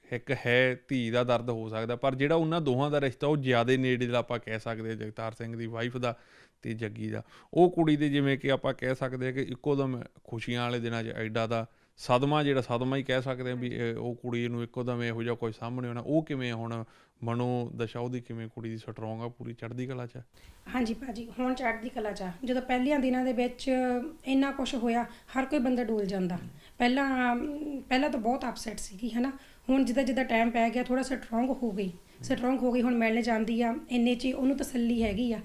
ਇੱਕ ਹੈ, ਧੀ ਦਾ ਦਰਦ ਹੋ ਸਕਦਾ, ਪਰ ਜਿਹੜਾ ਉਹਨਾਂ ਦੋਹਾਂ ਦਾ ਰਿਸ਼ਤਾ ਉਹ ਜ਼ਿਆਦਾ ਨੇੜੇ ਦਾ ਆਪਾਂ ਕਹਿ ਸਕਦੇ ਹਾਂ, ਜਗਤਾਰ ਸਿੰਘ ਦੀ ਵਾਈਫ ਦਾ ਤੇ ਜੱਗੀ ਦਾ। ਉਹ ਕੁੜੀ ਦੇ ਜਿਵੇਂ ਕਿ ਆਪਾਂ ਕਹਿ ਸਕਦੇ ਹਾਂ ਕਿ ਇੱਕੋ ਦਮ ਖੁਸ਼ੀਆਂ ਵਾਲੇ ਦਿਨਾਂ 'ਚ ਐਡਾ ਦਾ ਸਦਮਾ ਹੀ ਕਹਿ ਸਕਦੇ ਹਾਂ ਵੀ ਉਹ ਕੁੜੀ ਨੂੰ ਇੱਕੋ ਦਮ ਇਹੋ ਜਿਹਾ ਕੁਝ ਸਾਹਮਣੇ ਆਉਣਾ, ਉਹ ਕਿਵੇਂ ਹੁਣ ਮਨੋ ਦਸ਼ਾ ਉਹਦੀ ਕਿਵੇਂ, ਕੁੜੀ ਦੀ ਸਟਰੋਂਗ ਆ, ਪੂਰੀ ਚੜ੍ਹਦੀ ਕਲਾ 'ਚ? ਹਾਂਜੀ ਭਾਜੀ, ਹੁਣ ਚੜ੍ਹਦੀ ਕਲਾ 'ਚ। ਜਦੋਂ ਪਹਿਲੀਆਂ ਦਿਨਾਂ ਦੇ ਵਿੱਚ ਇੰਨਾ ਕੁਛ ਹੋਇਆ, ਹਰ ਕੋਈ ਬੰਦਾ ਡੋਲ ਜਾਂਦਾ। ਪਹਿਲਾਂ ਤਾਂ ਬਹੁਤ ਅਪਸੈਟ ਸੀਗੀ ਹੈ ਨਾ। ਹੁਣ ਜਿੱਦਾਂ ਟਾਈਮ ਪੈ ਗਿਆ, ਥੋੜ੍ਹਾ ਸਟਰੋਂਗ ਹੋ ਗਈ, ਹੁਣ ਮਿਲਣ ਜਾਂਦੀ ਆ, ਇੰਨੇ 'ਚ ਉਹਨੂੰ ਤਸੱਲੀ ਹੈਗੀ ਆ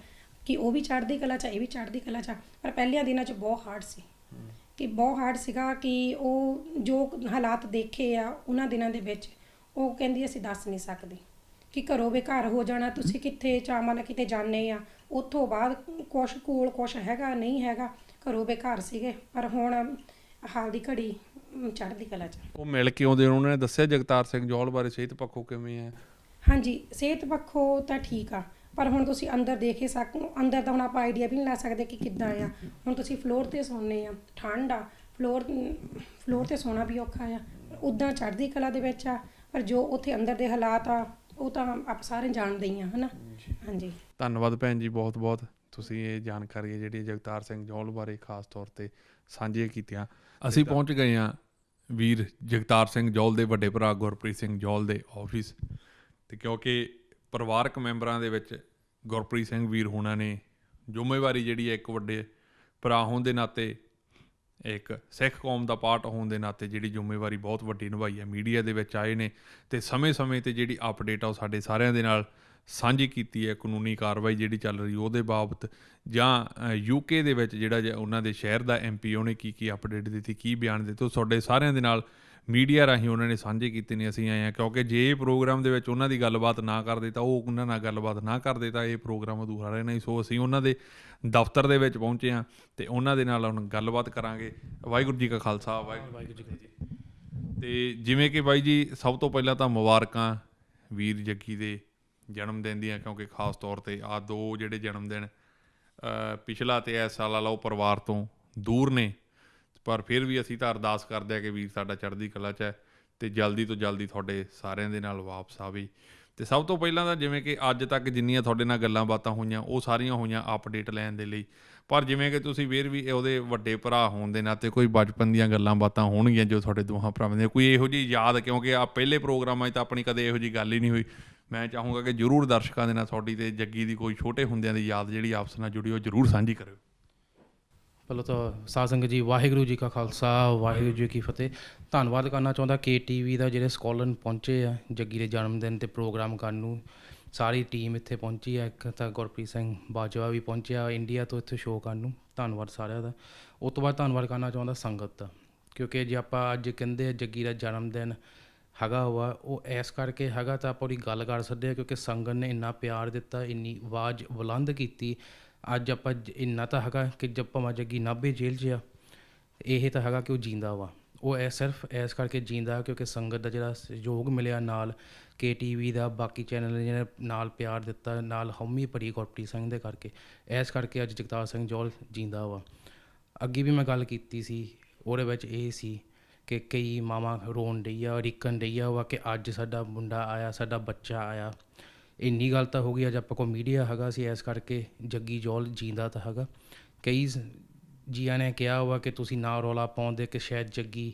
ਕਿ ਉਹ ਵੀ ਚੜ੍ਹਦੀ ਕਲਾ 'ਚ, ਇਹ ਵੀ ਚੜ੍ਹਦੀ ਕਲਾ 'ਚ। ਪਰ ਪਹਿਲੀਆਂ ਦਿਨਾਂ 'ਚ ਬਹੁਤ ਹਾਰਡ ਸੀ, ਕਿ ਬਹੁਤ ਹਾਰਡ ਸੀਗਾ ਕਿ ਉਹ ਜੋ ਹਾਲਾਤ ਦੇਖੇ ਆ ਉਹਨਾਂ ਦਿਨਾਂ ਦੇ ਵਿੱਚ, ਉਹ ਕਹਿੰਦੀ ਅਸੀਂ ਦੱਸ ਨਹੀਂ ਸਕਦੇ ਕਿ ਘਰੋਂ ਬੇਘਰ ਹੋ ਜਾਣਾ, ਤੁਸੀਂ ਕਿੱਥੇ ਚਾਵਾਂ ਨਾਲ ਕਿਤੇ ਜਾਂਦੇ ਆ, ਉੱਥੋਂ ਬਾਅਦ ਕੁਛ ਹੈਗਾ ਨਹੀਂ ਹੈਗਾ, ਘਰੋਂ ਬੇਘਰ ਸੀਗੇ। ਪਰ ਹੁਣ ਹਾਲ ਦੀ ਘੜੀ ਚੜ੍ਹਦੀ ਕਲਾ 'ਚ। ਉਹ ਮਿਲ ਕੇ ਆਉਂਦੇ, ਉਹਨਾਂ ਨੇ ਦੱਸਿਆ ਜਗਤਾਰ ਸਿੰਘ ਜੌਹਲ ਬਾਰੇ ਸਿਹਤ ਪੱਖੋਂ ਕਿਵੇਂ ਹੈ? ਹਾਂਜੀ, ਸਿਹਤ ਪੱਖੋਂ ਤਾਂ ਠੀਕ ਆ, ਪਰ ਹੁਣ ਤੁਸੀਂ ਅੰਦਰ ਦੇਖ ਹੀ ਅੰਦਰ ਤਾਂ ਹੁਣ ਆਪਾਂ ਆਈਡੀਆ ਵੀ ਨਹੀਂ ਲੈ ਸਕਦੇ ਕਿ ਕਿੱਦਾਂ ਆ। ਹੁਣ ਤੁਸੀਂ ਫਲੋਰ 'ਤੇ ਸੌਂਦੇ ਆ, ਠੰਡ ਆ, ਫਲੋਰ 'ਤੇ ਸੌਣਾ ਵੀ ਔਖਾ ਆ, ਉੱਦਾਂ ਚੜ੍ਹਦੀ ਕਲਾ ਦੇ ਵਿੱਚ ਆ। ਪਰ ਜੋ ਉੱਥੇ ਅੰਦਰ ਦੇ ਹਾਲਾਤ ਆ, ਉਹ ਤਾਂ ਆਪ ਸਾਰੇ ਜਾਣਦੇ ਹੀ ਆ, ਹੈ ਨਾ। ਹਾਂਜੀ, ਧੰਨਵਾਦ ਭੈਣ ਜੀ, ਬਹੁਤ ਬਹੁਤ ਤੁਸੀਂ ਇਹ ਜਾਣਕਾਰੀ ਜਿਹੜੀ ਜਗਤਾਰ ਸਿੰਘ ਜੌਹਲ ਬਾਰੇ ਖਾਸ ਤੌਰ 'ਤੇ ਸਾਂਝੀਆਂ ਕੀਤੀਆਂ। ਅਸੀਂ ਪਹੁੰਚ ਗਏ ਹਾਂ ਵੀਰ ਜਗਤਾਰ ਸਿੰਘ ਜੌਹਲ ਦੇ ਵੱਡੇ ਭਰਾ ਗੁਰਪ੍ਰੀਤ ਸਿੰਘ ਜੌਹਲ ਦੇ ਆਫਿਸ, ਅਤੇ ਕਿਉਂਕਿ ਪਰਿਵਾਰਕ ਮੈਂਬਰਾਂ ਦੇ ਵਿੱਚ ਗੁਰਪ੍ਰੀਤ ਸਿੰਘ ਵੀਰ ਹੋਣਾ ਨੇ ਜ਼ਿੰਮੇਵਾਰੀ ਜਿਹੜੀ ਹੈ, ਇੱਕ ਵੱਡੇ ਭਰਾ ਹੋਣ ਦੇ ਨਾਤੇ, ਇੱਕ ਸਿੱਖ ਕੌਮ ਦਾ ਪਾਰਟ ਹੋਣ ਦੇ ਨਾਤੇ ਜਿਹੜੀ ਜ਼ਿੰਮੇਵਾਰੀ ਬਹੁਤ ਵੱਡੀ ਨਿਭਾਈ ਹੈ। ਮੀਡੀਆ ਦੇ ਵਿੱਚ ਆਏ ਨੇ ਅਤੇ ਸਮੇਂ-ਸਮੇਂ 'ਤੇ ਜਿਹੜੀ ਅਪਡੇਟ ਆ ਉਹ ਸਾਡੇ ਸਾਰਿਆਂ ਦੇ ਨਾਲ ਸਾਂਝੀ ਕੀਤੀ ਹੈ ਕਾਨੂੰਨੀ ਕਾਰਵਾਈ ਜਿਹੜੀ ਚੱਲ ਰਹੀ ਉਹਦੇ ਬਾਬਤ, ਜਾਂ ਯੂਕੇ ਦੇ ਵਿੱਚ ਜਿਹੜਾ ਉਹਨਾਂ ਦੇ ਸ਼ਹਿਰ ਦਾ MP ਉਹਨੇ ਕੀ ਅਪਡੇਟ ਦਿੱਤੀ, ਕੀ ਬਿਆਨ ਦਿੱਤੇ, ਉਹ ਤੁਹਾਡੇ ਸਾਰਿਆਂ ਦੇ ਨਾਲ ਮੀਡੀਆ ਰਾਹੀਂ ਉਹਨਾਂ ਨੇ ਸਾਂਝੇ ਕੀਤੇ ਨੇ। ਅਸੀਂ ਆਏ ਹਾਂ ਕਿਉਂਕਿ ਜੇ ਇਹ ਪ੍ਰੋਗਰਾਮ ਦੇ ਵਿੱਚ ਉਹਨਾਂ ਦੀ ਗੱਲਬਾਤ ਨਾ ਕਰਦੇ ਤਾਂ ਉਹ ਉਹਨਾਂ ਨਾਲ ਗੱਲਬਾਤ ਨਾ ਕਰਦੇ ਤਾਂ ਇਹ ਪ੍ਰੋਗਰਾਮ ਅਧੂਰਾ ਰਹਿਣਾ ਹੀ। ਸੋ ਅਸੀਂ ਉਹਨਾਂ ਦੇ ਦਫ਼ਤਰ ਦੇ ਵਿੱਚ ਪਹੁੰਚੇ ਹਾਂ ਅਤੇ ਉਹਨਾਂ ਦੇ ਨਾਲ ਹੁਣ ਗੱਲਬਾਤ ਕਰਾਂਗੇ। ਵਾਹਿਗੁਰੂ ਜੀ ਕਾ ਖਾਲਸਾ, ਵਾਹਿਗੁਰੂ ਜੀ ਕੀ ਫਤਿਹ। ਅਤੇ ਜਿਵੇਂ ਕਿ ਬਾਈ ਜੀ, ਸਭ ਤੋਂ ਪਹਿਲਾਂ ਤਾਂ ਮੁਬਾਰਕਾਂ ਵੀਰ ਜੱਗੀ ਦੇ ਜਨਮ ਦਿਨ ਦੀਆਂ, ਕਿਉਂਕਿ ਖਾਸ ਤੌਰ 'ਤੇ ਆਹ ਦੋ ਜਿਹੜੇ ਜਨਮ ਦਿਨ ਪਿਛਲਾ ਅਤੇ ਇਸ ਸਾਲ ਵਾਲਾ ਉਹ ਪਰਿਵਾਰ ਤੋਂ ਦੂਰ ਨੇ, ਪਰ ਫਿਰ ਵੀ ਅਸੀਂ ਤਾਂ ਅਰਦਾਸ ਕਰਦੇ ਹਾਂ ਕਿ ਵੀਰ ਸਾਡਾ ਚੜ੍ਹਦੀ ਕਲਾ 'ਚ ਹੈ ਅਤੇ ਜਲਦੀ ਤੋਂ ਜਲਦੀ ਤੁਹਾਡੇ ਸਾਰਿਆਂ ਦੇ ਨਾਲ ਵਾਪਸ ਆਵੇ। ਅਤੇ ਸਭ ਤੋਂ ਪਹਿਲਾਂ ਤਾਂ ਜਿਵੇਂ ਕਿ ਅੱਜ ਤੱਕ ਜਿੰਨੀਆਂ ਤੁਹਾਡੇ ਨਾਲ ਗੱਲਾਂ ਬਾਤਾਂ ਹੋਈਆਂ ਉਹ ਸਾਰੀਆਂ ਹੋਈਆਂ ਅਪਡੇਟ ਲੈਣ ਦੇ ਲਈ, ਪਰ ਜਿਵੇਂ ਕਿ ਤੁਸੀਂ ਫਿਰ ਵੀ ਉਹਦੇ ਵੱਡੇ ਭਰਾ ਹੋਣ ਦੇ ਨਾਤੇ ਕੋਈ ਬਚਪਨ ਦੀਆਂ ਗੱਲਾਂ ਬਾਤਾਂ ਹੋਣਗੀਆਂ ਜੋ ਤੁਹਾਡੇ ਦੋਹਾਂ ਭਰਾਵਾਂ ਦੀਆਂ, ਕੋਈ ਇਹੋ ਜਿਹੀ ਯਾਦ, ਕਿਉਂਕਿ ਆ ਪਹਿਲੇ ਪ੍ਰੋਗਰਾਮਾਂ 'ਚ ਤਾਂ ਆਪਣੀ ਕਦੇ ਇਹੋ ਜਿਹੀ ਗੱਲ ਹੀ ਨਹੀਂ ਹੋਈ। ਮੈਂ ਚਾਹੂੰਗਾ ਕਿ ਜ਼ਰੂਰ ਦਰਸ਼ਕਾਂ ਦੇ ਨਾਲ ਤੁਹਾਡੀ ਅਤੇ ਜੱਗੀ ਦੀ ਕੋਈ ਛੋਟੇ ਹੁੰਦਿਆਂ ਦੀ ਯਾਦ ਜਿਹੜੀ ਆਪਸ ਨਾਲ ਜੁੜੀ ਉਹ ਜ਼ਰੂਰ ਸਾਂਝੀ ਕਰਿਓ। ਪਹਿਲਾਂ ਤਾਂ ਸਾਧ ਸੰਗਤ ਜੀ, ਵਾਹਿਗੁਰੂ ਜੀ ਕਾ ਖਾਲਸਾ, ਵਾਹਿਗੁਰੂ ਜੀ ਕੀ ਫਤਿਹ। ਧੰਨਵਾਦ ਕਰਨਾ ਚਾਹੁੰਦਾ KTV ਦਾ, ਜਿਹੜੇ ਸਕਾਲਰ ਪਹੁੰਚੇ ਆ ਜੱਗੀ ਦੇ ਜਨਮ ਦਿਨ 'ਤੇ ਪ੍ਰੋਗਰਾਮ ਕਰਨ ਨੂੰ। ਸਾਰੀ ਟੀਮ ਇੱਥੇ ਪਹੁੰਚੀ ਆ, ਇੱਕ ਤਾਂ ਗੁਰਪ੍ਰੀਤ ਸਿੰਘ ਬਾਜਵਾ ਵੀ ਪਹੁੰਚਿਆ ਇੰਡੀਆ ਤੋਂ ਇੱਥੇ ਸ਼ੋਅ ਕਰਨ ਨੂੰ, ਧੰਨਵਾਦ ਸਾਰਿਆਂ ਦਾ। ਉਸ ਤੋਂ ਬਾਅਦ ਧੰਨਵਾਦ ਕਰਨਾ ਚਾਹੁੰਦਾ ਸੰਗਤ ਦਾ, ਕਿਉਂਕਿ ਜੇ ਆਪਾਂ ਅੱਜ ਕਹਿੰਦੇ ਜੱਗੀ ਦਾ ਜਨਮ ਦਿਨ ਹੈਗਾ ਵਾ, ਉਹ ਇਸ ਕਰਕੇ ਹੈਗਾ ਤਾਂ ਆਪਾਂ ਉਹਦੀ ਗੱਲ ਕਰ ਸਕਦੇ ਹਾਂ, ਕਿਉਂਕਿ ਸੰਗਤ ਨੇ ਇੰਨਾ ਪਿਆਰ ਦਿੱਤਾ, ਇੰਨੀ ਆਵਾਜ਼ ਬੁਲੰਦ ਕੀਤੀ। ਅੱਜ ਆਪਾਂ ਇੰਨਾ ਤਾਂ ਹੈਗਾ ਕਿ ਜਦ ਭਾਵੇਂ ਜੱਗੀ ਨਾਭੇ ਜੇਲ੍ਹ 'ਚ ਆ, ਇਹ ਤਾਂ ਹੈਗਾ ਕਿ ਉਹ ਜੀਂਦਾ ਵਾ। ਉਹ ਸਿਰਫ ਇਸ ਕਰਕੇ ਜੀਂਦਾ ਕਿਉਂਕਿ ਸੰਗਤ ਦਾ ਜਿਹੜਾ ਸਹਿਯੋਗ ਮਿਲਿਆ, ਨਾਲ KTV ਦਾ, ਬਾਕੀ ਚੈਨਲ ਨੇ ਜਿਹਨੇ ਨਾਲ ਪਿਆਰ ਦਿੱਤਾ, ਨਾਲ ਹਉਮੀ ਭਰੀ ਗੁਰਪ੍ਰੀਤ ਸਿੰਘ ਦੇ ਕਰਕੇ, ਇਸ ਕਰਕੇ ਅੱਜ ਜਗਤਾਰ ਸਿੰਘ ਜੌਲ ਜੀਂਦਾ ਵਾ। ਅੱਗੇ ਵੀ ਮੈਂ ਗੱਲ ਕੀਤੀ ਸੀ, ਉਹਦੇ ਵਿੱਚ ਇਹ ਸੀ ਕਿ ਕਈ ਮਾਵਾਂ ਰੋਣ ਡਈ ਆ, ਉਡੀਕਣ ਡਈ ਆ ਵਾ ਕਿ ਅੱਜ ਸਾਡਾ ਮੁੰਡਾ ਆਇਆ, ਸਾਡਾ ਬੱਚਾ ਆਇਆ। ਇੰਨੀ ਗੱਲ ਤਾਂ ਹੋ ਗਈ, ਅੱਜ ਆਪਾਂ ਕੋਲ ਮੀਡੀਆ ਹੈਗਾ ਸੀ, ਇਸ ਕਰਕੇ ਜੱਗੀ ਜੌਲ ਜੀਂਦਾ ਤਾਂ ਹੈਗਾ। ਕਈ ਜੀਆਂ ਨੇ ਕਿਹਾ ਵਾ ਕਿ ਤੁਸੀਂ ਨਾ ਰੌਲਾ ਪਾਉਂਦੇ ਕਿ ਸ਼ਾਇਦ ਜੱਗੀ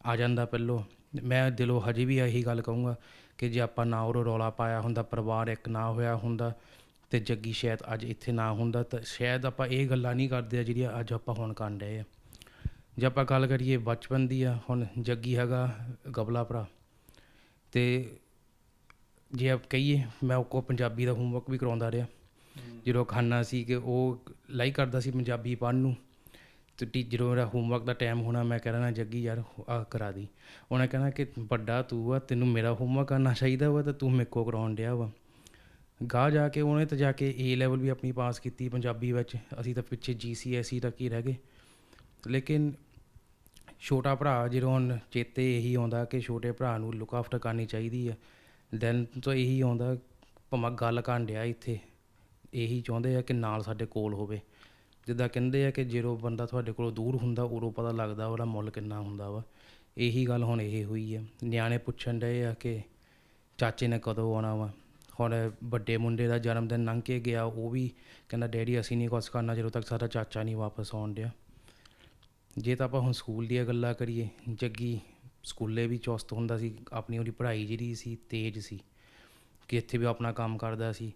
ਆ ਜਾਂਦਾ ਪਹਿਲੋਂ। ਮੈਂ ਦਿਲੋਂ ਹਜੇ ਵੀ ਇਹੀ ਗੱਲ ਕਹੂੰਗਾ ਕਿ ਜੇ ਆਪਾਂ ਨਾ ਉਹ ਰੌਲਾ ਪਾਇਆ ਹੁੰਦਾ, ਪਰਿਵਾਰ ਇੱਕ ਨਾ ਹੋਇਆ ਹੁੰਦਾ, ਅਤੇ ਜੱਗੀ ਸ਼ਾਇਦ ਅੱਜ ਇੱਥੇ ਨਾ ਹੁੰਦਾ, ਤਾਂ ਸ਼ਾਇਦ ਆਪਾਂ ਇਹ ਗੱਲਾਂ ਨਹੀਂ ਕਰਦੇ ਜਿਹੜੀਆਂ ਅੱਜ ਆਪਾਂ ਹੁਣ ਕਰਨ ਡਏ ਆ। ਜੇ ਆਪਾਂ ਗੱਲ ਕਰੀਏ ਬਚਪਨ ਦੀ ਆ, ਹੁਣ ਜੱਗੀ ਹੈਗਾ ਗਬਲਾ ਭਰਾ, ਅਤੇ ਜੇ ਆਪ ਕਹੀਏ ਮੈਂ ਉਹ ਕੋਲ ਪੰਜਾਬੀ ਦਾ ਹੋਮਵਰਕ ਵੀ ਕਰਾਉਂਦਾ ਰਿਹਾ। ਜਦੋਂ ਖਾਨਾ ਸੀ ਕਿ ਉਹ ਲਾਈਕ ਕਰਦਾ ਸੀ ਪੰਜਾਬੀ ਪੜ੍ਹਨ ਨੂੰ, ਅਤੇ ਜਦੋਂ ਮੇਰਾ ਹੋਮਵਰਕ ਦਾ ਟਾਈਮ ਹੋਣਾ, ਮੈਂ ਕਹਿਣਾ ਜੱਗੀ ਯਾਰ ਆਹ ਕਰਾ ਦੀ। ਉਹਨੇ ਕਹਿਣਾ ਕਿ ਵੱਡਾ ਤੂੰ ਆ, ਤੈਨੂੰ ਮੇਰਾ ਹੋਮਵਰਕ ਕਰਨਾ ਚਾਹੀਦਾ ਵਾ, ਤਾਂ ਤੂੰ ਮੇਰੇ ਕੋਲ ਕਰਾਉਣ ਡਿਆ ਵਾ। ਗਾਹ ਜਾ ਕੇ ਉਹਨੇ ਤਾਂ ਜਾ ਕੇ A ਲੈਵਲ ਵੀ ਆਪਣੀ ਪਾਸ ਕੀਤੀ ਪੰਜਾਬੀ ਵਿੱਚ, ਅਸੀਂ ਤਾਂ ਪਿੱਛੇ GCSE ਤੱਕ ਹੀ ਰਹਿ ਗਏ। ਲੇਕਿਨ ਛੋਟਾ ਭਰਾ ਜਦੋਂ ਹੁਣ ਚੇਤੇ ਇਹੀ ਆਉਂਦਾ ਕਿ ਛੋਟੇ ਭਰਾ ਨੂੰ ਲੁੱਕ ਆਫਟਰ ਕਰਨੀ ਚਾਹੀਦੀ ਆ, ਦੈਨ ਤੋਂ ਇਹੀ ਆਉਂਦਾ ਭਾਵੇਂ ਗੱਲ ਕਰਨ ਡਿਆ ਇੱਥੇ, ਇਹੀ ਚਾਹੁੰਦੇ ਆ ਕਿ ਨਾਲ ਸਾਡੇ ਕੋਲ ਹੋਵੇ। ਜਿੱਦਾਂ ਕਹਿੰਦੇ ਆ ਕਿ ਜਦੋਂ ਬੰਦਾ ਤੁਹਾਡੇ ਕੋਲੋਂ ਦੂਰ ਹੁੰਦਾ ਉਦੋਂ ਪਤਾ ਲੱਗਦਾ ਉਹਦਾ ਮੁੱਲ ਕਿੰਨਾ ਹੁੰਦਾ ਵਾ। ਇਹੀ ਗੱਲ ਹੁਣ ਇਹ ਹੋਈ ਆ। ਨਿਆਣੇ ਪੁੱਛਣ ਡਏ ਆ ਕਿ ਚਾਚੇ ਨੇ ਕਦੋਂ ਆਉਣਾ ਵਾ। ਹੁਣ ਵੱਡੇ ਮੁੰਡੇ ਦਾ ਜਨਮ ਦਿਨ ਲੰਘ ਕੇ ਗਿਆ, ਉਹ ਵੀ ਕਹਿੰਦਾ ਡੈਡੀ ਅਸੀਂ ਨਹੀਂ ਕੁਛ ਕਰਨਾ ਜਦੋਂ ਤੱਕ ਸਾਡਾ ਚਾਚਾ ਨਹੀਂ ਵਾਪਸ ਆਉਣ ਡਿਆ। ਜੇ ਤਾਂ ਆਪਾਂ ਹੁਣ ਸਕੂਲ ਦੀਆਂ ਗੱਲਾਂ ਕਰੀਏ, ਜੱਗੀ ਸਕੂਲੇ ਵੀ ਚੁਸਤ ਹੁੰਦਾ ਸੀ, ਆਪਣੀ ਉਹਦੀ ਪੜ੍ਹਾਈ ਜਿਹੜੀ ਸੀ ਤੇਜ਼ ਸੀ, ਕਿ ਇੱਥੇ ਵੀ ਆਪਣਾ ਕੰਮ ਕਰਦਾ ਸੀ।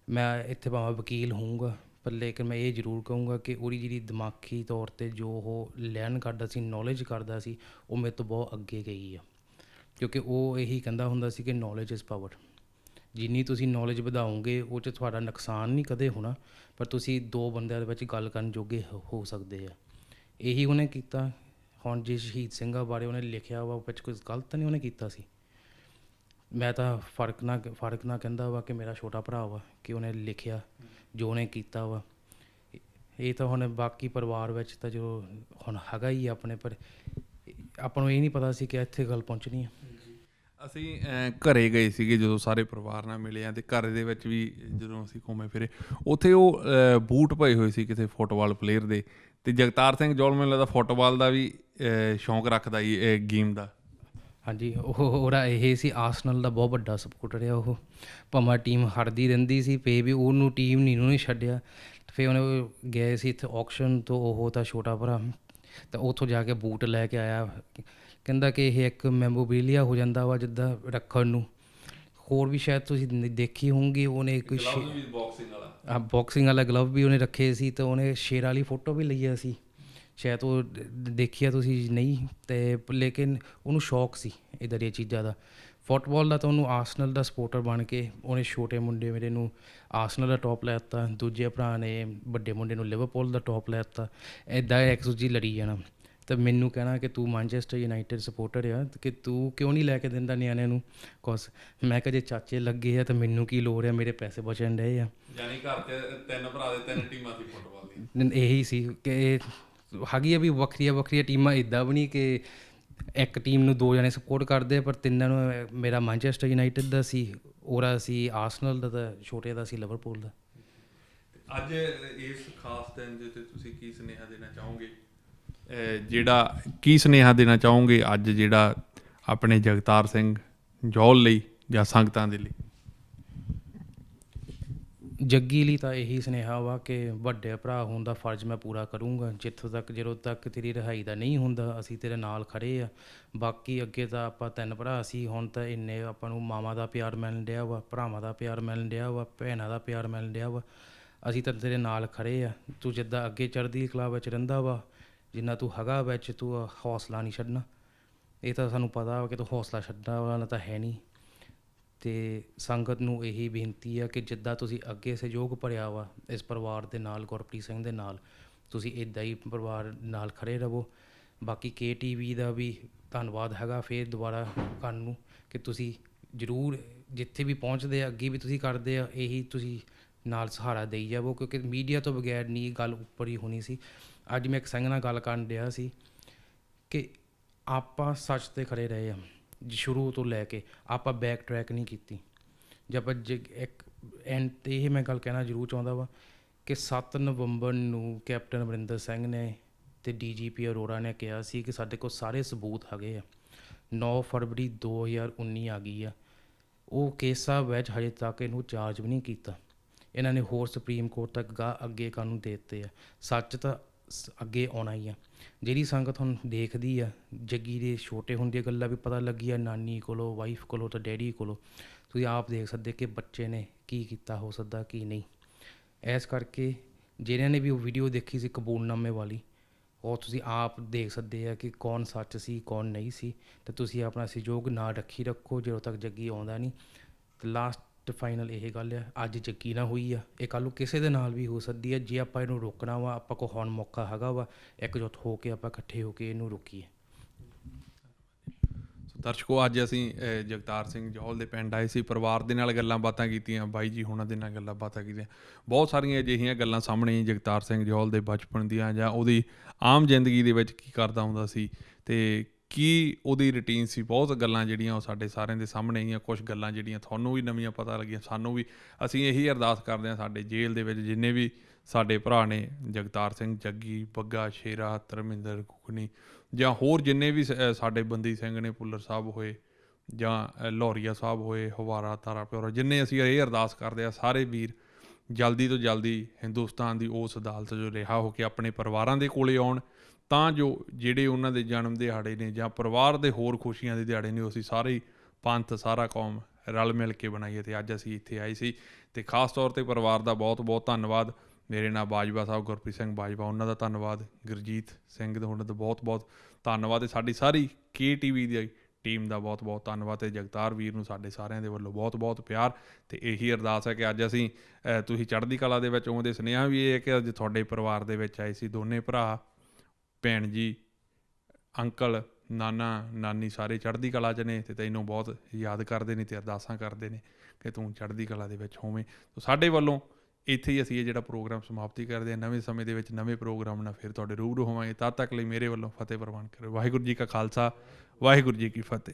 ਮੈਂ ਇੱਥੇ ਭਾਵੇਂ ਵਕੀਲ ਹੋਊਂਗਾ, ਪਰ ਲੇਕਿਨ ਮੈਂ ਇਹ ਜ਼ਰੂਰ ਕਹੂੰਗਾ ਕਿ ਉਹਦੀ ਜਿਹੜੀ ਦਿਮਾਗੀ ਤੌਰ 'ਤੇ ਜੋ ਉਹ ਲਰਨ ਕਰਦਾ ਸੀ, ਨੌਲੇਜ ਕਰਦਾ ਸੀ, ਉਹ ਮੇਰੇ ਤੋਂ ਬਹੁਤ ਅੱਗੇ ਗਈ ਆ। ਕਿਉਂਕਿ ਉਹ ਇਹੀ ਕਹਿੰਦਾ ਹੁੰਦਾ ਸੀ ਕਿ ਨੌਲੇਜ ਇਜ਼ ਪਾਵਰ। ਜਿੰਨੀ ਤੁਸੀਂ ਨੌਲੇਜ ਵਧਾਓਗੇ ਉਹ 'ਚ ਤੁਹਾਡਾ ਨੁਕਸਾਨ ਨਹੀਂ ਕਦੇ ਹੋਣਾ, ਪਰ ਤੁਸੀਂ ਦੋ ਬੰਦਿਆਂ ਦੇ ਵਿੱਚ ਗੱਲ ਕਰਨ ਜੋਗੇ ਹੋ ਸਕਦੇ ਆ। ਇਹੀ ਉਹਨੇ ਕੀਤਾ। ਹੁਣ ਜੇ ਸ਼ਹੀਦ ਸਿੰਘਾਂ ਬਾਰੇ ਉਹਨੇ ਲਿਖਿਆ ਵਾ, ਉਹ ਵਿੱਚ ਕੁਝ ਗਲਤ ਨਹੀਂ ਉਹਨੇ ਕੀਤਾ ਸੀ। ਮੈਂ ਤਾਂ ਫਰਕ ਨਾ ਕਹਿੰਦਾ ਵਾ ਕਿ ਮੇਰਾ ਛੋਟਾ ਭਰਾ ਵਾ, ਕਿ ਉਹਨੇ ਲਿਖਿਆ ਜੋ ਉਹਨੇ ਕੀਤਾ ਵਾ। ਇਹ ਤਾਂ ਹੁਣ ਬਾਕੀ ਪਰਿਵਾਰ ਵਿੱਚ ਤਾਂ ਜੋ ਹੁਣ ਹੈਗਾ ਹੀ ਆਪਣੇ, ਪਰ ਆਪਾਂ ਨੂੰ ਇਹ ਨਹੀਂ ਪਤਾ ਸੀ ਕਿ ਇੱਥੇ ਗੱਲ ਪਹੁੰਚਣੀ ਆ। ਅਸੀਂ ਘਰੇ ਗਏ ਸੀਗੇ ਜਦੋਂ ਸਾਰੇ ਪਰਿਵਾਰ ਨਾਲ ਮਿਲੇ ਹਾਂ, ਅਤੇ ਘਰ ਦੇ ਵਿੱਚ ਵੀ ਜਦੋਂ ਅਸੀਂ ਘੁੰਮੇ ਫਿਰੇ, ਉੱਥੇ ਉਹ ਬੂਟ ਪਏ ਹੋਏ ਸੀ ਕਿਸੇ ਫੁੱਟਬਾਲ ਪਲੇਅਰ ਦੇ, ਅਤੇ ਜਗਤਾਰ ਸਿੰਘ ਜੌਲ ਮੈਨੂੰ ਲੱਗਦਾ ਫੁੱਟਬਾਲ ਦਾ ਵੀ ਸ਼ੌਂਕ ਰੱਖਦਾ ਜੀ, ਇਹ ਗੇਮ ਦਾ। ਹਾਂਜੀ, ਉਹਦਾ ਇਹ ਸੀ, ਆਰਸਨਲ ਦਾ ਬਹੁਤ ਵੱਡਾ ਸਪੋਰਟਰ ਆ ਉਹ। ਭਾਵੇਂ ਟੀਮ ਹਾਰਦੀ ਰਹਿੰਦੀ ਸੀ, ਫੇਰ ਵੀ ਉਹਨੂੰ ਟੀਮ ਨਹੀਂ ਛੱਡਿਆ। ਫਿਰ ਉਹਨੇ ਗਏ ਸੀ ਇੱਥੇ ਔਕਸ਼ਨ ਤੋਂ, ਉਹ ਤਾਂ ਛੋਟਾ ਭਰਾ, ਤਾਂ ਉੱਥੋਂ ਜਾ ਕੇ ਬੂਟ ਲੈ ਕੇ ਆਇਆ। ਕਹਿੰਦਾ ਕਿ ਇਹ ਇੱਕ ਮੈਮੋਰੀਲੀਆ ਹੋ ਜਾਂਦਾ ਵਾ ਜਿੱਦਾਂ ਰੱਖਣ ਨੂੰ। ਹੋਰ ਵੀ ਸ਼ਾਇਦ ਤੁਸੀਂ ਦੇਖੀ ਹੋਊਗੀ, ਉਹਨੇ ਇੱਕ ਬਾਕਸਿੰਗ ਵਾਲਾ ਗਲਵ ਵੀ ਉਹਨੇ ਰੱਖੇ ਸੀ, ਤਾਂ ਉਹਨੇ ਸ਼ੇਰ ਵਾਲੀ ਫੋਟੋ ਵੀ ਲਈ ਸੀ। ਸ਼ਾਇਦ ਉਹ ਦੇਖਿਆ ਤੁਸੀਂ ਨਹੀਂ, ਤੇ ਲੇਕਿਨ ਉਹਨੂੰ ਸ਼ੌਕ ਸੀ ਇੱਦਾਂ ਦੀਆਂ ਚੀਜ਼ਾਂ ਦਾ। ਫੁੱਟਬਾਲ ਦਾ ਤਾਂ ਉਹਨੂੰ ਆਰਸਨਲ ਦਾ ਸਪੋਰਟਰ ਬਣ ਕੇ ਉਹਨੇ ਛੋਟੇ ਮੁੰਡੇ ਮੇਰੇ ਨੂੰ ਆਰਸਨਲ ਦਾ ਟੌਪ ਲੈ ਦਿੱਤਾ, ਦੂਜੇ ਭਰਾ ਨੇ ਵੱਡੇ ਮੁੰਡੇ ਨੂੰ ਲਿਵਰਪੂਲ ਦਾ ਟੌਪ ਲੈ ਦਿੱਤਾ। ਇੱਦਾਂ ਇੱਕ ਦੂਜੀ ਲੜੀ ਜਾਣਾ। ਤਾਂ ਮੈਨੂੰ ਕਹਿਣਾ ਕਿ ਤੂੰ ਮੈਨਚੈਸਟਰ ਯੂਨਾਈਟਿਡ ਸਪੋਰਟਰ ਆ ਕਿ ਤੂੰ ਕਿਉਂ ਨਹੀਂ ਲੈ ਕੇ ਦਿੰਦਾ ਨਿਆਣਿਆਂ ਨੂੰ ਕੁਛ। ਮੈਂ ਕਿਹਾ ਜੇ ਚਾਚੇ ਲੱਗੇ ਆ ਤਾਂ ਮੈਨੂੰ ਕੀ ਲੋੜ ਆ, ਮੇਰੇ ਪੈਸੇ ਬਚਣ ਡਏ ਆ। ਯਾਨੀ ਘਰ 'ਚ 3 ਭਰਾ ਦੇ 3 ਟੀਮਾਂ ਸੀ ਫੁੱਟਬਾਲ ਦੀ। ਇਹੀ ਸੀ ਕਿ ਹੈਗੀ ਆ ਵੀ ਵੱਖਰੀਆਂ ਟੀਮਾਂ ਇੱਦਾਂ ਵੀ ਨਹੀਂ ਕਿ ਇੱਕ ਟੀਮ ਨੂੰ 2 ਜਣੇ ਸਪੋਰਟ ਕਰਦੇ, ਪਰ ਤਿੰਨਾਂ ਨੂੰ ਮੇਰਾ ਮੈਨਚੈਸਟਰ ਯੂਨਾਈਟਿਡ ਦਾ ਸੀ, ਉਹਦਾ ਸੀ ਆਰਸਨਲ ਦਾ, ਤਾਂ ਛੋਟੇ ਦਾ ਸੀ ਲਿਵਰਪੂਲ ਦਾ। ਅੱਜ ਇਸ ਖਾਸ ਦਿਨ ਦੇ ਉੱਤੇ ਤੁਸੀਂ ਕੀ ਸੁਨੇਹਾ ਦੇਣਾ ਚਾਹੋਗੇ? ਜਿਹੜਾ ਕੀ ਸੁਨੇਹਾ ਦੇਣਾ ਚਾਹੋਗੇ ਅੱਜ ਜਿਹੜਾ ਆਪਣੇ ਜਗਤਾਰ ਸਿੰਘ ਜੌਲ ਲਈ ਜਾਂ ਸੰਗਤਾਂ ਦੇ ਲਈ? ਜੱਗੀ ਲਈ ਤਾਂ ਇਹੀ ਸੁਨੇਹਾ ਵਾ ਕਿ ਵੱਡੇ ਭਰਾ ਹੋਣ ਦਾ ਫਰਜ਼ ਮੈਂ ਪੂਰਾ ਕਰੂੰਗਾ। ਜਦੋਂ ਤੱਕ ਤੇਰੀ ਰਿਹਾਈ ਦਾ ਨਹੀਂ ਹੁੰਦਾ ਅਸੀਂ ਤੇਰੇ ਨਾਲ ਖੜੇ ਆ। ਬਾਕੀ ਅੱਗੇ ਤਾਂ ਆਪਾਂ 3 ਭਰਾ ਸੀ, ਹੁਣ ਤਾਂ ਇੰਨੇ ਆਪਾਂ ਨੂੰ ਮਾਵਾਂ ਦਾ ਪਿਆਰ ਮਿਲਣ ਡਿਆ ਵਾ, ਭਰਾਵਾਂ ਦਾ ਪਿਆਰ ਮਿਲਣ ਡਿਆ ਵਾ, ਭੈਣਾਂ ਦਾ ਪਿਆਰ ਮਿਲਣ ਡਿਆ ਵਾ। ਅਸੀਂ ਤਾਂ ਤੇਰੇ ਨਾਲ ਖੜੇ ਆ। ਤੂੰ ਜਿੱਦਾਂ ਅੱਗੇ ਚੜ੍ਹਦੀ ਕਲਾ ਵਿੱਚ ਰਹਿੰਦਾ ਵਾ, ਜਿੰਨਾ ਤੂੰ ਹੈਗਾ ਵਿੱਚ, ਤੂੰ ਹੌਸਲਾ ਨਹੀਂ ਛੱਡਣਾ। ਇਹ ਤਾਂ ਸਾਨੂੰ ਪਤਾ ਵਾ ਕਿ ਤੂੰ ਹੌਸਲਾ ਛੱਡਣ ਵਾਲਾ ਤਾਂ ਹੈ ਨਹੀਂ। ਅਤੇ ਸੰਗਤ ਨੂੰ ਇਹੀ ਬੇਨਤੀ ਆ ਕਿ ਜਿੱਦਾਂ ਤੁਸੀਂ ਅੱਗੇ ਸਹਿਯੋਗ ਭਰਿਆ ਵਾ ਇਸ ਪਰਿਵਾਰ ਦੇ ਨਾਲ, ਗੁਰਪ੍ਰੀਤ ਸਿੰਘ ਦੇ ਨਾਲ, ਤੁਸੀਂ ਇੱਦਾਂ ਹੀ ਪਰਿਵਾਰ ਨਾਲ ਖੜ੍ਹੇ ਰਹੋ। ਬਾਕੀ KTV ਦਾ ਵੀ ਧੰਨਵਾਦ ਹੈਗਾ ਫਿਰ ਦੁਬਾਰਾ ਕਰਨ ਨੂੰ ਕਿ ਤੁਸੀਂ ਜ਼ਰੂਰ ਜਿੱਥੇ ਵੀ ਪਹੁੰਚਦੇ ਆ ਅੱਗੇ ਵੀ ਤੁਸੀਂ ਕਰਦੇ ਆ, ਇਹੀ ਤੁਸੀਂ ਨਾਲ ਸਹਾਰਾ ਦੇਈ ਜਾਵੋ, ਕਿਉਂਕਿ ਮੀਡੀਆ ਤੋਂ ਬਗੈਰ ਨਹੀਂ ਗੱਲ ਉੱਪਰ ਹੀ ਹੋਣੀ ਸੀ। ਅੱਜ ਮੈਂ ਇੱਕ ਸਿੰਘ ਨਾਲ ਗੱਲ ਕਰਨ ਡਿਆ ਸੀ ਕਿ ਆਪਾਂ ਸੱਚ 'ਤੇ ਖੜ੍ਹੇ ਰਹੇ ਆ ਸ਼ੁਰੂ ਤੋਂ ਲੈ ਕੇ, ਆਪਾਂ ਬੈਕ ਟਰੈਕ ਨਹੀਂ ਕੀਤੀ। ਜਦ ਇੱਕ ਐਂਡ 'ਤੇ ਇਹ ਮੈਂ ਗੱਲ ਕਹਿਣਾ ਜ਼ਰੂਰ ਚਾਹੁੰਦਾ ਵਾ ਕਿ 7 ਨਵੰਬਰ ਨੂੰ ਕੈਪਟਨ ਅਮਰਿੰਦਰ ਸਿੰਘ ਨੇ ਅਤੇ DGP ਅਰੋੜਾ ਨੇ ਕਿਹਾ ਸੀ ਕਿ ਸਾਡੇ ਕੋਲ ਸਾਰੇ ਸਬੂਤ ਹੈਗੇ ਆ। 9 ਫਰਵਰੀ 2019 ਆ ਗਈ ਆ, ਉਹ ਕੇਸਾਂ ਵਿੱਚ ਹਜੇ ਤੱਕ ਇਹਨੂੰ ਚਾਰਜ ਵੀ ਨਹੀਂ ਕੀਤਾ। ਇਹਨਾਂ ਨੇ ਹੋਰ ਸੁਪਰੀਮ ਕੋਰਟ ਤੱਕ ਅੱਗੇ ਕਾਨੂੰਨ ਦੇ ਦਿੱਤੇ ਆ। ਸੱਚ ਤਾਂ ਅੱਗੇ ਆਉਣਾ ਹੀ ਆ। ਜਿਹੜੀ ਸੰਗਤ ਹੁਣ ਦੇਖਦੀ ਆ, ਜੱਗੀ ਦੇ ਛੋਟੇ ਹੁੰਦੀਆਂ ਗੱਲਾਂ ਵੀ ਪਤਾ ਲੱਗੀ ਆ, ਨਾਨੀ ਕੋਲੋਂ, ਵਾਈਫ ਕੋਲੋਂ, ਤਾਂ ਡੈਡੀ ਕੋਲੋਂ। ਤੁਸੀਂ ਆਪ ਦੇਖ ਸਕਦੇ ਕਿ ਬੱਚੇ ਨੇ ਕੀ ਕੀਤਾ ਹੋ ਸਕਦਾ ਕੀ ਨਹੀਂ। ਇਸ ਕਰਕੇ ਜਿਹਨਾਂ ਨੇ ਵੀ ਉਹ ਵੀਡੀਓ ਦੇਖੀ ਸੀ ਕਬੂਲਨਾਮੇ ਵਾਲੀ, ਉਹ ਤੁਸੀਂ ਆਪ ਦੇਖ ਸਕਦੇ ਆ ਕਿ ਕੌਣ ਸੱਚ ਸੀ ਕੌਣ ਨਹੀਂ ਸੀ। ਅਤੇ ਤੁਸੀਂ ਆਪਣਾ ਸਹਿਯੋਗ ਨਾ ਰੱਖੋ ਜਦੋਂ ਤੱਕ ਜੱਗੀ ਆਉਂਦਾ ਨਹੀਂ। ਅਤੇ ਲਾਸਟ ਫਾਈਨਲ ਇਹ ਗੱਲ ਆ, ਅੱਜ ਜੱਗੀ ਨਾਲ ਹੋਈ ਆ, ਇਹ ਕੱਲ੍ਹ ਨੂੰ ਕਿਸੇ ਦੇ ਨਾਲ ਵੀ ਹੋ ਸਕਦੀ ਹੈ। ਜੇ ਆਪਾਂ ਇਹਨੂੰ ਰੋਕਣਾ ਵਾ, ਆਪਾਂ ਕੋਲ ਹੁਣ ਮੌਕਾ ਹੈਗਾ ਵਾ, ਇਕਜੁੱਟ ਹੋ ਕੇ ਆਪਾਂ ਇਕੱਠੇ ਹੋ ਕੇ ਇਹਨੂੰ ਰੋਕੀਏ। ਦਰਸ਼ਕੋ, ਅੱਜ ਅਸੀਂ ਜਗਤਾਰ ਸਿੰਘ ਜੌਲ ਦੇ ਪਿੰਡ ਆਏ ਸੀ, ਪਰਿਵਾਰ ਦੇ ਨਾਲ ਗੱਲਾਂ ਬਾਤਾਂ ਕੀਤੀਆਂ, ਬਾਈ ਜੀ ਹੋਣਾ ਦੇ ਨਾਲ ਗੱਲਾਂ ਬਾਤਾਂ ਕੀਤੀਆਂ। ਬਹੁਤ ਸਾਰੀਆਂ ਅਜਿਹੀਆਂ ਗੱਲਾਂ ਸਾਹਮਣੇ ਜਗਤਾਰ ਸਿੰਘ ਜੌਲ ਦੇ ਬਚਪਨ ਦੀਆਂ, ਜਾਂ ਉਹਦੀ ਆਮ ਜ਼ਿੰਦਗੀ ਦੇ ਵਿੱਚ ਕੀ ਕਰਦਾ ਹੁੰਦਾ ਸੀ ਅਤੇ ਕੀ ਉਹਦੀ ਰੂਟੀਨ ਸੀ। ਬਹੁਤ ਗੱਲਾਂ ਜਿਹੜੀਆਂ ਉਹ ਸਾਡੇ ਸਾਰਿਆਂ ਦੇ ਸਾਹਮਣੇ ਆਈਆਂ। ਕੁਛ ਗੱਲਾਂ ਜਿਹੜੀਆਂ ਤੁਹਾਨੂੰ ਵੀ ਨਵੀਆਂ ਪਤਾ ਲੱਗੀਆਂ, ਸਾਨੂੰ ਵੀ। ਅਸੀਂ ਇਹੀ ਅਰਦਾਸ ਕਰਦੇ ਹਾਂ ਸਾਡੇ ਜੇਲ੍ਹ ਦੇ ਵਿੱਚ ਜਿੰਨੇ ਵੀ ਸਾਡੇ ਭਰਾ ਨੇ, ਜਗਤਾਰ ਸਿੰਘ, ਜੱਗੀ, ਬੱਗਾ, ਸ਼ੇਰਾ, ਧਰਮਿੰਦਰ, ਕੁਕਨੀ, ਜਾਂ ਹੋਰ ਜਿੰਨੇ ਵੀ ਸਾਡੇ ਬੰਦੀ ਸਿੰਘ ਨੇ, ਭੁੱਲਰ ਸਾਹਿਬ ਹੋਏ ਜਾਂ ਲੌਰੀਆ ਸਾਹਿਬ ਹੋਏ, ਹਵਾਰਾ, ਤਾਰਾ ਪਿਓਰਾ, ਜਿੰਨੇ ਅਸੀਂ ਇਹ ਅਰਦਾਸ ਕਰਦੇ ਹਾਂ ਸਾਰੇ ਵੀਰ ਜਲਦੀ ਤੋਂ ਜਲਦੀ ਹਿੰਦੁਸਤਾਨ ਦੀ ਉਸ ਅਦਾਲਤ 'ਚੋਂ ਰਿਹਾ ਹੋ ਕੇ ਆਪਣੇ ਪਰਿਵਾਰਾਂ ਦੇ ਕੋਲੇ ਆਉਣ, ਤਾਂ ਜੋ ਜਿਹੜੇ ਉਹਨਾਂ ਦੇ ਜਨਮ ਦਿਹਾੜੇ ਨੇ ਜਾਂ ਪਰਿਵਾਰ ਦੇ ਹੋਰ ਖੁਸ਼ੀਆਂ ਦੇ ਦਿਹਾੜੇ ਨੇ, ਉਹ ਅਸੀਂ ਸਾਰੇ ਪੰਥ, ਸਾਰਾ ਕੌਮ ਰਲ ਮਿਲ ਕੇ ਬਣਾਈਏ। ਅਤੇ ਅੱਜ ਅਸੀਂ ਇੱਥੇ ਆਏ ਸੀ, ਅਤੇ ਖਾਸ ਤੌਰ 'ਤੇ ਪਰਿਵਾਰ ਦਾ ਬਹੁਤ ਬਹੁਤ ਧੰਨਵਾਦ। ਮੇਰੇ ਨਾਲ ਬਾਜਵਾ ਸਾਹਿਬ, ਗੁਰਪ੍ਰੀਤ ਸਿੰਘ ਬਾਜਵਾ, ਉਹਨਾਂ ਦਾ ਧੰਨਵਾਦ। ਗੁਰਜੀਤ ਸਿੰਘ ਦੇ ਉਹਨਾਂ ਦਾ ਬਹੁਤ ਬਹੁਤ ਧੰਨਵਾਦ। ਅਤੇ ਸਾਡੀ ਸਾਰੀ KTV ਦੀ ਟੀਮ ਦਾ ਬਹੁਤ ਬਹੁਤ ਧੰਨਵਾਦ। ਅਤੇ ਜਗਤਾਰ ਵੀਰ ਨੂੰ ਸਾਡੇ ਸਾਰਿਆਂ ਦੇ ਵੱਲੋਂ ਬਹੁਤ ਬਹੁਤ ਪਿਆਰ। ਅਤੇ ਇਹੀ ਅਰਦਾਸ ਹੈ ਕਿ ਅੱਜ ਅਸੀਂ ਤੁਸੀਂ ਚੜ੍ਹਦੀ ਕਲਾ ਦੇ ਵਿੱਚ ਆਉਂਦੇ। ਸੁਨੇਹਾ ਵੀ ਇਹ ਹੈ ਕਿ ਅੱਜ ਤੁਹਾਡੇ ਪਰਿਵਾਰ ਦੇ ਵਿੱਚ ਆਏ ਸੀ ਦੋਨੇ ਭਰਾ, ਭੈਣ ਜੀ, ਅੰਕਲ, ਨਾਨਾ, ਨਾਨੀ, ਸਾਰੇ ਚੜ੍ਹਦੀ ਕਲਾ 'ਚ ਨੇ ਅਤੇ ਤੈਨੂੰ ਬਹੁਤ ਯਾਦ ਕਰਦੇ ਨੇ ਅਤੇ ਅਰਦਾਸਾਂ ਕਰਦੇ ਨੇ ਕਿ ਤੂੰ ਚੜ੍ਹਦੀ ਕਲਾ ਦੇ ਵਿੱਚ ਹੋਵੇਂ। ਤਾਂ ਸਾਡੇ ਵੱਲੋਂ ਇੱਥੇ ਹੀ ਅਸੀਂ ਇਹ ਜਿਹੜਾ ਪ੍ਰੋਗਰਾਮ ਸਮਾਪਤੀ ਕਰਦੇ ਹਾਂ। ਨਵੇਂ ਸਮੇਂ ਦੇ ਵਿੱਚ ਨਵੇਂ ਪ੍ਰੋਗਰਾਮ ਨਾਲ ਫਿਰ ਤੁਹਾਡੇ ਰੂਬਰੂ ਹੋਵਾਂਗੇ। ਤਦ ਤੱਕ ਲਈ ਮੇਰੇ ਵੱਲੋਂ ਫਤਿਹ ਪ੍ਰਵਾਨ ਕਰੋ। ਵਾਹਿਗੁਰੂ ਜੀ ਕਾ ਖਾਲਸਾ, ਵਾਹਿਗੁਰੂ ਜੀ ਕੀ ਫਤਿਹ।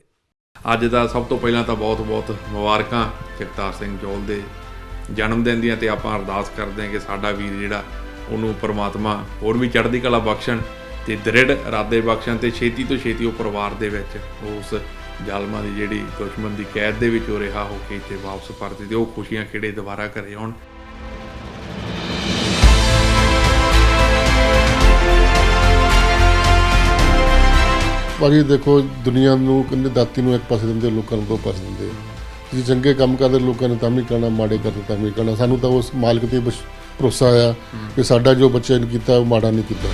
ਅੱਜ ਦਾ ਸਭ ਤੋਂ ਪਹਿਲਾਂ ਤਾਂ ਬਹੁਤ ਬਹੁਤ ਮੁਬਾਰਕਾਂ ਜਗਤਾਰ ਸਿੰਘ ਜੌਲ ਦੇ ਜਨਮ ਦਿਨ ਦੀਆਂ। ਅਤੇ ਆਪਾਂ ਅਰਦਾਸ ਕਰਦੇ ਹਾਂ ਕਿ ਸਾਡਾ ਵੀਰ ਜਿਹੜਾ, ਉਹਨੂੰ ਪਰਮਾਤਮਾ ਹੋਰ ਵੀ ਚੜ੍ਹਦੀ ਕਲਾ ਬਖਸ਼ਣ ਅਤੇ ਦ੍ਰਿੜ ਇਰਾਦੇ ਬਖਸ਼ਣ, ਅਤੇ ਛੇਤੀ ਤੋਂ ਛੇਤੀ ਉਹ ਪਰਿਵਾਰ ਦੇ ਵਿੱਚ ਉਸ ਜ਼ਾਲਮਾਂ ਦੀ ਜਿਹੜੀ ਦੁਸ਼ਮਣ ਦੀ ਕੈਦ ਦੇ ਵਿੱਚ ਉਹ ਰਿਹਾ ਹੋ ਕੇ ਇੱਥੇ ਵਾਪਸ ਪਰਤੇ, ਅਤੇ ਉਹ ਖੁਸ਼ੀਆਂ ਖੇੜੇ ਦੁਬਾਰਾ ਘਰੇ ਆਉਣ। ਬਾਕੀ ਦੇਖੋ, ਦੁਨੀਆ ਨੂੰ ਕਹਿੰਦੇ ਦਾਤੀ ਨੂੰ ਇੱਕ ਪਾਸੇ ਦਿੰਦੇ, ਲੋਕਾਂ ਨੂੰ ਦੋ ਪਾਸੇ ਦਿੰਦੇ। ਜੇ ਚੰਗੇ ਕੰਮ ਕਰਦੇ ਲੋਕਾਂ ਨੇ ਤਾਂ ਵੀ ਕਹਿਣਾ, ਮਾੜੇ ਕਰਦੇ ਤਾਂ ਵੀ ਕਹਿਣਾ। ਸਾਨੂੰ ਤਾਂ ਉਸ ਮਾਲਕ 'ਤੇ ਭਰੋਸਾ ਆ ਕਿ ਸਾਡਾ ਜੋ ਬੱਚੇ ਨੇ ਕੀਤਾ ਉਹ ਮਾੜਾ ਨਹੀਂ ਕੀਤਾ।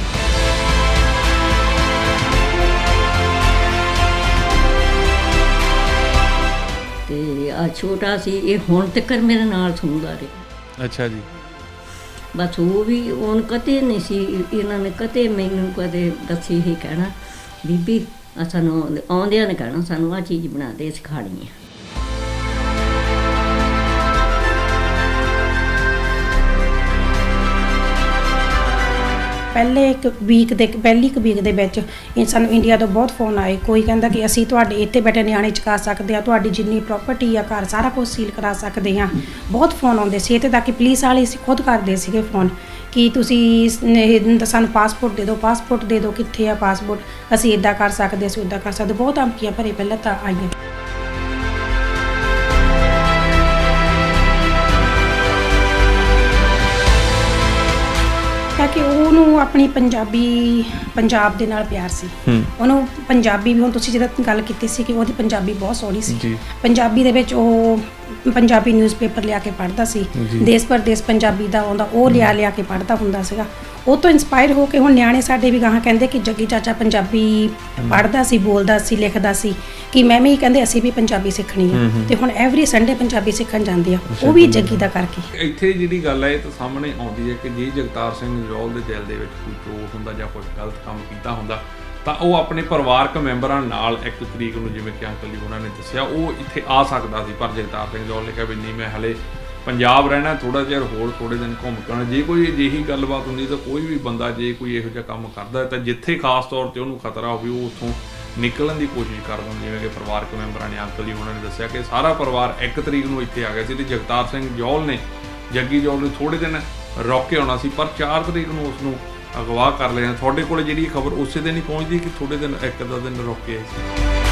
ਛੋਟਾ ਸੀ, ਇਹ ਹੁਣ ਤੱਕ ਮੇਰੇ ਨਾਲ ਸੁਣਦਾ ਰਿਹਾ। ਅੱਛਾ ਜੀ। ਬਸ ਉਹ ਵੀ ਹੁਣ ਕਦੇ ਨਹੀਂ ਸੀ, ਇਹਨਾਂ ਨੇ ਕਦੇ ਮੈਨੂੰ ਕਦੇ ਦੱਸੀ ਹੀ ਕਹਿਣਾ ਬੀਬੀ ਸਾਨੂੰ ਆਉਂਦਿਆਂ ਨੇ ਕਹਿਣਾ ਸਾਨੂੰ ਆਹ ਚੀਜ਼ ਬਣਾ ਦੇ ਅਸੀਂ ਖਾਣੀ ਹੈ। ਪਹਿਲੀ ਇੱਕ ਵੀਕ ਦੇ ਵਿੱਚ ਸਾਨੂੰ ਇੰਡੀਆ ਤੋਂ ਬਹੁਤ ਫੋਨ ਆਏ। ਕੋਈ ਕਹਿੰਦਾ ਕਿ ਅਸੀਂ ਤੁਹਾਡੇ ਇੱਥੇ ਬੈਠੇ ਨਿਆਣੇ ਚੁਕਾ ਸਕਦੇ ਹਾਂ, ਤੁਹਾਡੀ ਜਿੰਨੀ ਪ੍ਰਾਪਰਟੀ ਆ ਘਰ ਸਾਰਾ ਕੁਝ ਸੀਲ ਕਰਾ ਸਕਦੇ ਹਾਂ। ਬਹੁਤ ਫੋਨ ਆਉਂਦੇ ਸੀ, ਇੱਥੇ ਤੱਕ ਕਿ ਪੁਲਿਸ ਵਾਲੇ ਅਸੀਂ ਖੁਦ ਕਰਦੇ ਸੀਗੇ ਫੋਨ ਕਿ ਤੁਸੀਂ ਸਾਨੂੰ ਪਾਸਪੋਰਟ ਦੇ ਦਿਓ, ਕਿੱਥੇ ਆ ਪਾਸਪੋਰਟ, ਅਸੀਂ ਇੱਦਾਂ ਕਰ ਸਕਦੇ, ਅਸੀਂ ਉੱਦਾਂ ਕਰ ਸਕਦੇ। ਬਹੁਤ ਧਮਕੀਆਂ ਭਰੇ ਪਹਿਲਾਂ ਤਾਂ ਆਈਆਂ। ਕਿ ਉਹਨੂੰ ਆਪਣੀ ਪੰਜਾਬ ਦੇ ਨਾਲ ਪਿਆਰ ਸੀ। ਉਹਨੂੰ ਪੰਜਾਬੀ ਵੀ, ਹੁਣ ਤੁਸੀਂ ਜਿਹੜਾ ਗੱਲ ਕੀਤੀ ਸੀ ਕਿ ਉਹਦੀ ਪੰਜਾਬੀ ਬਹੁਤ ਸੋਹਣੀ ਸੀ। ਪੰਜਾਬੀ ਦੇ ਵਿੱਚ ਉਹ ਪੰਜਾਬੀ ਨਿਊਜ਼ਪੇਪਰ ਲਿਆ ਕੇ ਪੜ੍ਹਦਾ ਸੀ, ਦੇਸ਼ ਪਰਦੇਸ ਪੰਜਾਬੀ ਦਾ ਆਉਂਦਾ, ਉਹ ਲਿਆ ਕੇ ਪੜ੍ਹਦਾ ਹੁੰਦਾ ਸੀਗਾ। ਉਹ ਤੋਂ ਇਨਸਪਾਇਰ ਹੋ ਕੇ ਹੁਣ ਨਿਆਣੇ ਸਾਡੇ ਵੀ ਗਾਹਾਂ ਕਹਿੰਦੇ ਕਿ ਜੱਗੀ ਚਾਚਾ ਪੰਜਾਬੀ ਪੜ੍ਹਦਾ ਸੀ, ਬੋਲਦਾ ਸੀ, ਲਿਖਦਾ ਸੀ, ਕਿ ਮੈਂ ਵੀ ਕਹਿੰਦੇ ਅਸੀਂ ਵੀ ਪੰਜਾਬੀ ਸਿੱਖਣੀ ਹੈ। ਤੇ ਹੁਣ ਐਵਰੀ ਸੰਡੇ ਪੰਜਾਬੀ ਸਿੱਖਣ ਜਾਂਦੇ ਆ, ਉਹ ਵੀ ਜੱਗੀ ਦਾ ਕਰਕੇ। ਇੱਥੇ ਜਿਹੜੀ ਗੱਲ ਹੈ ਇਹ ਤਾਂ ਸਾਹਮਣੇ ਆਉਂਦੀ ਹੈ ਕਿ ਜੇ ਜਗਤਾਰ ਸਿੰਘ ਨਿਰੋਲ ਦੇ ਦਿਲ ਦੇ ਵਿੱਚ ਕੋਈ ਚੋਟ ਹੁੰਦਾ ਜਾਂ ਕੋਈ ਗਲਤ ਕੰਮ ਕੀਤਾ ਹੁੰਦਾ ਤਾਂ ਉਹ ਆਪਣੇ ਪਰਿਵਾਰਕ ਮੈਂਬਰਾਂ ਨਾਲ 1 ਤਰੀਕ ਨੂੰ, ਜਿਵੇਂ ਕਿ ਅੰਕਲ ਜੀ ਉਹਨਾਂ ਨੇ ਦੱਸਿਆ, ਉਹ ਇੱਥੇ ਆ ਸਕਦਾ ਸੀ। ਪਰ ਜਗਤਾਰ ਸਿੰਘ ਨਿਰੋਲ ਨੇ ਕਿਹਾ ਵੀ ਨਹੀਂ, ਮੈਂ ਹਲੇ ਪੰਜਾਬ ਰਹਿਣਾ, ਥੋੜ੍ਹਾ ਚਿਰ ਹੋਰ ਥੋੜ੍ਹੇ ਦਿਨ ਘੁੰਮ ਕੇ ਆਉਣਾ। ਜੇ ਕੋਈ ਅਜਿਹੀ ਗੱਲਬਾਤ ਹੁੰਦੀ ਤਾਂ ਕੋਈ ਵੀ ਬੰਦਾ ਜੇ ਕੋਈ ਇਹੋ ਜਿਹਾ ਕੰਮ ਕਰਦਾ ਤਾਂ ਜਿੱਥੇ ਖਾਸ ਤੌਰ 'ਤੇ ਉਹਨੂੰ ਖਤਰਾ ਹੋਵੇ ਉਹ ਉੱਥੋਂ ਨਿਕਲਣ ਦੀ ਕੋਸ਼ਿਸ਼ ਕਰਦਾ ਹੁੰਦਾ। ਜਿਵੇਂ ਕਿ ਪਰਿਵਾਰਕ ਮੈਂਬਰਾਂ ਨੇ, ਅੰਕਲ ਜੀ ਉਹਨਾਂ ਨੇ ਦੱਸਿਆ ਕਿ ਸਾਰਾ ਪਰਿਵਾਰ 1 ਤਰੀਕ ਨੂੰ ਇੱਥੇ ਆ ਗਿਆ ਸੀ ਤੇ ਜਗਤਾਰ ਸਿੰਘ ਜੌਲ ਨੇ ਜੱਗੀ ਜੌਲ ਨੂੰ ਥੋੜ੍ਹੇ ਦਿਨ ਰੁਕ ਕੇ ਆਉਣਾ ਸੀ, ਪਰ 4 ਤਰੀਕ ਨੂੰ ਉਸ ਨੂੰ ਅਗਵਾ ਕਰ ਲਿਆ। ਤੁਹਾਡੇ ਕੋਲ ਜਿਹੜੀ ਖਬਰ ਉਸੇ ਦਿਨ ਹੀ ਪਹੁੰਚਦੀ ਕਿ ਥੋੜ੍ਹੇ ਦਿਨ 1-2 ਦਿਨ ਰੁਕ ਕੇ ਆਈ ਸੀ?